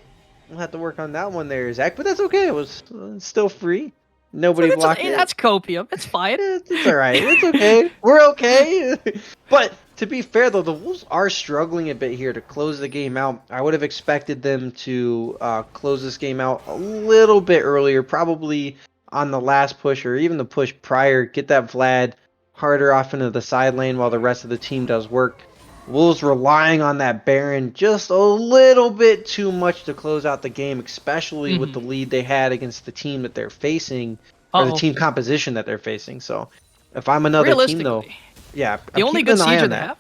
B: We'll have to work on that one there, Zach, but that's okay. It was still free. Nobody blocked it.
C: That's copium. It's fine.
B: It's all right. It's okay. We're okay. But to be fair, though, the Wolves are struggling a bit here to close the game out. I would have expected them to close this game out a little bit earlier, probably on the last push or even the push prior. Get that Vlad harder off into the side lane while the rest of the team does work. Wolves relying on that Baron just a little bit too much to close out the game, especially with the lead they had against the team that they're facing, or the team composition that they're facing. So if I'm another team, though,
C: the only good siege they have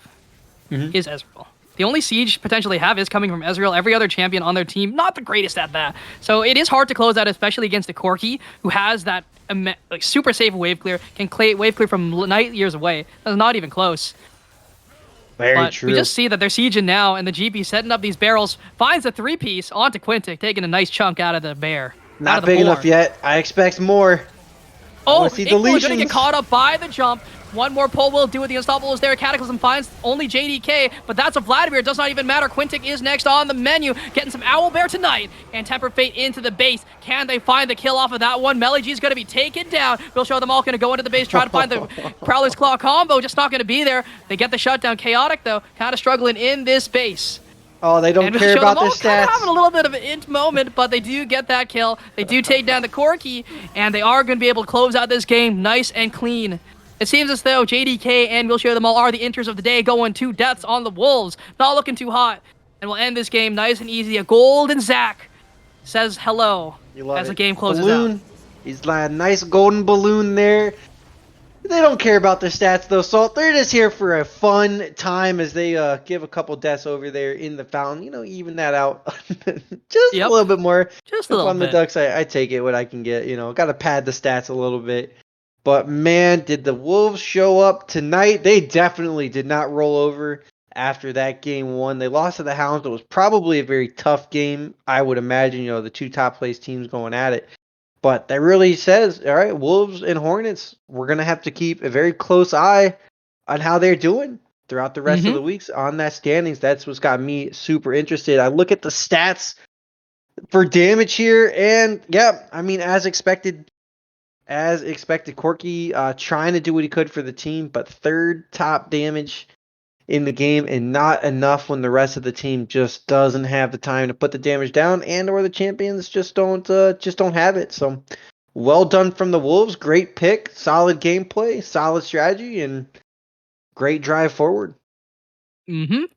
C: is Ezreal. The only siege potential they have is coming from Ezreal. Every other champion on their team, not the greatest at that. So it is hard to close out, especially against the Corki, who has that super safe wave clear, can wave clear from light years away. That's not even close.
B: Very true.
C: We just see that they're sieging now, and the GP setting up these barrels, finds a 3-piece onto Quintic, taking a nice chunk out of the bear.
B: Not big enough yet. I expect more.
C: Oh, Inkle is going to get caught up by the jump. One more pull will do it. The Unstoppable is there. Cataclysm finds only JDK, but that's a Vladimir. It does not even matter. Quintic is next on the menu, getting some Owlbear tonight. And Temper Fate into the base. Can they find the kill off of that one? Melee G is going to be taken down. We'll show them all going to go into the base, try to find the Prowler's Claw combo. Just not going to be there. They get the shutdown. Chaotic, though, kind of struggling in this base.
B: Oh, they don't
C: And we'll
B: care
C: show
B: about
C: them
B: their
C: all kind of having a
B: stats.
C: little bit of an int moment, but they do get that kill. They do take down the Corki, and they are going to be able to close out this game nice and clean. It seems as though JDK and We'll Show Them All are the inters of the day, going 2 deaths on the Wolves. Not looking too hot. And we'll end this game nice and easy. A golden Zac says hello
B: You love
C: as the
B: it.
C: game closes
B: Balloon.
C: out.
B: He's like a nice golden balloon there. They don't care about their stats though, Salt. They're just here for a fun time as they give a couple deaths over there in the fountain. Even that out just a
C: Yep,
B: little bit more.
C: just a
B: If
C: little
B: I'm the
C: bit.
B: Ducks, I take it what I can get. Got to pad the stats a little bit. But man, did the Wolves show up tonight? They definitely did not roll over after that game one. They lost to the Hounds. It was probably a very tough game. I would imagine, the 2 top place teams going at it. But that really says, all right, Wolves and Hornets, we're going to have to keep a very close eye on how they're doing throughout the rest of the weeks on that standings. That's what's got me super interested. I look at the stats for damage here, and yeah, I mean, as expected, Corky trying to do what he could for the team, but 3rd top damage in the game, and not enough when the rest of the team just doesn't have the time to put the damage down, and or the champions just don't have it. So well done from the Wolves. Great pick, solid gameplay, solid strategy, and great drive forward.
C: And,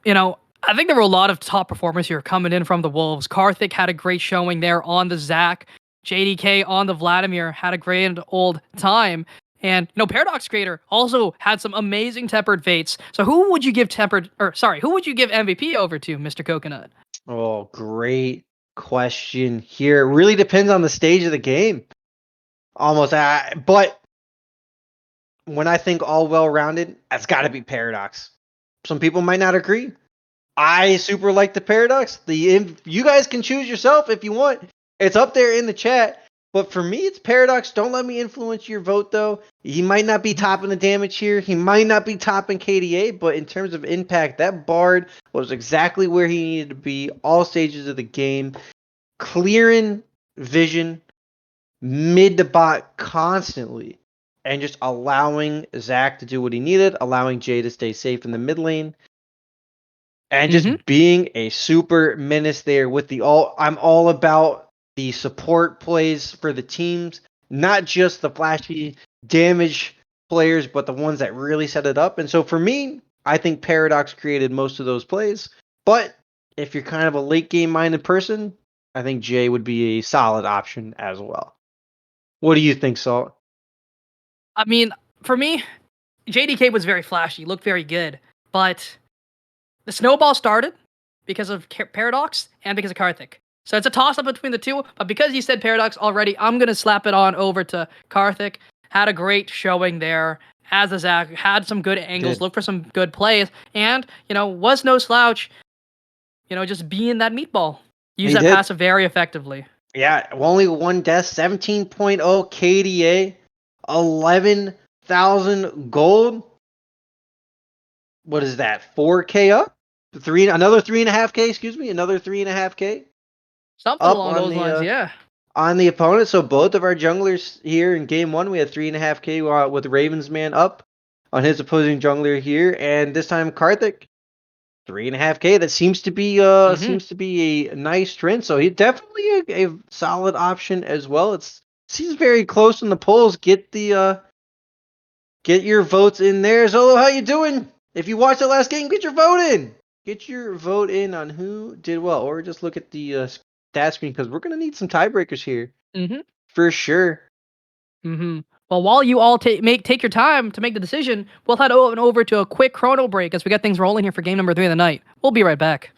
C: I think there were a lot of top performers here coming in from the Wolves. Karthik had a great showing there on the Zac. JDK on the Vladimir had a grand old time. And, Paradox Creator also had some amazing tempered fates. So who would you give who would you give MVP over to, Mr. Coconut?
B: Oh, great question here. It really depends on the stage of the game. Almost. But when I think all well-rounded, that's got to be Paradox. Some people might not agree. I super like the Paradox. You guys can choose yourself if you want. It's up there in the chat. But for me, it's Paradox. Don't let me influence your vote, though. He might not be topping the damage here. He might not be topping KDA. But in terms of impact, that Bard was exactly where he needed to be all stages of the game. Clearing vision, mid to bot constantly. And just allowing Zac to do what he needed. Allowing Jay to stay safe in the mid lane. And just being a super menace there with I'm all about the support plays for the teams, not just the flashy damage players, but the ones that really set it up. And so for me, I think Paradox created most of those plays. But if you're kind of a late game minded person, I think Jay would be a solid option as well. What do you think, Salt?
C: I mean, for me, JDK was very flashy, looked very good, but the snowball started because of Paradox and because of Karthik. So it's a toss-up between the two, but because he said Paradox already, I'm going to slap it on over to Karthik. Had a great showing there as a Zac, had some good angles, looked for some good plays, and, was no slouch, just being that meatball. Used that passive very effectively.
B: Yeah, only 1 death, 17.0 KDA, 11,000 gold. What is that? 4K up? Another 3.5K, excuse me, another 3.5K.
C: Something
B: Up
C: along those lines, yeah.
B: On the opponent. So both of our junglers here in game 1, we had 3.5K with Raven's Man up on his opposing jungler here, and this time Karthik 3.5K. That seems to be a nice trend. So he's definitely a solid option as well. Seems very close in the polls. Get your votes in there. Zolo, how you doing? If you watched the last game, get your vote in. Get your vote in on who did well, or just look at the stat screen because we're gonna need some tiebreakers here for sure.
C: Well, while you all take your time to make the decision, we'll head over to a quick chrono break as we get things rolling here for game number 3 of the night. We'll be right back.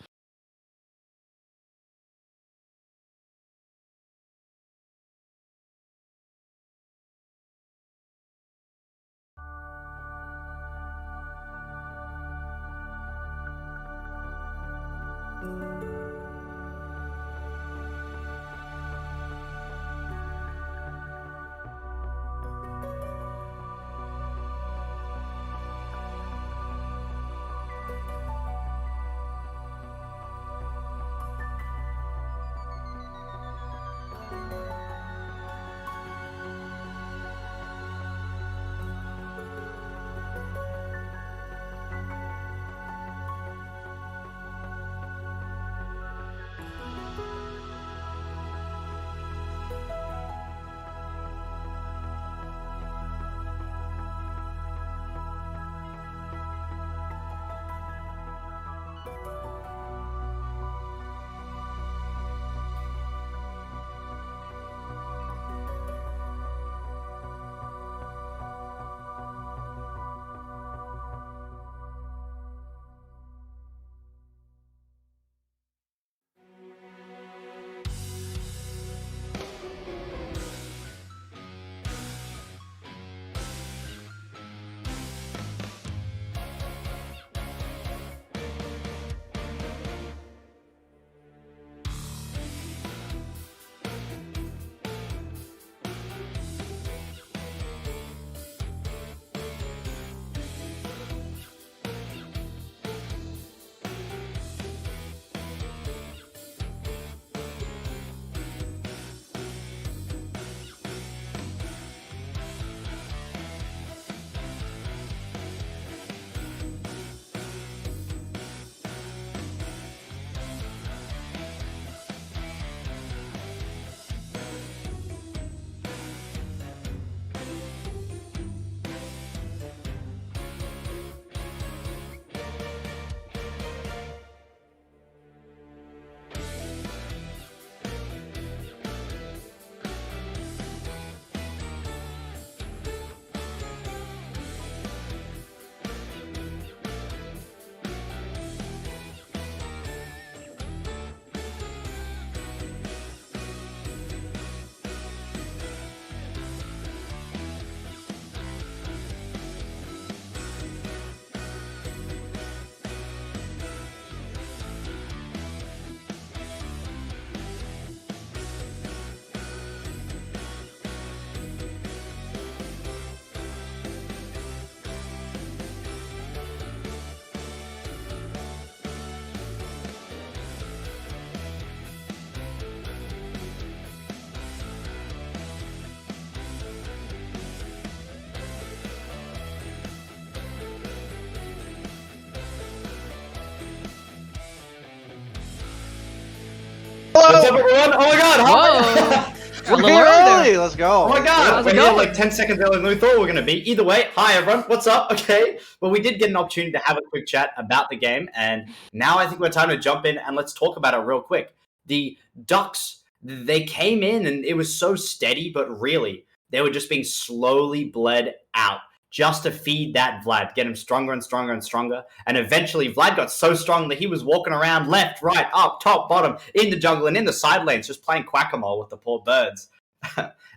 A: What's up, everyone? Oh my god!
C: Whoa! A
B: We're
C: little
B: here
C: early there.
B: Let's go.
A: Oh my god!
C: How's it
A: We're here
C: going?
A: like 10 seconds earlier than we thought we were going to be. Either way, hi everyone, what's up? Okay. Well, we did get an opportunity to have a quick chat about the game, and now I think we're time to jump in and let's talk about it real quick. The Ducks, they came in and it was so steady, but really, they were just being slowly bled out just to feed that Vlad, get him stronger and stronger and stronger. And eventually, Vlad got so strong that he was walking around left, right, up, top, bottom, in the jungle and in the side lanes, just playing whack-a-mole with the poor birds.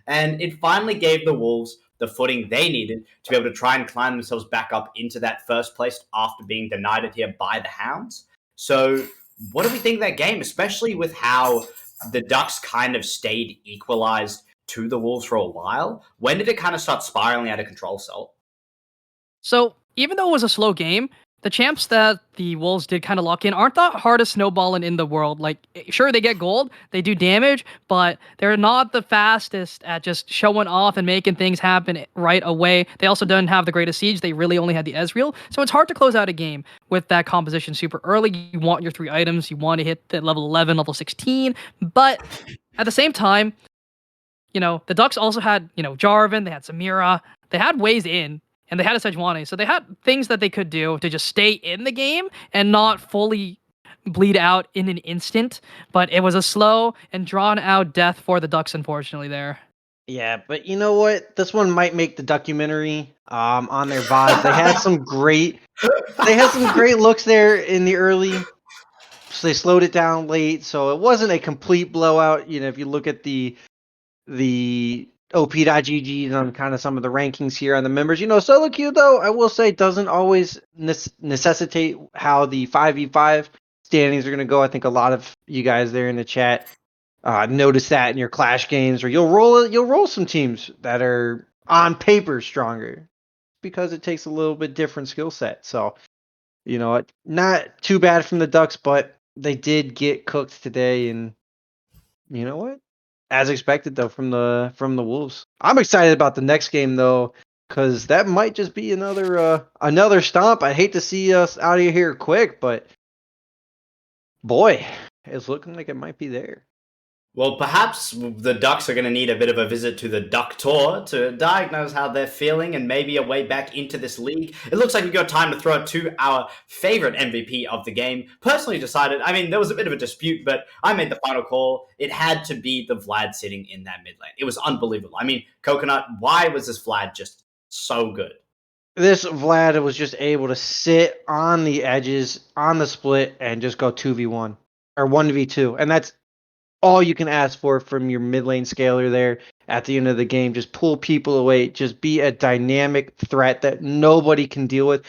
A: And it finally gave the Wolves the footing they needed to be able to try and climb themselves back up into that first place after being denied it here by the Hounds. So what do we think of that game, especially with how the Ducks kind of stayed equalized to the Wolves for a while? When did it kind of start spiraling out of control, Salt?
C: So even though it was a slow game, the champs that the Wolves did kind of lock in aren't the hardest snowballing in the world. Like, sure, they get gold, they do damage, but they're not the fastest at just showing off and making things happen right away. They also don't have the greatest siege. They really only had the Ezreal. So it's hard to close out a game with that composition super early. You want your 3 items. You want to hit the level 11, level 16. But at the same time, the Ducks also had, Jarvan, they had Samira, they had ways in, and they had a Sejuani. So they had things that they could do to just stay in the game and not fully bleed out in an instant. But it was a slow and drawn out death for the Ducks, unfortunately, there.
B: Yeah, but you know what? This one might make the documentary on their VODs. They had some great looks there in the early. So they slowed it down late, so it wasn't a complete blowout. If you look at the OP.GGs on kind of some of the rankings here on the members. Solo queue, though, I will say, doesn't always necessitate how the 5v5 standings are going to go. I think a lot of you guys there in the chat notice that in your Clash games, or you'll roll some teams that are on paper stronger because it takes a little bit different skill set. So, not too bad from the Ducks, but they did get cooked today, and you know what? As expected, though, from the Wolves. I'm excited about the next game, though, because that might just be another stomp. I hate to see us out of here quick, but boy, it's looking like it might be there.
A: Well, perhaps the Ducks are going to need a bit of a visit to the Duck Tour to diagnose how they're feeling and maybe a way back into this league. It looks like we've got time to throw it to our favorite MVP of the game. Personally decided, there was a bit of a dispute, but I made the final call. It had to be the Vlad sitting in that mid lane. It was unbelievable. Coconut, why was this Vlad just so good?
B: This Vlad was just able to sit on the edges, on the split, and just go 2v1 or 1v2. And that's all you can ask for from your mid lane scaler there at the end of the game. Just pull people away. Just be a dynamic threat that nobody can deal with.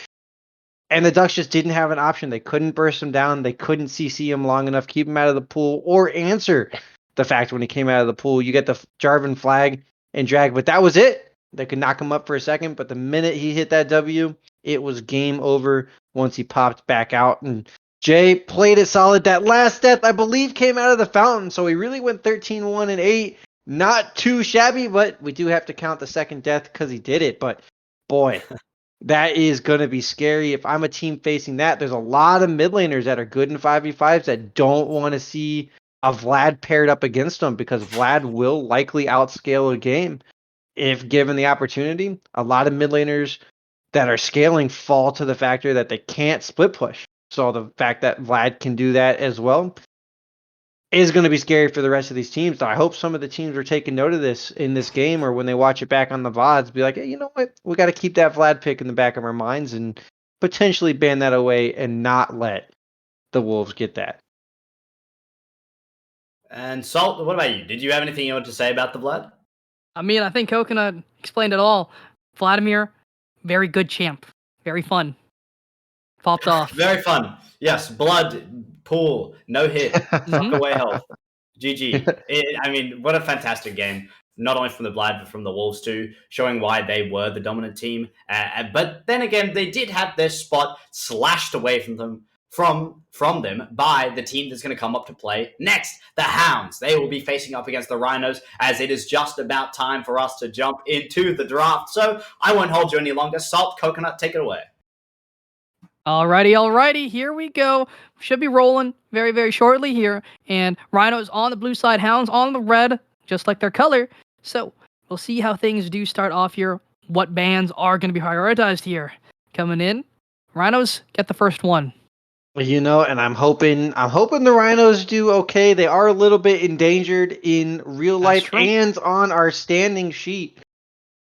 B: And the Ducks just didn't have an option. They couldn't burst him down. They couldn't CC him long enough, keep him out of the pool, or answer the fact when he came out of the pool. You get the Jarvan flag and drag, but that was it. They could knock him up for a second, but the minute he hit that W, it was game over once he popped back out. And Jay played it solid. That last death, I believe, came out of the fountain, so he really went 13-1-8. Not too shabby, but we do have to count the second death because he did it. But boy, that is going to be scary. If I'm a team facing that, there's a lot of mid laners that are good in 5v5s that don't want to see a Vlad paired up against them, because Vlad will likely outscale a game if given the opportunity. A lot of mid laners that are scaling fall to the factor that they can't split push. So the fact that Vlad can do that as well is going to be scary for the rest of these teams. So I hope some of the teams are taking note of this in this game, or when they watch it back on the VODs, be like, hey, you know what? We got to keep that Vlad pick in the back of our minds and potentially ban that away and not let the Wolves get that.
A: And Salt, what about you? Did you have anything you wanted to say about the Vlad?
C: I think Coconut explained it all. Vladimir, very good champ. Very fun. Popped off.
A: Very fun. Yes, blood, pool, no hit, suck away health. GG. What a fantastic game. Not only from the Vlad, but from the Wolves too, showing why they were the dominant team. But then again, they did have their spot slashed away from them by the team that's going to come up to play next, the Hounds. They will be facing up against the Rhinos, as it is just about time for us to jump into the draft. So I won't hold you any longer. Salt, Coconut, take it away.
C: Alrighty, here we go. Should be rolling very, very shortly here. And Rhinos on the blue side, Hounds on the red, just like their color. So we'll see how things do start off here. What bands are going to be prioritized here? Coming in, Rhinos get the first one.
B: And I'm hoping the Rhinos do okay. They are a little bit endangered in real
C: That's
B: life
C: true.
B: and on our standing sheet.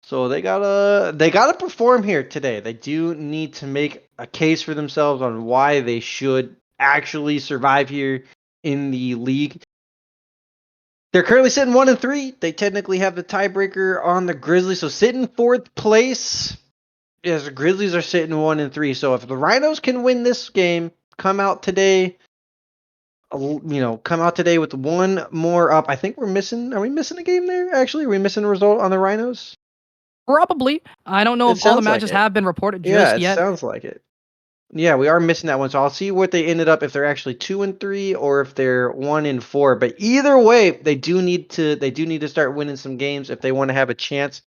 B: So they gotta perform here today. They do need to make a case for themselves on why they should actually survive here in the league. They're currently sitting 1-3. They technically have the tiebreaker on the Grizzlies, so sitting 4th place. Yes, the Grizzlies are sitting 1-3. So if the Rhinos can win this game, come out today with one more up. I think we're missing. Are we missing a game there? Actually, are we missing a result on the Rhinos?
C: Probably. I don't know
B: It
C: if all the
B: sounds like
C: matches
B: it.
C: have been reported
B: Yeah,
C: just
B: it
C: yet.
B: sounds like it. Yeah, we are missing that one. So I'll see what they ended up if they're actually 2-3 or if they're 1-4. But either way, they do need to start winning some games if they want to have a chance.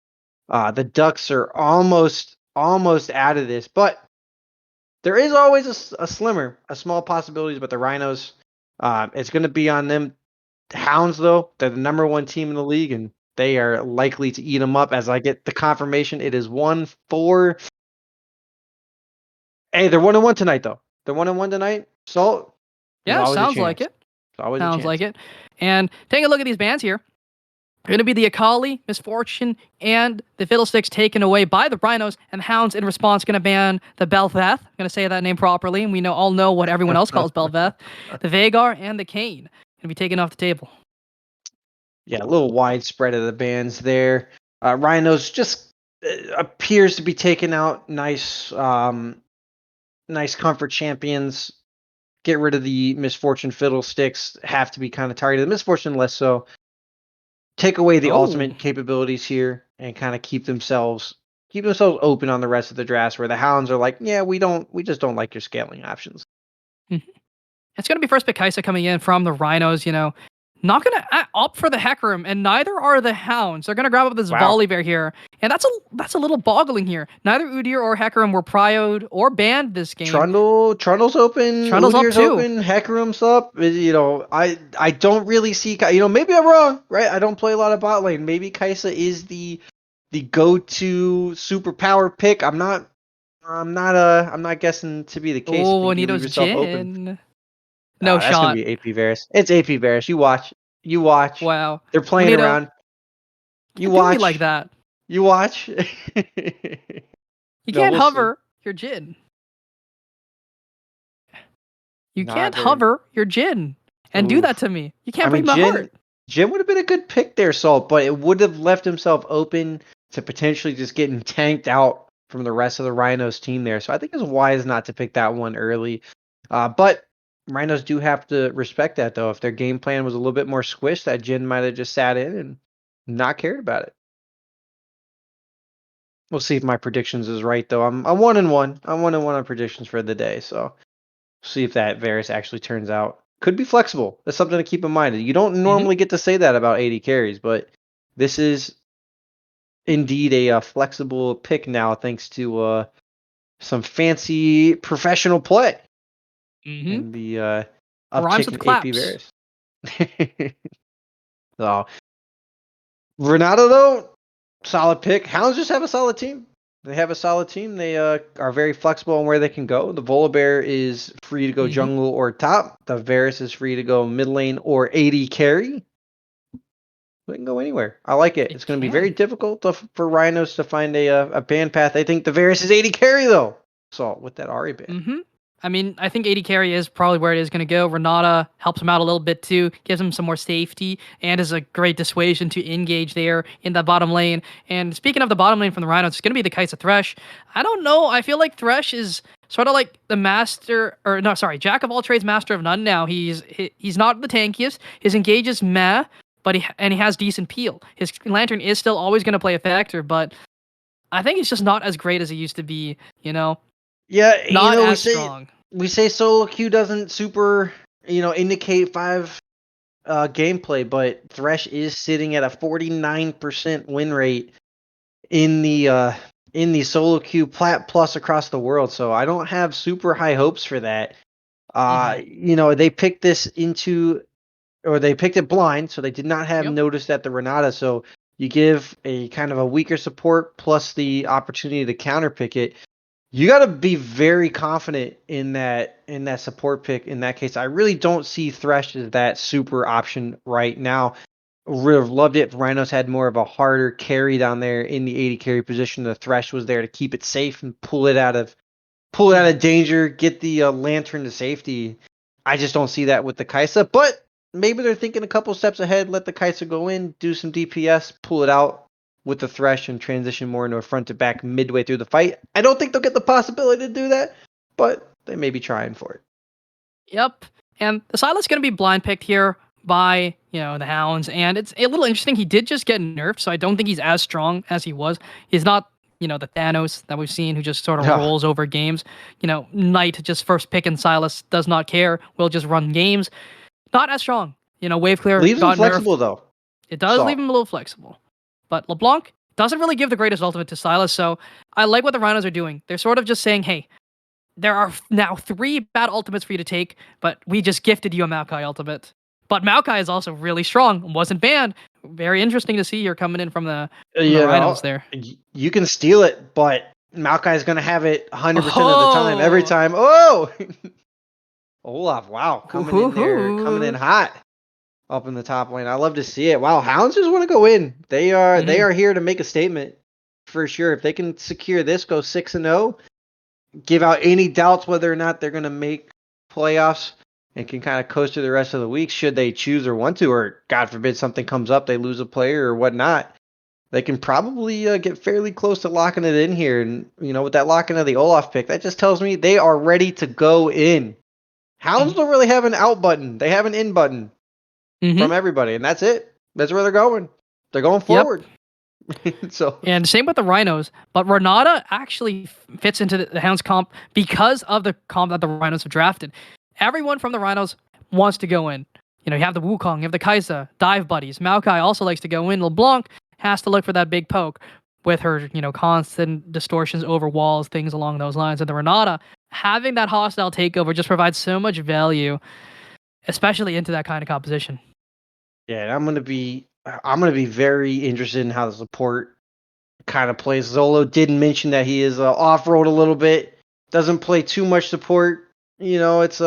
B: The Ducks are almost out of this, but there is always a small possibilities. But the Rhinos, it's going to be on them. Hounds, though, they're the number 1 team in the league, and they are likely to eat them up. As I get the confirmation, it is 1-4. Hey, they're 1-1 tonight, though. They're 1-1 tonight. So there's
C: Yeah,
B: always a
C: sounds
B: chance.
C: like it.
B: There's always a
C: Sounds
B: chance.
C: like it. And take a look at these bands here. They're going to be the Akali, Misfortune, and the Fiddlesticks taken away by the Rhinos, and the Hounds in response going to ban the Belveth. I'm going to say that name properly, and we all know what everyone else calls Belveth. The Vagar and the Kane going to be taken off the table.
B: Yeah, a little widespread of the bans there. Rhinos just appears to be taking out nice comfort champions. Get rid of the Misfortune Fiddlesticks. Have to be kind of targeted. The Misfortune less so. Take away the ultimate capabilities here and kind of keep themselves open on the rest of the drafts. Where the Hounds are like, yeah, we just don't like your scaling options.
C: It's going to be first pick Kaisa coming in from the Rhinos, Not going to opt for the Hecarim, and neither are the Hounds. They're going to grab up this
B: Wow.
C: Volibear here, and that's a little boggling here. Neither Udyr or Hecarim were prioed or banned this game.
B: Trundle's open.
C: Trundle's up
B: Udyr's
C: too.
B: open. Hecarim's up. I don't really see. Maybe I'm wrong, right? I don't play a lot of bot lane. Maybe Kaisa is the go-to superpower pick. I'm not guessing to be the case.
C: Oh,
B: I think you leave
C: Anito's
B: yourself open.
C: Jhin. No
B: That's gonna
C: shot.
B: be AP Varus. It's AP Varus. You watch.
C: Wow.
B: They're playing
C: Juanito,
B: around. You
C: can't do me
B: watch.
C: like that.
B: You watch.
C: You
B: No,
C: can't
B: we'll
C: hover your Jhin. You
B: Not
C: can't
B: very-
C: hover your Jhin and do
B: Oof.
C: that to me. You can't break my heart.
B: Jhin would have been a good pick there, Salt, but it would have left himself open to potentially just getting tanked out from the rest of the Rhinos team there. So I think it's wise not to pick that one early. But Rhinos do have to respect that, though. If their game plan was a little bit more squished, that Jhin might have just sat in and not cared about it. We'll see if my predictions is right, though. I'm 1-1. I'm 1-1 on predictions for the day, so see if that Varus actually turns out. Could be flexible. That's something to keep in mind. You don't normally get to say that about 80 carries, but this is indeed a flexible pick now, thanks to some fancy professional play and the
C: Rhymes
B: uptick
C: with
B: in
C: claps.
B: AP Varus. So Renato, though, solid pick. Hounds just have a solid team. They have a solid team. They are very flexible on where they can go. The Volibear is free to go jungle or top. The Varus is free to go mid lane or 80 carry. We can go anywhere. I like it. It's going to be very difficult for Rhinos to find a ban path. I think the Varus is 80 carry, though. So with that Ari ban.
C: I mean, I think 80 carry is probably where it is going to go. Renata helps him out a little bit too, gives him some more safety, and is a great dissuasion to engage there in that bottom lane. And speaking of the bottom lane from the Rhinos, it's going to be the Kaisa Thresh. I don't know. I feel like Thresh is sort of like the jack of all trades, master of none now. He's not the tankiest. His engage is meh, but he has decent peel. His Lantern is still always going to play a factor, but I think it's just not as great as it used to be,
B: Yeah,
C: Not as strong.
B: We say solo queue doesn't super, indicate 5 gameplay, but Thresh is sitting at a 49% win rate in the in the solo queue plat plus across the world. So I don't have super high hopes for that. They picked this they picked it blind, so they did not have
C: Yep.
B: notice at the Renata. So you give a kind of a weaker support plus the opportunity to counter pick it. You got to be very confident in that support pick. In that case, I really don't see Thresh as that super option right now. Would have loved it if Rhinos had more of a harder carry down there in the 80 carry position. The Thresh was there to keep it safe and pull it out of danger, get the lantern to safety. I just don't see that with the Kaisa, but maybe they're thinking a couple steps ahead. Let the Kaisa go in, do some DPS, pull it out with the Thresh, and transition more into a front to back midway through the fight. I don't think they'll get the possibility to do that, but they may be trying for it.
C: Yep. And the Silas going to be blind picked here by, the Hounds. And it's a little interesting. He did just get nerfed, so I don't think he's as strong as he was. He's not, the Thanos that we've seen who just sort of
B: Yeah.
C: rolls over games. Knight just first pick and Silas does not care, will just run games. Not as strong. Wave clear
B: Leaves him
C: got
B: flexible
C: nerfed.
B: though.
C: It does
B: So-
C: leave him a little flexible. But LeBlanc doesn't really give the greatest ultimate to Silas, so I like what the Rhinos are doing. They're sort of just saying, hey, there are now 3 bad ultimates for you to take, but we just gifted you a Maokai ultimate. But Maokai is also really strong, wasn't banned. Very interesting to see you're coming in from the Rhinos there.
B: You can steal it, but Maokai is going to have it 100% of the time. Every time. Oh! Olaf, wow. Coming in there, coming in hot up in the top lane. I love to see it. Wow, Hounds just want to go in. They are here to make a statement for sure. If they can secure this, go 6-0, give out any doubts whether or not they're going to make playoffs and can kind of coast through the rest of the week should they choose or want to, or God forbid something comes up, they lose a player or whatnot. They can probably get fairly close to locking it in here. And, with that locking of the Olaf pick, that just tells me they are ready to go in. Hounds don't really have an out button. They have an in button from everybody, and that's it. That's where they're going. They're going forward. So
C: And same with the Rhinos, but Renata actually fits into the Hounds comp because of the comp that the Rhinos have drafted. Everyone from the Rhinos wants to go in. You have the Wukong, you have the Kaisa, dive buddies. Maokai also likes to go in. LeBlanc has to look for that big poke with her, constant distortions over walls, things along those lines. And the Renata, having that hostile takeover just provides so much value, especially into that kind of composition.
B: yeah, and I'm gonna be very interested in how the support kind of plays. Zolo did mention that he is off-road a little bit. Doesn't play too much support. It's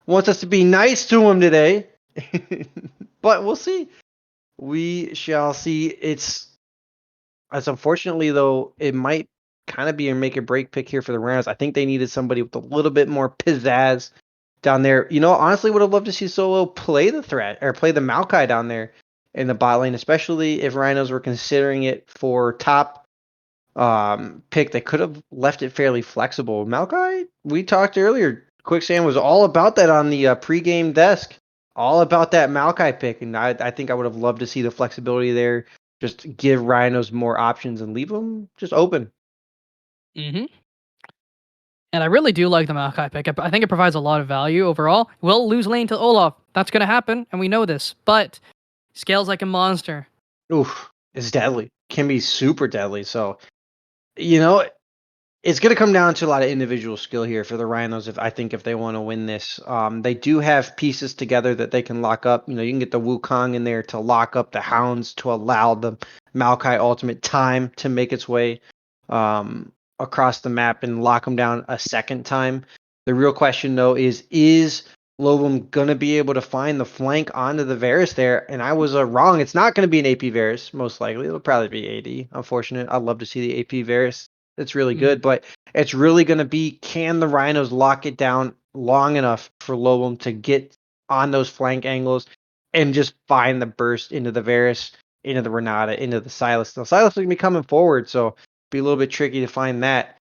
B: wants us to be nice to him today. But we'll see. We shall see. It's unfortunately though, it might kind of be a make or break pick here for the Rams. I think they needed somebody with a little bit more pizzazz down there. Honestly would have loved to see Solo play the threat or play the Maokai down there in the bot lane, especially if Rhinos were considering it for top pick. They could have left it fairly flexible. Maokai, we talked earlier, Quicksand was all about that on the pregame desk. All about that Maokai pick, and I think I would have loved to see the flexibility there. Just give Rhinos more options and leave them just open.
C: And I really do like the Maokai pick. I think it provides a lot of value overall. We'll lose lane to Olaf. That's going to happen, and we know this. But scales like a monster.
B: Oof, it's deadly. Can be super deadly. So, it's going to come down to a lot of individual skill here for the Rhinos. If they want to win this, they do have pieces together that they can lock up. You can get the Wukong in there to lock up the Hounds to allow the Maokai ultimate time to make its way across the map and lock them down a second time. The real question though is Lobum going to be able to find the flank onto the Varus there? And I was wrong. It's not going to be an AP Varus, most likely. It'll probably be AD. Unfortunate. I'd love to see the AP Varus. It's really good, but it's really going to be, can the Rhinos lock it down long enough for Lobum to get on those flank angles and just find the burst into the Varus, into the Renata, into the Silas. Now, Silas is going to be coming forward, so it'll be a little bit tricky to find that.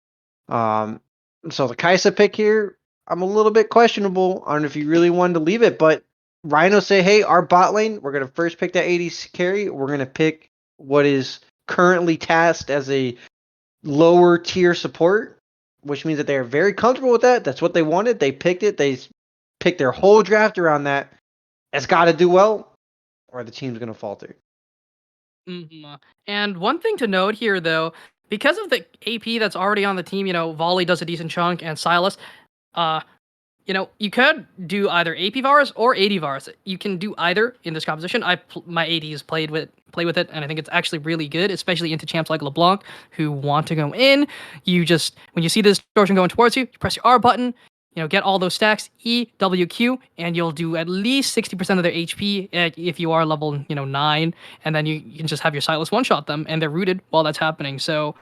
B: So the Kaisa pick here, I'm a little bit questionable. I don't know if you really wanted to leave it, but Rhinos say, hey, our bot lane, we're going to first pick that 80 carry. We're going to pick what is currently tasked as a lower tier support, which means that they're very comfortable with that. That's what they wanted. They picked it. They picked their whole draft around that. It's got to do well, or the team's going to falter.
C: And one thing to note here, though, because of the AP that's already on the team, Volley does a decent chunk and Silas, you could do either AP Vars or AD Vars. You can do either in this composition. My ADs play with it, and I think it's actually really good, especially into champs like LeBlanc who want to go in. You just when you see the distortion going towards you, you press your R button, get all those stacks, E, W, Q, and you'll do at least 60% of their HP if you are level 9, and then you can just have your Silas one-shot them, and they're rooted while that's happening. So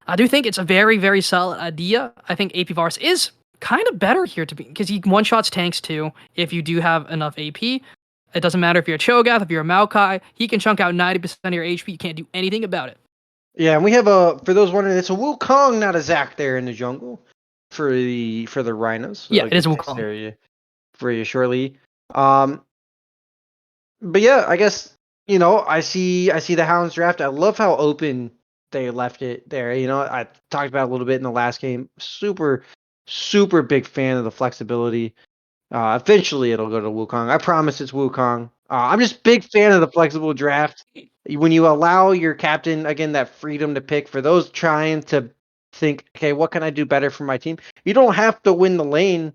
C: I do think it's a very, very solid idea. I think AP Vars is kind of better here because he one-shots tanks too if you do have enough AP. It doesn't matter if you're a Cho'Gath, if you're a Maokai, he can chunk out 90% of your HP. You can't do anything about it.
B: Yeah, and we have for those wondering, it's a Wukong, not a Zac there in the jungle for the Rhinos. So
C: Yeah, it is a Wukong.
B: For you shortly. But yeah, I guess I see the Hounds draft. I love how open they left it there. I talked about it a little bit in the last game. Super big fan of the flexibility. Eventually it'll go to Wukong. I promise it's Wukong. I'm just big fan of the flexible draft. When you allow your captain, again, that freedom to pick, for those trying to think, okay, what can I do better for my team? You don't have to win the lane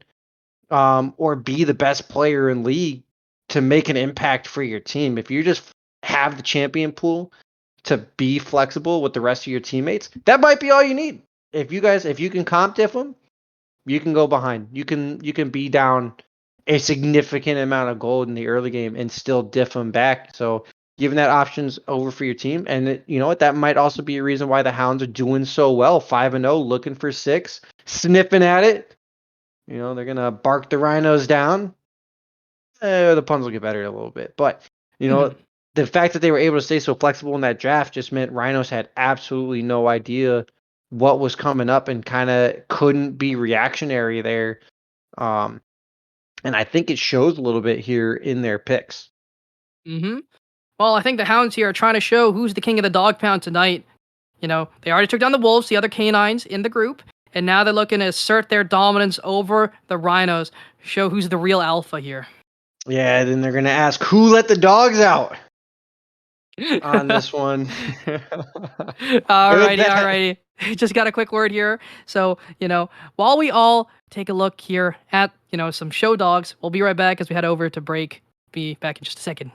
B: or be the best player in league to make an impact for your team. If you just have the champion pool to be flexible with the rest of your teammates, that might be all you need. If you can comp diff them, you can go behind. You can be down a significant amount of gold in the early game and still diff them back. So giving that options over for your team, and you know what, that might also be a reason why the Hounds are doing so well, 5-0, looking for 6, sniffing at it. They're gonna bark the Rhinos down. The puns will get better a little bit, but the fact that they were able to stay so flexible in that draft just meant Rhinos had absolutely no idea what was coming up and kind of couldn't be reactionary there. And I think it shows a little bit here in their picks.
C: Mm-hmm. Well, I think the Hounds here are trying to show who's the king of the dog pound tonight. They already took down the Wolves, the other canines in the group, and now they're looking to assert their dominance over the Rhinos, show who's the real alpha here.
B: Yeah, then they're going to ask, who let the dogs out on this one?
C: Alrighty. Just got a quick word here. So, while we all take a look here at, some show dogs, we'll be right back as we head over to break. Be back in just a second.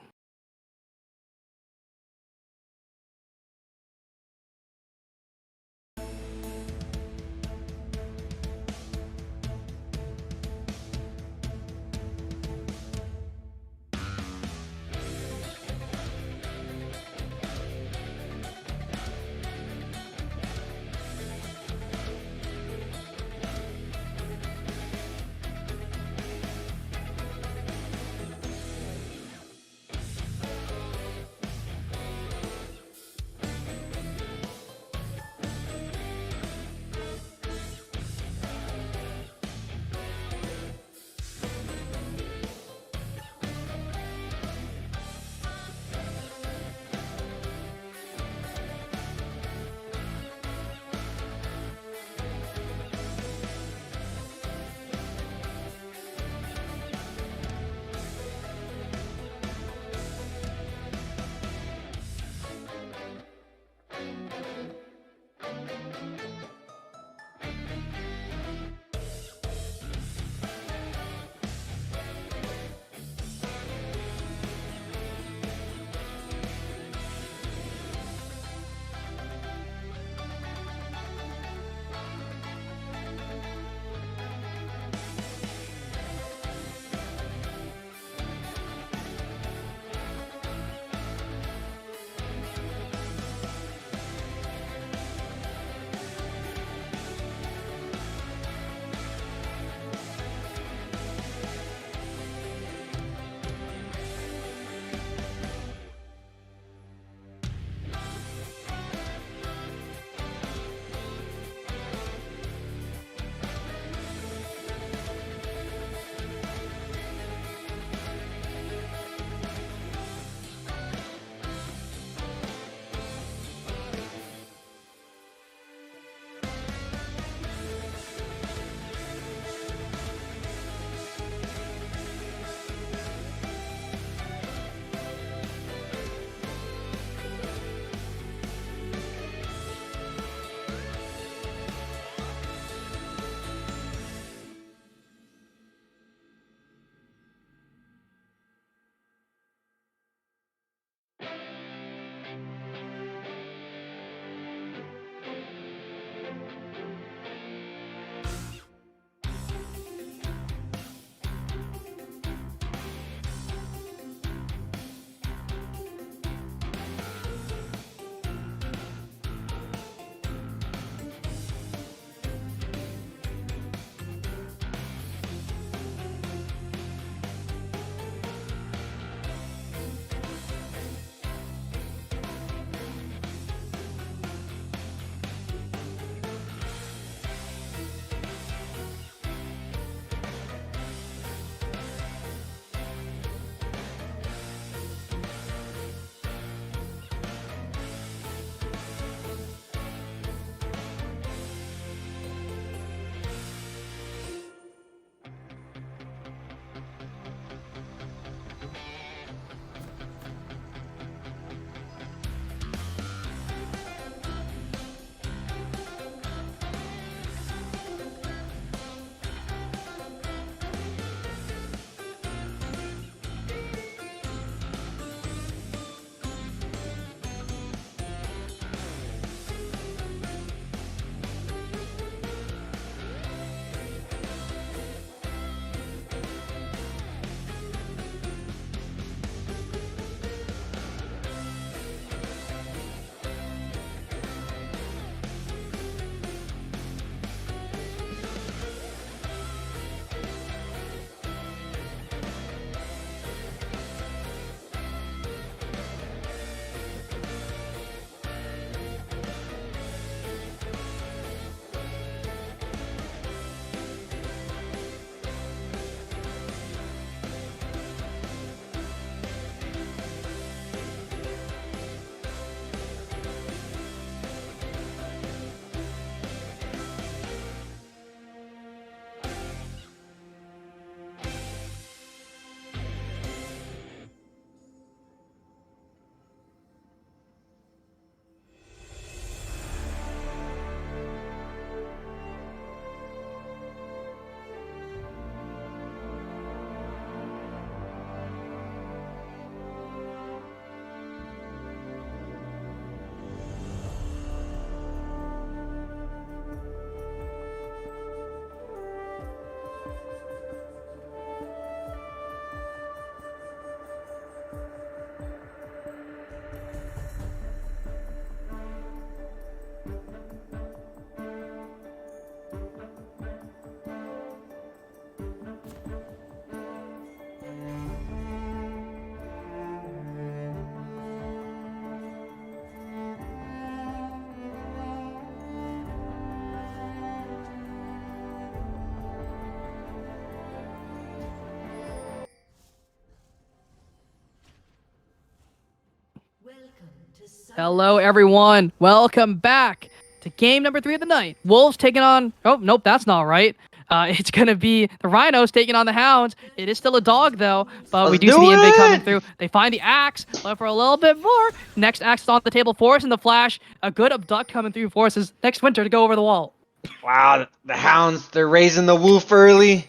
C: Hello, everyone. Welcome back to game number 3 of the night. Wolves taking on... Oh, nope, that's not right. It's going to be the Rhinos taking on the Hounds. It is still a dog, though, but we
B: Let's
C: do see
B: do
C: the invade coming
B: it!
C: through. They find the axe, but for a little bit more. Next axe is on the table. Force in the flash. A good abduct coming through. Forces next winter to go over the wall.
B: Wow, the Hounds, they're raising the woof early.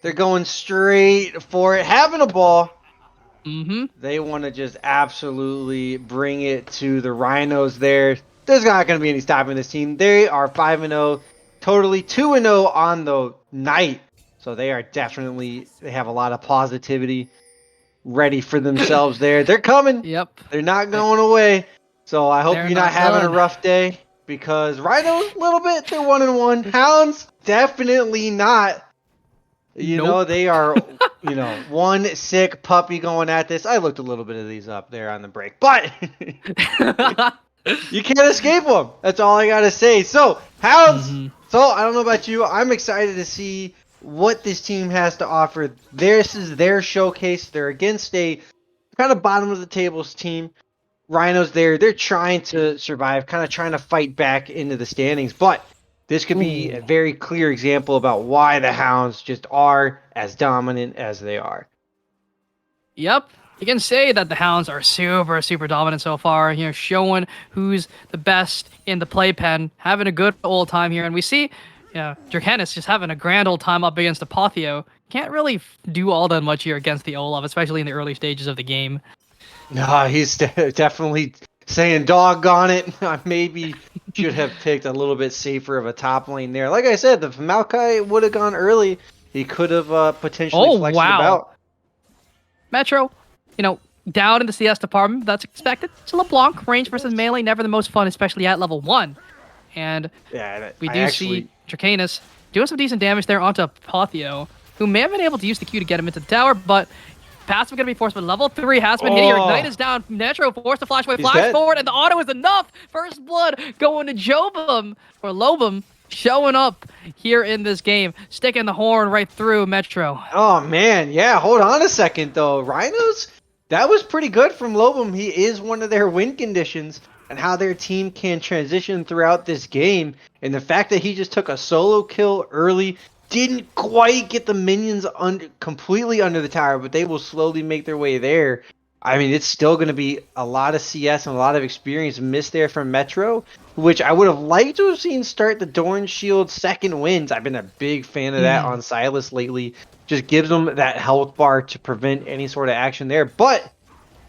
B: They're going straight for it. Having a ball.
C: Mm-hmm.
B: They want to just absolutely bring it to the Rhinos there. There's not going to be any stopping this team. They are 5-0, totally 2-0 on the night. So they are definitely, they have a lot of positivity ready for themselves there. They're coming.
C: Yep.
B: They're not going away. So I hope
C: They're
B: you're not
C: not
B: having a
C: done.
B: rough day, because Rhinos, a little bit, they're 1-1. Hounds, definitely not. You know,
C: Nope.
B: they are, one sick puppy going at this. I looked a little bit of these up there on the break, but you can't escape them. That's all I got to say. So, Hounds,
C: Mhm.
B: so I don't know about you. I'm excited to see what this team has to offer. This is their showcase. They're against a kind of bottom of the tables team. Rhinos there, they're trying to survive, kind of trying to fight back into the standings, but this could be a very clear example about why the Hounds just are as dominant as they are.
C: Yep. You can say that the Hounds are super, super dominant so far, showing who's the best in the playpen, having a good old time here. And we see, Dracanis just having a grand old time up against Apotheo. Can't really do all that much here against the Olaf, especially in the early stages of the game.
B: No, he's definitely saying doggone it. I maybe should have picked a little bit safer of a top lane there. Like I said, if Maokai would have gone early, he could have potentially flexed it about.
C: Metro, down in the CS department, that's expected. It's a LeBlanc, range versus melee, never the most fun, especially at level 1. And
B: Yeah,
C: we
B: I
C: do
B: actually-
C: see Dracanis doing some decent damage there onto Apotheo, who may have been able to use the Q to get him into the tower, but passive going to be forced, but level 3 has been hitting. Ignite is down. Metro forced to flash away,
B: He's
C: flash
B: dead.
C: forward, and the auto is enough. First blood going to Jobum, or Lobum, showing up here in this game, sticking the horn right through Metro.
B: Oh man, yeah. Hold on a second though. Rhinos, that was pretty good from Lobum. He is one of their win conditions, and how their team can transition throughout this game. And the fact that he just took a solo kill early, didn't quite get the minions completely under the tower, but they will slowly make their way there. I mean, it's still going to be a lot of CS and a lot of experience missed there from Metro, which I would have liked to have seen start the Dorn Shield second wins. I've been a big fan of that on Silas lately. Just gives them that health bar to prevent any sort of action there. But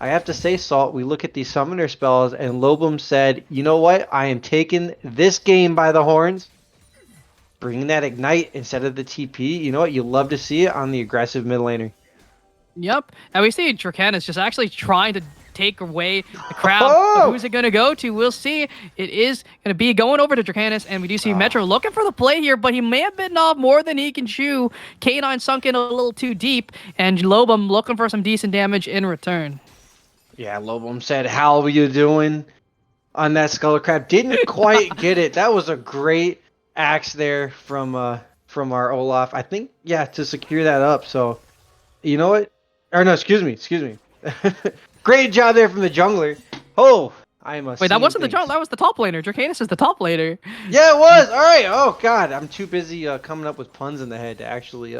B: I have to say, Salt, we look at these summoner spells, and Lobum said, you know what? I am taking this game by the horns. Bringing that Ignite instead of the TP. You know what? You love to see it on the aggressive mid laner.
C: Yep, and we see Dracanis just actually trying to take away the crowd.
B: Oh!
C: But who's it going to go to? We'll see. It is going to be going over to Dracanis, and we do see Metro looking for the play here, but he may have bitten off more than he can chew. K9 sunk in a little too deep, and Lobum looking for some decent damage in return.
B: Yeah, Lobum said, how are you doing on that Skull Crab? Didn't quite get it. That was a great axe there from our Olaf. I think, to secure that up. So, you know what? Or no, excuse me. Great job there from the jungler. Oh, I must.
C: Wait, that wasn't the jungler. That was the top laner. Dracanis is the top laner.
B: Yeah, it was. All right. Oh God, I'm too busy coming up with puns in the head to actually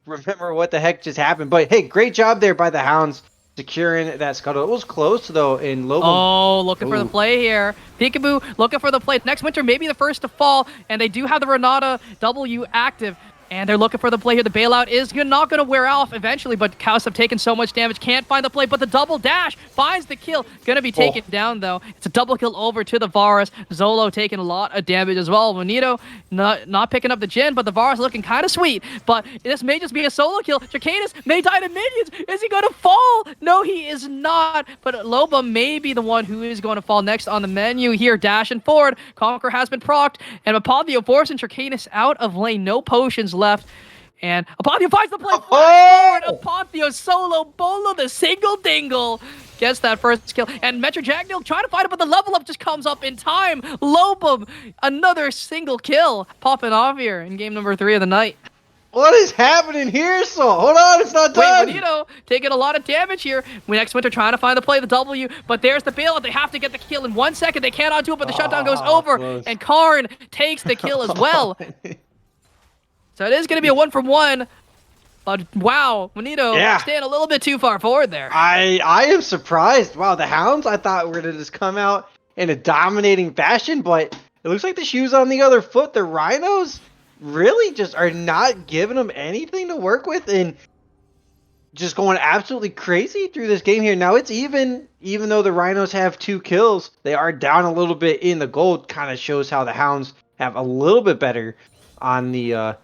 B: remember what the heck just happened. But hey, great job there by the Hounds securing that scuttle. It was close though in Lobum.
C: Oh, looking for the play here. Peekaboo looking for the play. Next winter, maybe the first to fall, and they do have the Renata W active. And they're looking for the play here. The bailout is not going to wear off eventually, but Cows have taken so much damage, can't find the play, but the double dash finds the kill. Going to be taken down, though. It's a double kill over to the Varus. Zolo taking a lot of damage as well. Bonito not picking up the Jhin, but the Varus looking kind of sweet. But this may just be a solo kill. Dracanis may die to minions. Is he going to fall? No, he is not. But Loba may be the one who is going to fall next on the menu here. Dashing forward. Conquer has been procced. And Apotheo forcing Dracanis out of lane. No potions left. And Apotheo finds the play. Forward. Apotheo solo bolo the single dingle. Gets that first kill. And Metro Jagnil trying to find it, but the level up just comes up in time. Lobum, another single kill popping off here in game number 3 of the night.
B: What is happening here, Saul? Hold on, it's not
C: Wait,
B: done.
C: Bonito taking a lot of damage here. Next Winter trying to find the play, the W, but there's the bailout. They have to get the kill in 1 second. They cannot do it, but the shutdown goes over,
B: close.
C: and Karn takes the kill as well. So it is going to be a 1-from-1. But wow, Bonito staying a little bit too far forward there.
B: I am surprised. Wow, the Hounds I thought were going to just come out in a dominating fashion, but it looks like the shoe's on the other foot. The Rhinos really just are not giving them anything to work with and just going absolutely crazy through this game here. Now it's even though the Rhinos have 2 kills, they are down a little bit in the gold. Kind of shows how the Hounds have a little bit better on the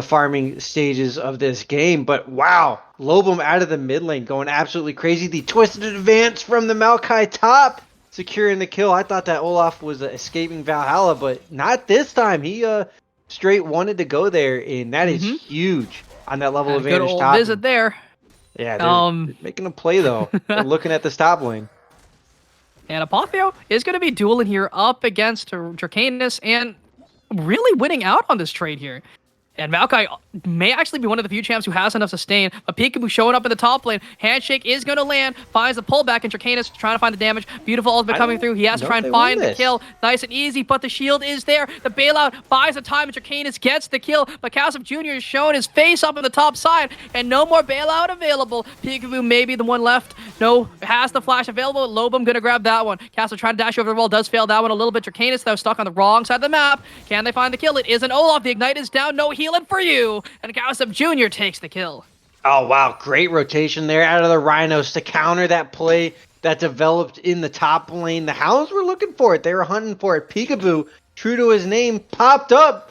B: farming stages of this game. But wow, Lobum out of the mid lane going absolutely crazy. The twisted advance from the Maokai top, securing the kill. I thought that Olaf was escaping Valhalla, but not this time. He straight wanted to go there, and that is huge on that level
C: Good
B: advantage
C: old
B: top.
C: visit there.
B: Yeah, they're making a play though. They're looking at the stop lane.
C: And Apotheo is going to be dueling here up against Dracanis and really winning out on this trade here. And Maokai may actually be one of the few champs who has enough sustain. But Peekaboo showing up in the top lane. Handshake is going to land. Finds the pullback, and Dracanis trying to find the damage. Beautiful ultimate coming through. He has to try and find the kill. Nice and easy, but the shield is there. The bailout buys the time, and Dracanis gets the kill. But Kasif Jr. is showing his face up on the top side, and no more bailout available. Peekaboo may be the one left. No, has the flash available. Lobum going to grab that one. Kasif trying to dash over the wall. Does fail that one a little bit. Dracanis, though, stuck on the wrong side of the map. Can they find the kill? It is an Olaf. The Ignite is down. No healing for you. And Kasif Jr. takes the kill.
B: Oh, wow. Great rotation there out of the Rhinos to counter that play that developed in the top lane. The Hounds were looking for it. They were hunting for it. Peekaboo, true to his name, popped up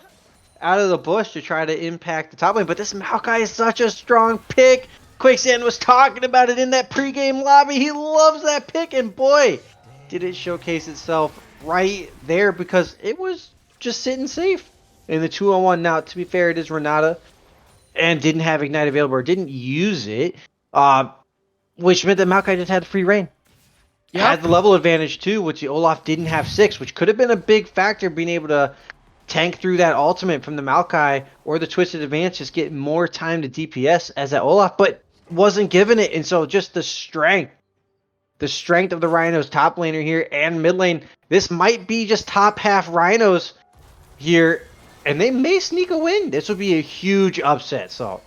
B: out of the bush to try to impact the top lane. But this Maokai is such a strong pick. Quicksand was talking about it in that pregame lobby. He loves that pick. And boy, did it showcase itself right there, because it was just sitting safe in the 2-on-1. Now, to be fair, it is Renata and didn't have Ignite available or didn't use it, which meant that Maokai just had free reign. Had the level advantage too, which the Olaf didn't have 6, which could have been a big factor, being able to tank through that ultimate from the Maokai or the twisted advance, just get more time to DPS as that Olaf, but wasn't given it. And so just the strength of the Rhinos top laner here and mid lane. This might be just top half Rhinos here, and they may sneak a win. This would be a huge upset, so.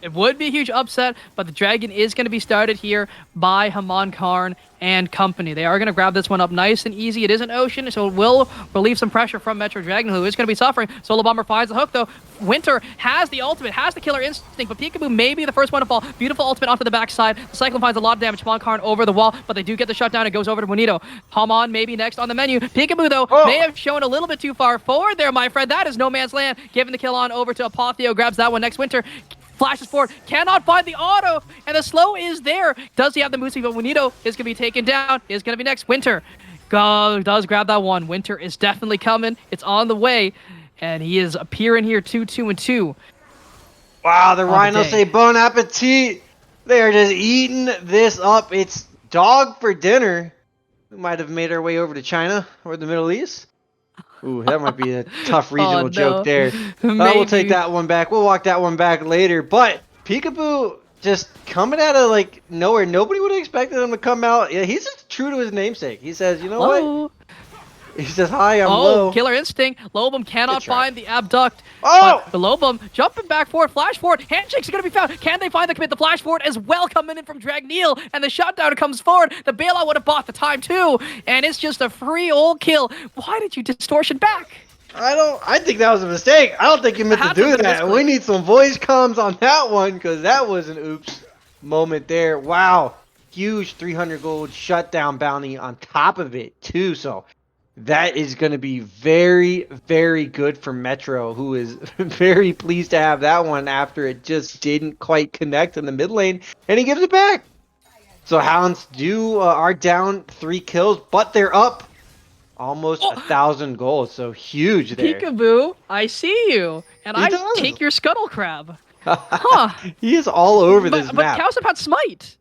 C: It would be a huge upset, but the Dragon is going to be started here by Haman Karn and company. They are going to grab this one up nice and easy. It is an Ocean, so it will relieve some pressure from Metro Dragon, who is going to be suffering. Solo Bomber finds the hook, though. Winter has the ultimate, has the killer instinct, but Peekaboo may be the first one to fall. Beautiful ultimate onto the backside. The Cyclone finds a lot of damage. Haman Karn over the wall, but they do get the shutdown. It goes over to Bonito. Haman maybe next on the menu. Peekaboo, though, may have shown a little bit too far forward there, my friend. That is no man's land. Giving the kill on over to Apotheo. Grabs that one next. Winter flashes forward, cannot find the auto, and the slow is there. Does he have the Moosey? But Bonito is going to be taken down. Is going to be next. Winter does grab that one. Winter is definitely coming. It's on the way, and he is appearing here 2-2-2.
B: Wow, the Rhinos say bon appetit. They are just eating this up. It's dog for dinner. We might have made our way over to China or the Middle East. Ooh, that might be a tough regional joke there. We'll take that one back. We'll walk that one back later. But Peekaboo just coming out of like nowhere. Nobody would have expected him to come out. Yeah, he's just true to his namesake. He says, you know what? He says, hi, I'm low.
C: Killer instinct. Lobum cannot find the abduct.
B: Oh!
C: But the Lobum jumping back forward, flash forward. Handshake's going to be found. Can they find the commit? The flash forward as well coming in from Dragneel. And the shutdown comes forward. The bailout would have bought the time too. And it's just a free old kill. Why did you distortion back?
B: I think that was a mistake. I don't think you meant to do that. We need some voice comms on that one, because that was an oops moment there. Wow. Huge 300 gold shutdown bounty on top of it too. So that is going to be very, very good for Metro, who is very pleased to have that one after it just didn't quite connect in the mid lane, and he gives it back. So Hounds are down 3 kills, but they're up almost 1,000 gold, so huge there.
C: Peekaboo, I see you, and take your scuttle crab. Huh?
B: He is all over this map.
C: But Kowsip had smite.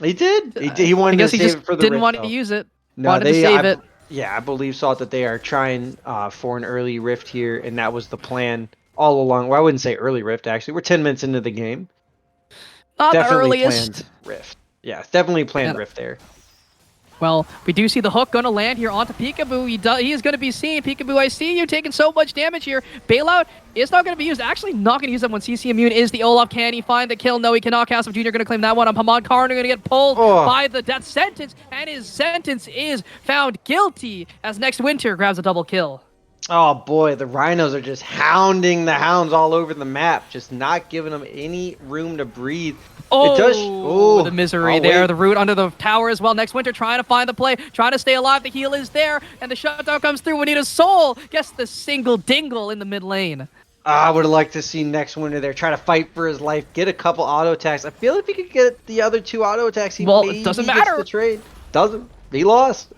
B: He did. He wanted to save it for the
C: didn't
B: rift,
C: want
B: though.
C: to use it.
B: No,
C: wanted to save it.
B: Yeah, I believe that they are trying for an early rift here, and that was the plan all along. Well, I wouldn't say early Rift, actually. We're 10 minutes into the game.
C: Not the
B: Definitely
C: earliest.
B: planned Rift. Yeah, it's definitely planned
C: Yeah.
B: Rift there.
C: Well, we do see the hook going to land here onto Peekaboo. He is going to be seen. Peekaboo, I see you taking so much damage here. Bailout is not going to be used. Actually, not going to use that when CC immune is the Olaf. Can he find the kill? No, he cannot. Castle Jr. going to claim that one. Hamad Karn going to get pulled by the death sentence, and his sentence is found guilty as Next Winter grabs a double kill.
B: Oh boy, the Rhinos are just hounding the Hounds all over the map, just not giving them any room to breathe.
C: Oh, the misery there.
B: wait.
C: The root under the tower as well. Next Winter trying to find the play, trying to stay alive. The heal is there, and the shutdown comes through. Juanito's Soul gets the single dingle in the mid lane.
B: I would like to see Next Winter there try to fight for his life, get a couple auto attacks. I feel if he could get the other 2 auto attacks, he
C: Well,
B: maybe
C: it doesn't
B: gets
C: matter.
B: the trade. Doesn't. He lost.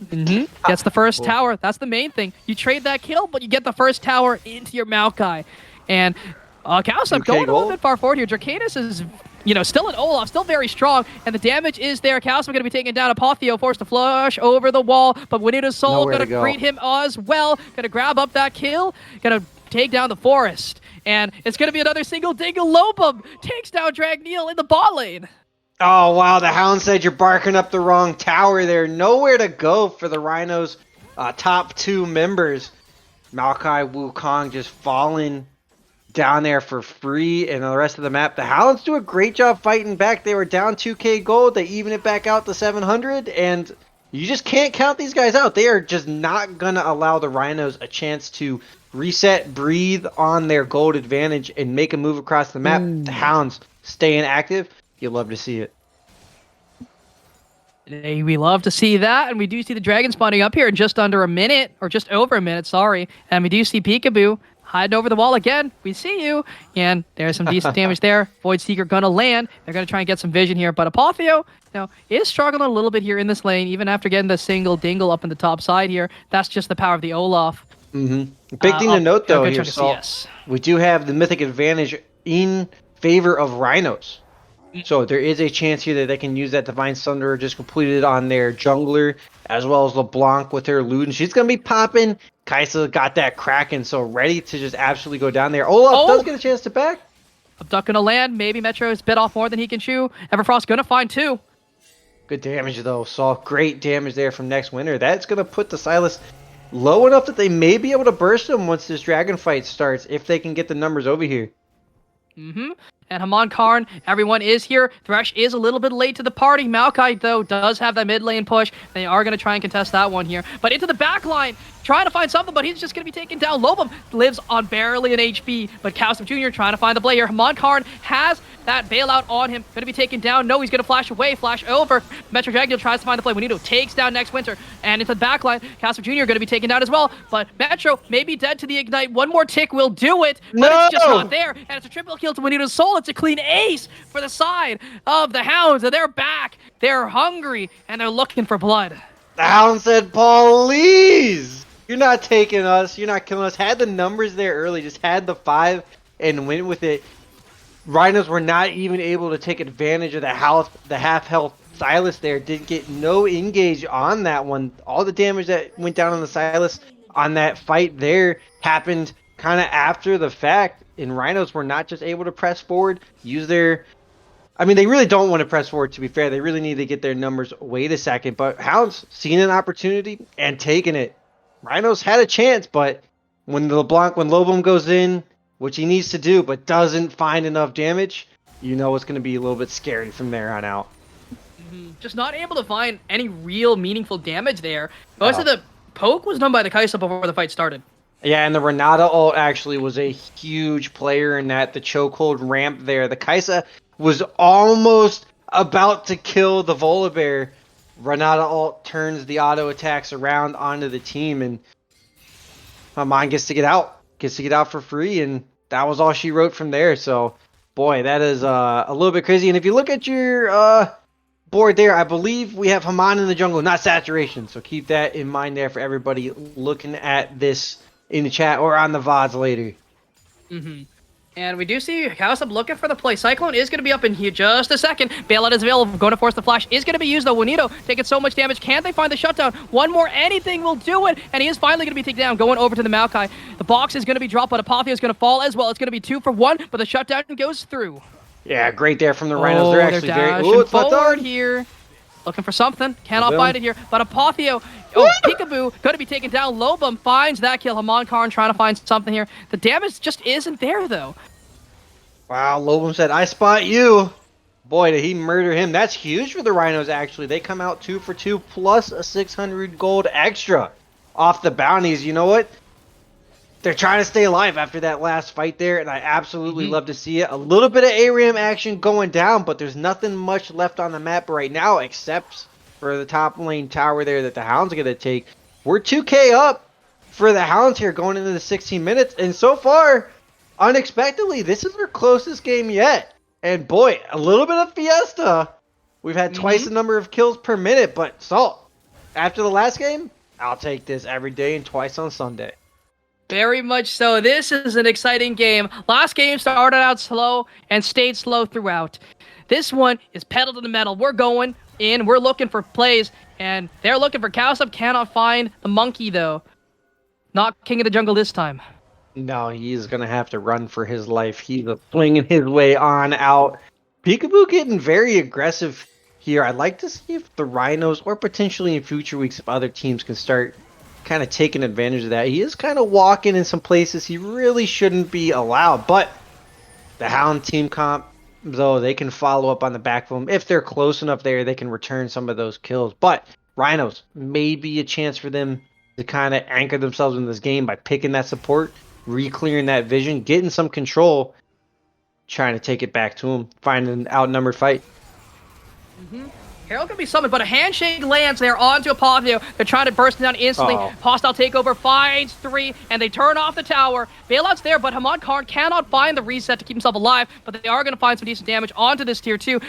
C: Gets the first tower. That's the main thing. You trade that kill, but you get the first tower into your Maokai. And Kaosam
B: 2K
C: going a little
B: gold.
C: bit far forward here. Dracanis is, still an Olaf, still very strong, and the damage is there. Kaosam going to be taken down. Apotheo forced to flush over the wall, but Juanito's Soul
B: Nowhere
C: going
B: to
C: to
B: go.
C: greet him as well. Going to grab up that kill. Going to take down the forest. And it's going to be another single dingle. Lobum takes down Dragneel in the bot lane.
B: Oh, wow. The Hound said you're barking up the wrong tower there. Nowhere to go for the Rhinos' top 2 members. Maokai, Wukong just falling down there for free, and the rest of the map. The Hounds do a great job fighting back. They were down 2k gold. They even it back out to 700, and you just can't count these guys out. They are just not going to allow the Rhinos a chance to reset, breathe on their gold advantage, and make a move across the map. The Hounds staying active. You'll love to see it.
C: We love to see that, and we do see the dragon spawning up here in just under a minute, or just over a minute, sorry. And we do see Peekaboo hiding over the wall again. We see you, and there's some decent damage there. Void Seeker gonna land. They're gonna try and get some vision here, but Apotheo is struggling a little bit here in this lane, even after getting the single dingle up in the top side here. That's just the power of the Olaf.
B: Big thing to note, though,
C: good
B: here,
C: chunk of
B: Saul,
C: CS.
B: we do have the mythic advantage in favor of Rhinos. So there is a chance here that they can use that Divine Sunder just completed on their jungler, as well as LeBlanc with her loot, and she's going to be popping. Kaisa got that Kraken, so ready to just absolutely go down there. Olaf does get a chance to back.
C: Abduct gonna land. Maybe Metro's bit off more than he can chew. Everfrost gonna find 2.
B: Good damage, though, Saul. Great damage there from Next Winter. That's going to put the Silas low enough that they may be able to burst him once this dragon fight starts, if they can get the numbers over here.
C: And Hamon Karn, everyone is here. Thresh is a little bit late to the party. Maokai, though, does have that mid lane push. They are going to try and contest that one here. But into the back line, trying to find something, but he's just going to be taken down. Lobum lives on barely an HP, but Kaosam Jr. trying to find the play here. Hamon Karn has that bailout on him. Going to be taken down. No, he's going to flash away, flash over. Metro Dragneel tries to find the play. Juanito takes down Next Winter. And into the back line, Kaosam Jr. going to be taken down as well. But Metro may be dead to the Ignite. One more tick will do it, but it's just not there. And it's a triple kill to Juanito's Soul. It's a clean ace for the side of the Hounds. And they're back. They're hungry, and they're looking for blood.
B: The Hound said, please! You're not taking us. You're not killing us. Had the numbers there early. Just had the 5 and went with it. Rhinos were not even able to take advantage of the half health Silas there. Did get no engage on that one. All the damage that went down on the Silas on that fight there happened kind of after the fact. And Rhinos were not just able to press forward, use their... I mean, they really don't want to press forward, to be fair. They really need to get their numbers. Wait a second. But Hounds seen an opportunity and taking it. Rhinos had a chance, but when Lobum goes in, which he needs to do, but doesn't find enough damage, you know it's going to be a little bit scary from there on out.
C: Just not able to find any real meaningful damage there. Most of the poke was done by the Kaisa before the fight started.
B: Yeah, and the Renata ult actually was a huge player in that. The chokehold ramp there. The Kaisa was almost about to kill the Volibear. Renata ult turns the auto attacks around onto the team, and Hamon gets to get out. Gets to get out for free, and that was all she wrote from there. So, boy, that is a little bit crazy. And if you look at your board there, I believe we have Hamon in the jungle, not saturation. So keep that in mind there for everybody looking at this in the chat or on the VODs later.
C: And we do see Kausub looking for the play. Cyclone is going to be up in here just a second. Bailout is available. Going to force the flash. Is going to be used though. Juanito taking so much damage. Can they find the shutdown? One more. Anything will do it. And he is finally going to be taken down. Going over to the Maokai. The box is going to be dropped, but Apotheo is going to fall as well. It's going to be 2 for 1, but the shutdown goes through.
B: Yeah, great there from the Rhinos. They're actually very...
C: dashing
B: Ooh, it's not
C: forward
B: done.
C: here. Looking for something. Cannot
B: Boom.
C: find it here. But Apotheo, Peekaboo, going to be taken down. Lobum finds that kill. Hamon Karn trying to find something here. The damage just isn't there, though.
B: Wow, Lobum said, I spot you. Boy, did he murder him. That's huge for the Rhinos, actually. They come out 2 for 2 plus a 600 gold extra off the bounties. You know what? They're trying to stay alive after that last fight there, and I absolutely love to see it. A little bit of ARAM action going down, but there's nothing much left on the map right now except for the top lane tower there that the Hounds are going to take. We're 2k up for the Hounds here going into the 16 minutes, and so far, unexpectedly, this is their closest game yet. And boy, a little bit of fiesta. We've had twice the number of kills per minute, but Salt, after the last game, I'll take this every day and twice on Sunday.
C: Very much so. This is an exciting game. Last game started out slow and stayed slow throughout. This one is pedal to the metal. We're going in. We're looking for plays, and they're looking for Kausub. Cannot find the monkey, though. Not King of the Jungle this time.
B: No, he's going to have to run for his life. He's swinging his way on out. Peekaboo getting very aggressive here. I'd like to see if the Rhinos, or potentially in future weeks, if other teams can start kind of taking advantage of that. He is kind of walking in some places he really shouldn't be allowed. But the Hound team comp, though, they can follow up on the back of him. If they're close enough there, they can return some of those kills. But Rhinos, maybe a chance for them to kind of anchor themselves in this game by picking that support, re-clearing that vision, getting some control, trying to take it back to him, finding an outnumbered fight.
C: Herald can be summoned, but a handshake lands there onto Apotheo. They're trying to burst him down instantly. Hostile takeover finds 3, and they turn off the tower. Bailout's there, but Hamon Karn cannot find the reset to keep himself alive, but they are going to find some decent damage onto this tier 2.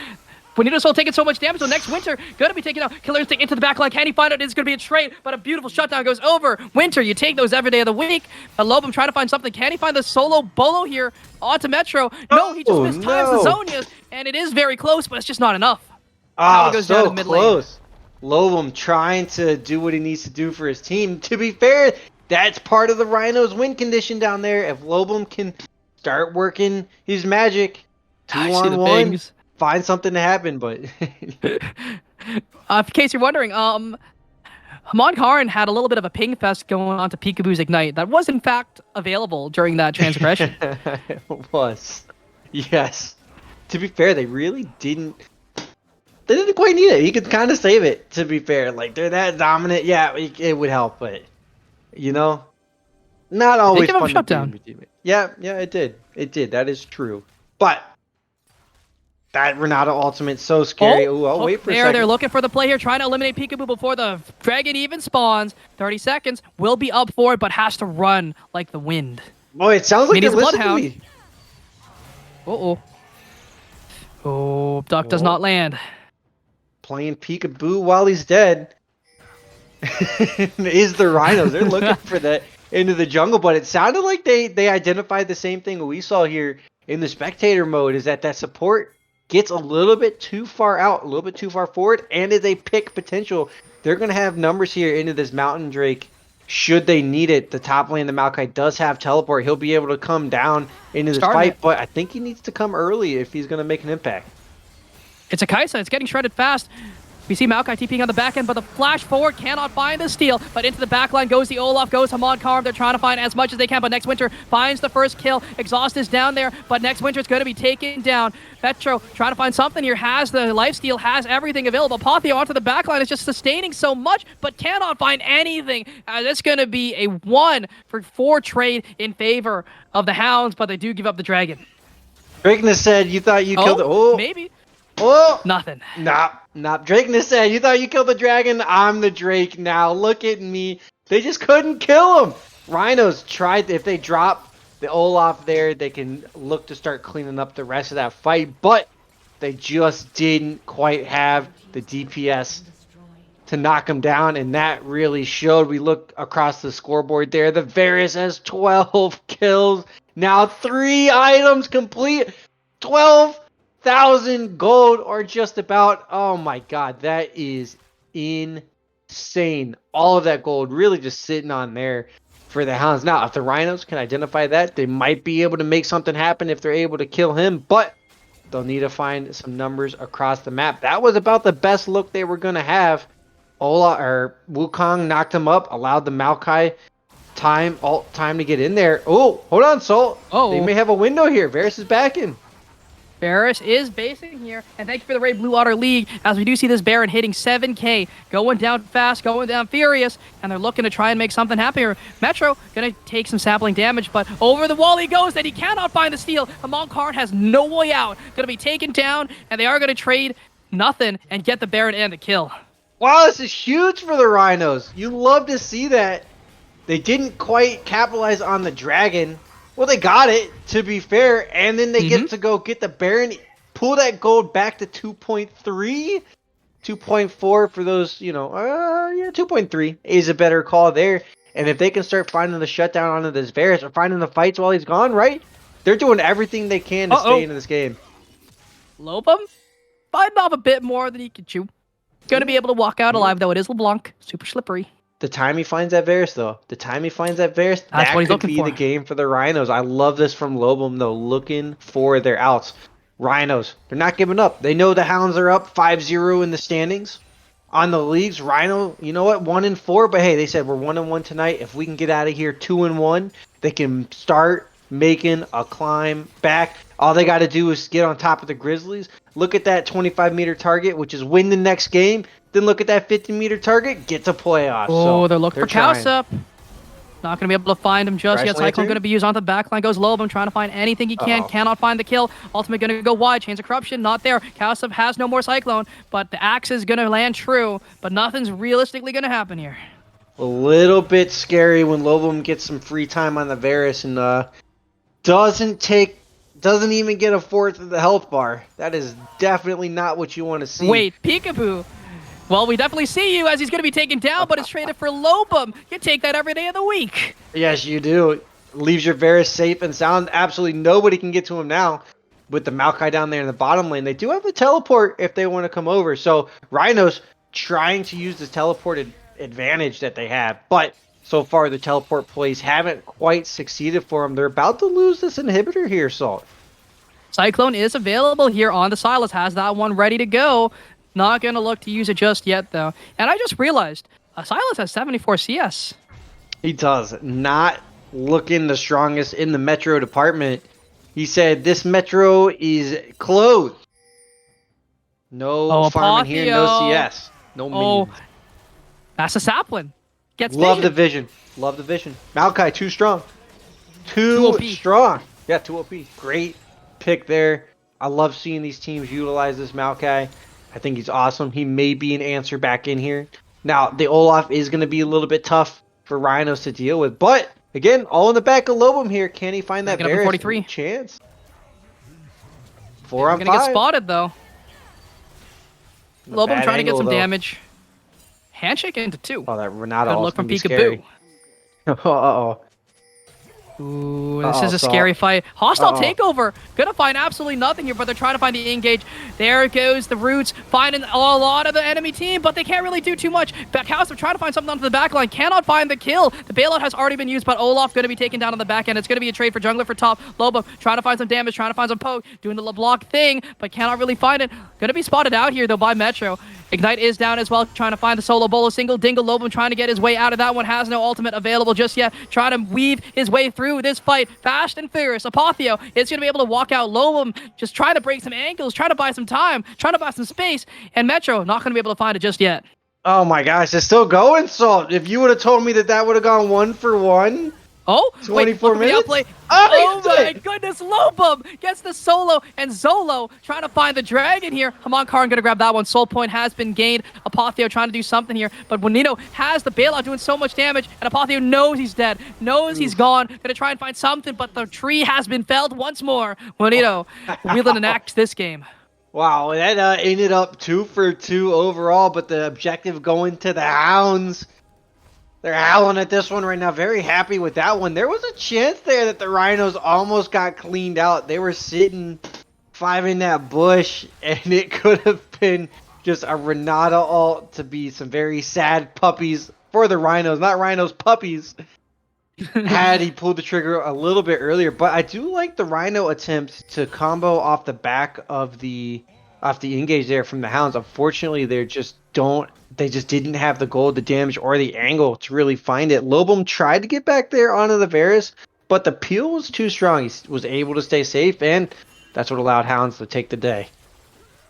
C: Bonito's taking so much damage, so next Winter going to be taken out. Killer Instinct into the back line. Can he find it? It's going to be a trade, but a beautiful shutdown goes over. Winter, you take those every day of the week. But Lobum trying to find something. Can he find the solo bolo here onto Metro? No, he just missed times the Zonias, and it is very close, but it's just not enough.
B: Ah,
C: goes
B: so
C: down to mid lane.
B: close. Lobum trying to do what he needs to do for his team. To be fair, that's part of the Rhinos' win condition down there. If Lobum can start working his magic, 2-on-1, find something to happen. But
C: in case you're wondering, Hamon Karn had a little bit of a ping fest going on to Peekaboo's Ignite. That was in fact available during that transgression.
B: It was. Yes. To be fair, they really didn't. They didn't quite need it. He could kind of save it, to be fair. Like, they're that dominant. Yeah, it would help, but, you know, not always
C: give him
B: fun
C: a shutdown.
B: to do. Yeah, it did. It did. That is true. But that Renata ultimate, so scary. Ooh, I'll wait for a second.
C: They're looking for the play here, trying to eliminate Peekaboo before the dragon even spawns. 30 seconds. Will be up for it, but has to run like the wind.
B: Boy, it sounds like
C: he's
B: they're
C: a
B: listening to
C: bloodhound.
B: me.
C: Oh, Duck does not land.
B: Playing Peekaboo while he's dead is the Rhinos. They're looking for that into the jungle, but it sounded like they identified the same thing we saw here in the spectator mode, is that support gets a little bit too far out, a little bit too far forward, and is a pick potential. They're going to have numbers here into this Mountain Drake should they need it. The top lane, the Maokai, does have teleport. He'll be able to come down into this fight, but I think he needs to come early if he's going to make an impact.
C: It's a Kaisa. It's getting shredded fast. We see Maokai TPing on the back end, but the flash forward cannot find the steal. But into the back line goes the Olaf, goes Hamon Karn. They're trying to find as much as they can, but Next Winter finds the first kill. Exhaust is down there, but Next Winter is going to be taken down. Petro trying to find something here, has the lifesteal, has everything available. Apotheo onto the back line is just sustaining so much, but cannot find anything. It's going to be a 1-for-4 trade in favor of the Hounds, but they do give up the dragon.
B: Drakeness said you thought you killed it. Oh,
C: maybe.
B: Oh,
C: nothing.
B: Nah. Drakeness said you thought you killed the dragon. I'm the Drake now. Look at me. They just couldn't kill him. Rhinos tried. If they drop the Olaf there, they can look to start cleaning up the rest of that fight. But they just didn't quite have the DPS to knock him down, and that really showed. We look across the scoreboard there. The Varus has 12 kills, Now 3 items complete. 12,000 gold or just about. Oh my god, that is insane. All of that gold really just sitting on there for the Hounds. Now, if the Rhinos can identify that, they might be able to make something happen if they're able to kill him, but they'll need to find some numbers across the map. That was about the best look they were going to have. Wukong knocked him up, allowed the Maokai time to get in there. Oh, hold on, Sol.
C: Oh.
B: They may have a window here. Varus is back in.
C: Varus is basing here, and thank you for the raid Blue Water League, as we do see this Baron hitting 7k, going down fast, going down furious, and they're looking to try and make something happen here. Metro gonna take some sapling damage, but over the wall he goes, and he cannot find the steal. Amon Karn has no way out, gonna be taken down, and they are gonna trade nothing and get the Baron and the kill.
B: Wow, this is huge for the Rhinos. You love to see that. They didn't quite capitalize on the Dragon. Well, they got it, to be fair, and then they get to go get the Baron, pull that gold back to 2.3, 2.4 for those, 2.3 is a better call there. And if they can start finding the shutdown onto this Varus or finding the fights while he's gone, right? They're doing everything they can to stay into this game.
C: Lobum biting off a bit more than he can chew. Gonna be able to walk out alive, though. It is LeBlanc, super slippery.
B: The time he finds that Varus, though. The time he finds that Varus,
C: That's
B: that
C: what he's
B: could
C: looking
B: be
C: for.
B: the game for the Rhinos. I love this from Lobum, though, looking for their outs. Rhinos, they're not giving up. They know the Hounds are up 5-0 in the standings on the leagues. Rhino, you know what, 1-4, but hey, they said we're 1-1 tonight. If we can get out of here 2-1, they can start making a climb back. All they got to do is get on top of the Grizzlies. Look at that 25-meter target, which is win the next game. Then look at that 50-meter target, get to playoffs.
C: Oh,
B: So
C: they're looking for Kausup. Not going to be able to find him just
B: Crash
C: yet. Cyclone
B: Lantern?
C: going to be used onto the backline. Goes Lobum, trying to find anything he can. Cannot find the kill. Ultimate going to go wide. Chains of Corruption, not there. Kausup has no more Cyclone, but the axe is going to land true. But nothing's realistically going to happen here.
B: A little bit scary when Lobum gets some free time on the Varus and doesn't even get a fourth of the health bar. That is definitely not what you want to see.
C: Wait, Peekaboo. Well, we definitely see you as he's going to be taken down, but it's traded for Lobum. You take that every day of the week.
B: Yes, you do. Leaves your Varus safe and sound. Absolutely nobody can get to him now. With the Maokai down there in the bottom lane, they do have the teleport if they want to come over. So Rhinos trying to use the teleported advantage that they have, but so far the teleport plays haven't quite succeeded for them. They're about to lose this inhibitor here, Salt.
C: Cyclone is available here on the Silas. Has that one ready to go. Not going to look to use it just yet, though. And I just realized, Silas has 74 CS.
B: He does. Not looking the strongest in the Metro department. He said, this Metro is closed. No farming here, no
C: Apotheo.
B: CS. No minions.
C: That's a sapling. Gets
B: Love the
C: vision.
B: vision. Love the vision. Maokai, too strong.
C: Too OP.
B: Strong. Yeah, 2 OP. Great pick there. I love seeing these teams utilize this Maokai. I think he's awesome. He may be an answer back in here. Now, the Olaf is going to be a little bit tough for Rhinos to deal with. But, again, all in the back of Lobum here. Can he find that
C: Get up to
B: Varus?
C: 43.
B: Chance. 4 on 5.
C: Gonna get spotted, though. Lobum
B: Bad
C: trying to get
B: angle,
C: some
B: though.
C: damage. Handshake into 2.
B: Oh, that Renato
C: Good
B: ult
C: look from
B: can be scary.
C: Peekaboo.
B: Uh-oh.
C: Ooh, this
B: Uh-oh,
C: is a
B: Salt.
C: scary fight. Hostile
B: Uh-oh.
C: takeover. Gonna find absolutely nothing here, but they're trying to find the engage. There goes the Roots, finding a lot of the enemy team, but they can't really do too much. Backhouse are trying to find something onto the back line. Cannot find the kill. The bailout has already been used, but Olaf gonna be taken down on the back end. It's gonna be a trade for jungler for top. Lobo trying to find some damage, trying to find some poke, doing the LeBlanc thing, but cannot really find it. Gonna be spotted out here though by Metro. Ignite is down as well, trying to find the solo bolo single dingle. Lobo trying to get his way out of that one. Has no ultimate available just yet. Trying to weave his way through this fight. Fast and furious. Apotheo is going to be able to walk out. Lobo just trying to break some ankles, trying to buy some time, trying to buy some space. And Metro not going to be able to find it just yet.
B: Oh my gosh, it's still going, Salt. If you would have told me that would have gone 1 for 1.
C: Oh,
B: 24
C: wait, look at the
B: minutes?
C: outplay.
B: Oh,
C: Oh my
B: yes!
C: goodness, Lobum gets the solo, and Zolo trying to find the dragon here. Haman Karn gonna grab that one. Soul point has been gained. Apotheo trying to do something here, but Bonito has the bailout doing so much damage, and Apotheo knows he's dead, knows he's gone. Gonna try and find something, but the tree has been felled once more. Bonito wielding an axe this game.
B: Wow, that ended up 2 for 2 overall, but the objective going to the Hounds. They're howling at this one right now. Very happy with that one. There was a chance there that the Rhinos almost got cleaned out. They were sitting 5 in that bush, and it could have been just a Renata ult to be some very sad puppies for the Rhinos. Not Rhinos, puppies. Had he pulled the trigger a little bit earlier. But I do like the Rhino attempts to combo off the back of the engage there from the Hounds. Unfortunately, they just didn't have the gold, the damage, or the angle to really find it. Lobum tried to get back there onto the Varus, but the peel was too strong. He was able to stay safe, and that's what allowed Hounds to take the day.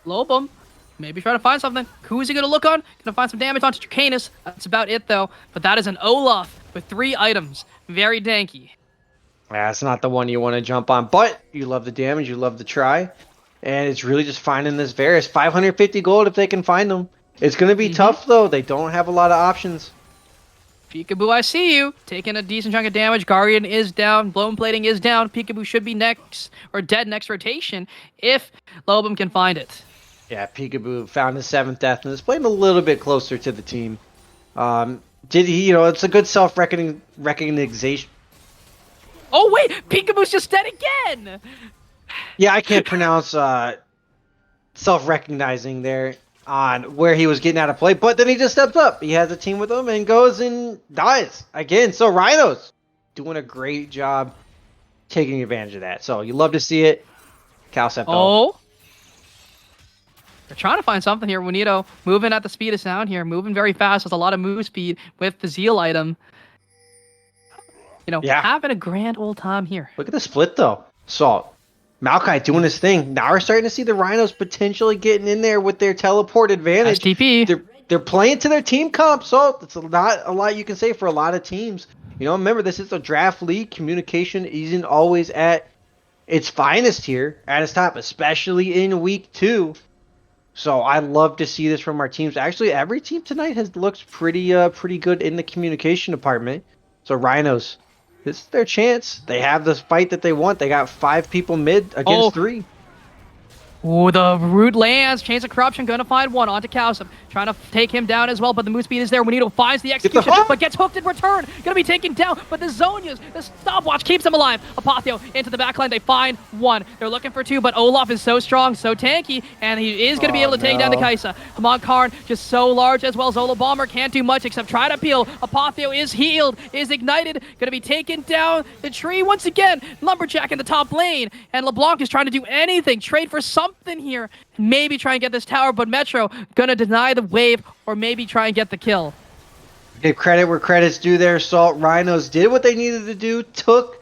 C: Lobum, maybe try to find something. Who is he going to look on? Going to find some damage onto Dracanus. That's about it, though. But that is an Olaf with 3 items. Very danky.
B: Yeah, it's not the one you want to jump on, but you love the damage, you love the try. And it's really just finding this Varus. 550 gold if they can find them. It's going to be tough, though. They don't have a lot of options.
C: Peekaboo, I see you. Taking a decent chunk of damage. Guardian is down. Blown Plating is down. Peekaboo should be next, or dead next rotation, if Lobum can find it.
B: Yeah, Peekaboo found his 7th death and is playing a little bit closer to the team. Did he, it's a good self-recognition.
C: Oh, wait! Peekaboo's just dead again!
B: Yeah, I can't pronounce self-recognizing there on where he was getting out of play, but then he just steps up. He has a team with him and goes and dies again. So Rhinos doing a great job taking advantage of that. So you love to see it. Calcept.
C: Oh. They're trying to find something here. Juanito moving at the speed of sound here, moving very fast. Has a lot of move speed with the Zeal item. Having a grand old time here.
B: Look at the split though. Salt. Maokai doing his thing. Now we're starting to see the Rhinos potentially getting in there with their teleport advantage.
C: STP.
B: They're playing to their team comp, so it's not a lot you can say for a lot of teams. Remember, this is a draft league. Communication isn't always at its finest here, at its top, especially in week 2. So I love to see this from our teams. Actually, every team tonight has looked pretty good in the communication department. So Rhinos, this is their chance. They have this fight that they want. They got 5 people mid against 3.
C: Ooh, the root lands. Chains of Corruption gonna find one onto Calcept. Trying to take him down as well, but the move speed is there. Juanito finds the execution, but gets hooked in return. Gonna be taken down, but the Zonias, the stopwatch keeps him alive. Apotheo into the backline. They find 1. They're looking for 2, but Olaf is so strong, so tanky, and he is gonna be able to take down the Kaisa. Hamon Karn just so large as well. Zola Bomber can't do much except try to peel. Apotheo is healed, is ignited, gonna be taken down the tree once again. Lumberjack in the top lane, and LeBlanc is trying to do anything, trade for something here, maybe try and get this tower, but Metro gonna deny the wave or maybe try and get the kill.
B: Give credit where credit's due there. Salt. Rhinos did what they needed to do, took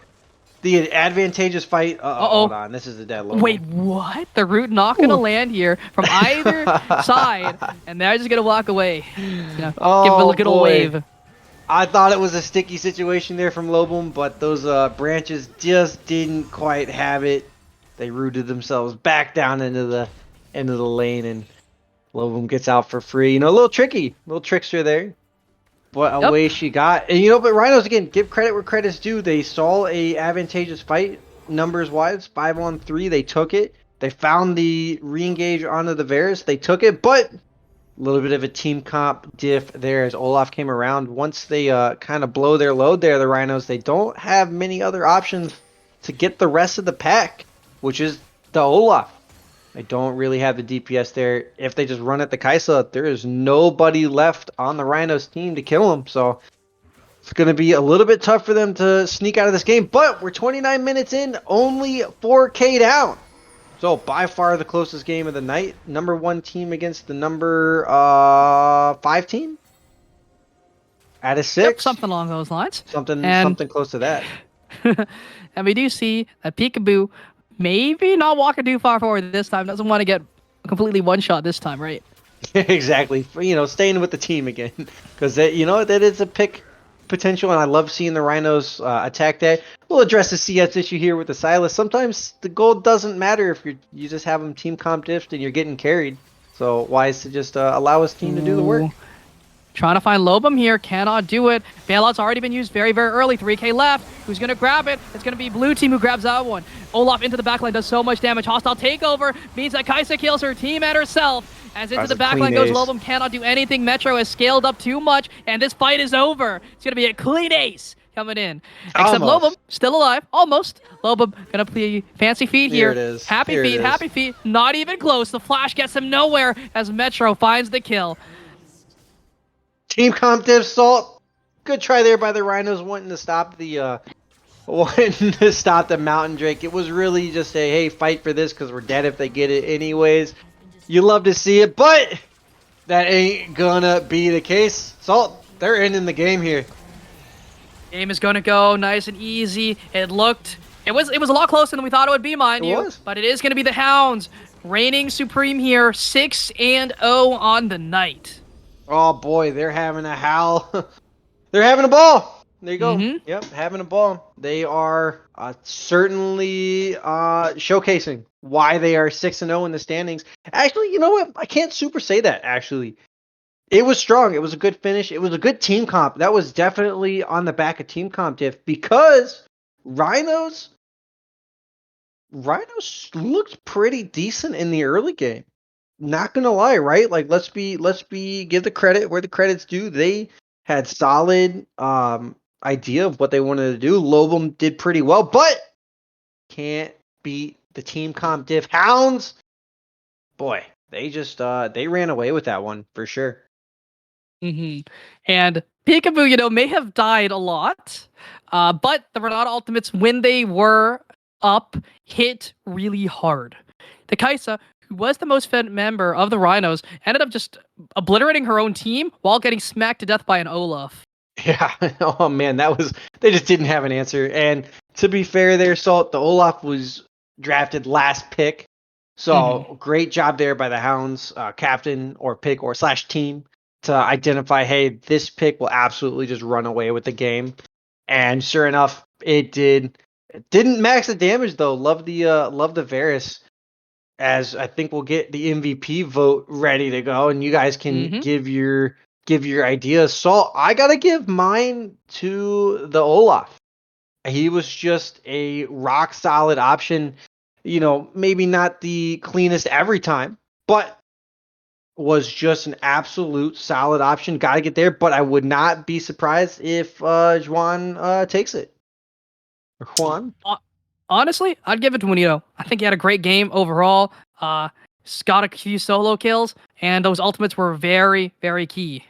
B: the advantageous fight. Hold on, this is the dead low.
C: Wait, what? The root not gonna land here from either side, and they're just gonna walk away. Give it a good old wave.
B: I thought it was a sticky situation there from Lobum, but those branches just didn't quite have it. They rooted themselves back down into the lane, and Lobum gets out for free. A little tricky, little trickster there. But away she got. And but Rhinos, again, give credit where credit's due. They saw a advantageous fight, numbers-wise, 5-on-3. They took it. They found the re-engage onto the Varus. They took it, but a little bit of a team comp diff there as Olaf came around. Once they kind of blow their load there, the Rhinos, they don't have many other options to get the rest of the pack, which is the Olaf. They don't really have the DPS there. If they just run at the Kaisa, there is nobody left on the Rhinos team to kill him. So it's going to be a little bit tough for them to sneak out of this game. But we're 29 minutes in, only 4K down. So by far the closest game of the night. Number 1 team against the number 5 team. At a 6.
C: Yep, something along those lines.
B: Something close to that.
C: And we do see that Peekaboo maybe not walking too far forward this time. Doesn't want to get completely one-shot this time, right?
B: Exactly. Staying with the team again. Because, that is a pick potential, and I love seeing the Rhinos attack that. We'll address the CS issue here with the Silas. Sometimes the gold doesn't matter if you just have them team comp diffed and you're getting carried. So wise to just allow his team to do the work.
C: Trying to find Lobum here, cannot do it. Bailout's already been used very, very early. 3K left. Who's going to grab it? It's going to be blue team who grabs that one. Olaf into the backline does so much damage. Hostile takeover means that Kaisa kills her team and herself. As into
B: That's
C: the
B: a clean
C: backline goes
B: ace.
C: Lobum, cannot do anything. Metro has scaled up too much, and this fight is over. It's gonna be a clean ace coming in. Except
B: Almost.
C: Lobum, still alive, almost. Lobum gonna play fancy feet
B: Here
C: here.
B: it is.
C: Happy
B: Here it
C: feet,
B: is.
C: happy feet. Not even close. The flash gets him nowhere as Metro finds the kill.
B: Team comp div Salt. Good try there by the Rhinos wanting to stop the Mountain Drake. It was really just a hey, fight for this because we're dead if they get it anyways. You love to see it, but that ain't gonna be the case. Salt, they're ending the game here.
C: Game is gonna go nice and easy. It was a lot closer than we thought it would be, mind
B: It
C: you.
B: was.
C: But it is gonna be the Hounds reigning supreme here, 6-0 on the night.
B: Oh boy, they're having a howl. They're having a ball. There you go.
C: Mhm.
B: Yep, having a ball. They are certainly showcasing why they are 6-0 in the standings. Actually, you know what? I can't super say that, actually. It was strong. It was a good finish. It was a good team comp. That was definitely on the back of team comp diff because Rhinos looked pretty decent in the early game. Not gonna lie, right? Like let's give the credit where the credit's due. They had solid idea of what they wanted to do. Lobum did pretty well, but can't beat the team comp diff Hounds. Boy, they just they ran away with that one for sure.
C: And Peekaboo, may have died a lot, but the Renata Ultimates, when they were up, hit really hard. The Kaisa, who was the most fed member of the Rhinos, ended up just obliterating her own team while getting smacked to death by an Olaf.
B: Yeah. Oh man, they just didn't have an answer. And to be fair there, Salt, the Olaf was drafted last pick. So great job there by the Hounds, captain or pick or / team to identify, hey, this pick will absolutely just run away with the game. And sure enough, it did. It didn't max the damage though. Love the Varus. As I think we'll get the MVP vote ready to go, and you guys can give your ideas. So I gotta give mine to the Olaf. He was just a rock solid option. Maybe not the cleanest every time, but was just an absolute solid option. Got to get there, but I would not be surprised if Juan takes it. Or Juan?
C: Honestly, I'd give it to Juanito. I think he had a great game overall. Got a few solo kills, and those ultimates were very, very key.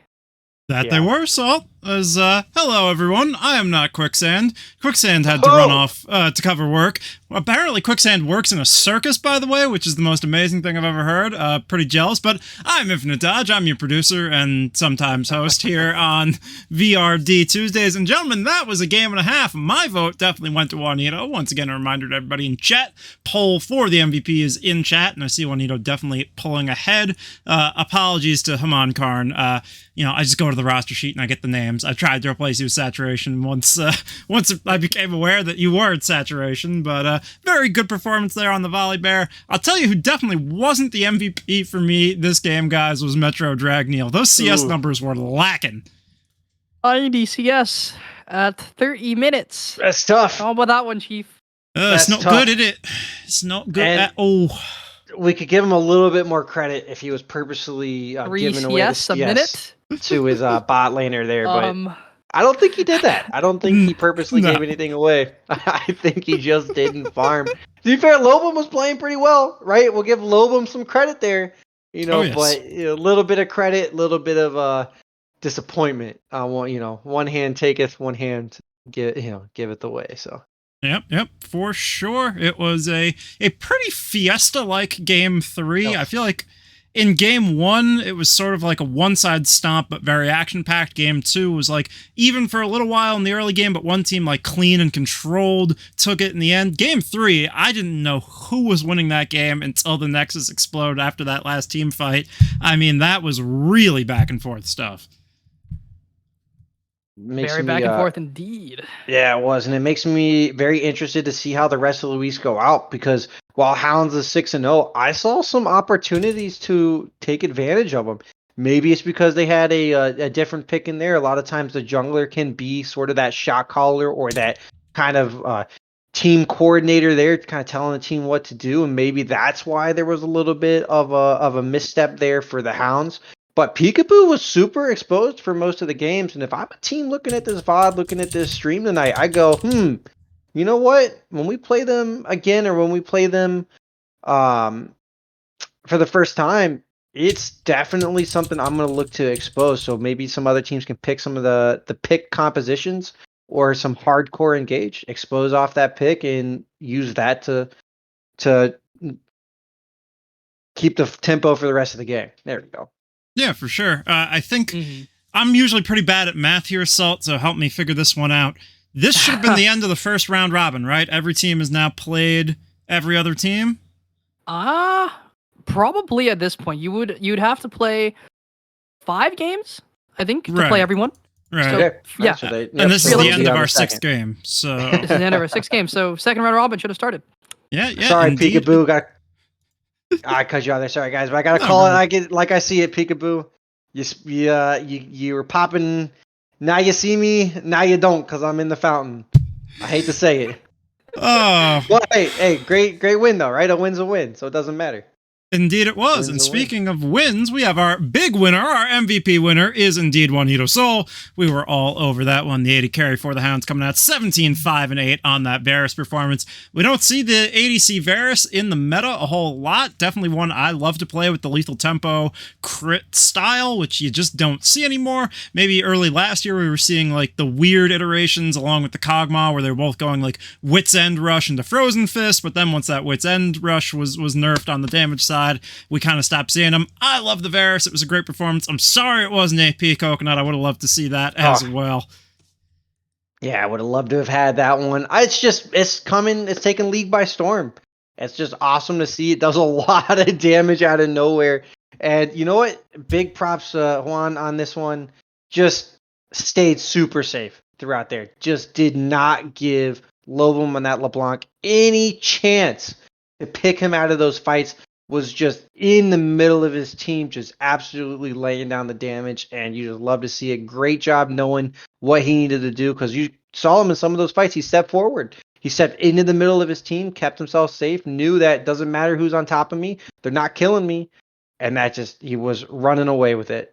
E: That they were, Salt. As, hello everyone, I am not Quicksand. Quicksand had to run off to cover work. Apparently Quicksand works in a circus, by the way, which is the most amazing thing I've ever heard. Pretty jealous, but I'm Infinite Dodge. I'm your producer and sometimes host here on VRD Tuesdays. And gentlemen, that was a game and a half. My vote definitely went to Juanito. Once again, a reminder to everybody in chat, poll for the MVP is in chat, and I see Juanito definitely pulling ahead. Apologies to Haman Karn. I just go to the roster sheet and I get the names. I tried to replace you with Saturation once I became aware that you were at Saturation, but very good performance there on the Volley Bear. I'll tell you who definitely wasn't the MVP for me this game, guys, was Metro Dragneil. Those CS numbers were lacking.
C: 90 CS at 30 minutes.
B: That's tough.
C: How about that one, Chief?
E: It's not
B: tough.
E: good, is it? It's not good
B: And
E: at all.
B: We could give him a little bit more credit if he was purposely
C: 3
B: giving away the
C: CS a minute?
B: to his bot laner there, but I don't think he did that. I don't think he purposely gave anything away. I think he just didn't farm. To be fair, Lobum was playing pretty well, right? We'll give Lobum some credit there, but a little bit of credit, a little bit of disappointment. One hand taketh, one hand give it the way. So.
E: Yep, for sure. It was a pretty Fiesta-like game 3. I feel like in game 1, it was sort of like a one-side stomp, but very action-packed. Game 2 was like, even for a little while in the early game, but one team like clean and controlled, took it in the end. Game 3, I didn't know who was winning that game until the Nexus exploded after that last team fight. I mean, that was really back-and-forth stuff.
C: Very back and forth indeed.
B: Yeah, it was, and it makes me very interested to see how the rest of the weeks go out, because while Hounds is 6-0, I saw some opportunities to take advantage of them. Maybe it's because they had a different pick in there. A lot of times the jungler can be sort of that shot caller or that kind of team coordinator there, kind of telling the team what to do, and maybe that's why there was a little bit of a misstep there for the Hounds. But Peekaboo was super exposed for most of the games, and if I'm a team looking at this VOD, looking at this stream tonight, I go, you know what? When we play them again, or when we play them for the first time, it's definitely something I'm going to look to expose. So maybe some other teams can pick some of the pick compositions or some hardcore engage, expose off that pick, and use that to keep the tempo for the rest of the game. There we go.
E: Yeah, for sure. I think I'm usually pretty bad at math here, Salt, so help me figure this one out. This should have been the end of the first round robin, right? Every team has now played every other team?
C: Probably at this point. You'd have to play 5 games, I think, to play everyone.
E: Right.
C: So, yeah.
B: So they,
E: and this is the end of our
B: second.
E: 6th game. So
C: This is the end of our 6th game. So second round robin should have started.
E: Yeah.
B: Sorry,
E: indeed.
B: Peekaboo. I cut you out there. Sorry, guys, but I gotta call it. I see it, Peekaboo. You were popping. Now you see me. Now you don't, because I'm in the fountain. I hate to say it.
E: Oh.
B: Well, hey, great win though, right? A win's a win, so it doesn't matter.
E: Indeed it was. And speaking of wins, we have our big winner. Our MVP winner is indeed Juanito Sol. We were all over that one. The 80 carry for the Hounds coming out 17-5-8 on that Varus performance. We don't see the ADC Varus in the meta a whole lot. Definitely one I love to play with the lethal tempo crit style, which you just don't see anymore. Maybe early last year we were seeing like the weird iterations along with the Kog'Maw where they were both going like Wit's End Rush into Frozen Fist, but then once that Wit's End Rush was nerfed on the damage side, we kind of stopped seeing them. I love the Varus. It was a great performance. I'm sorry it wasn't AP Coconut. I would have loved to see that as well.
B: Yeah, I would have loved to have had that one. It's coming. It's taking League by storm. It's just awesome to see. It does a lot of damage out of nowhere. And you know what? Big props, Juan, on this one. Just stayed super safe throughout there. Just did not give Lobum on that LeBlanc any chance to pick him out of those fights. Was just in the middle of his team, just absolutely laying down the damage, and you just love to see it. Great job knowing what he needed to do, because you saw him in some of those fights. He stepped forward. He stepped into the middle of his team, kept himself safe, knew that it doesn't matter who's on top of me. They're not killing me. And he was running away with it.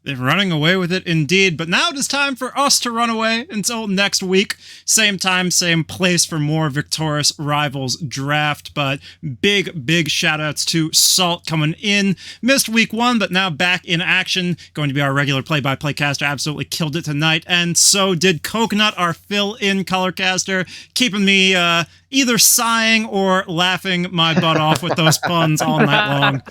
E: They're running away with it indeed, but now it is time for us to run away until next week. Same time, same place for more Victoris Rivals draft, but big shout outs to Salt coming in. Missed week 1, but now back in action. Going to be our regular play-by-play caster. Absolutely killed it tonight, and so did Coconut, our fill-in color caster, keeping me either sighing or laughing my butt off with those puns all night long.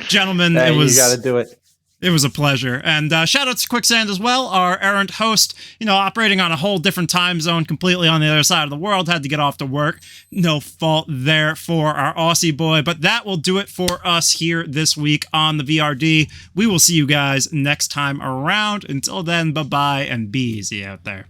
E: Gentlemen,
B: Hey,
E: you
B: gotta do it.
E: It was a pleasure. And shout out to Quicksand as well, our errant host, operating on a whole different time zone, completely on the other side of the world, had to get off to work. No fault there for our Aussie boy. But that will do it for us here this week on the VRD. We will see you guys next time around. Until then, bye-bye and be easy out there.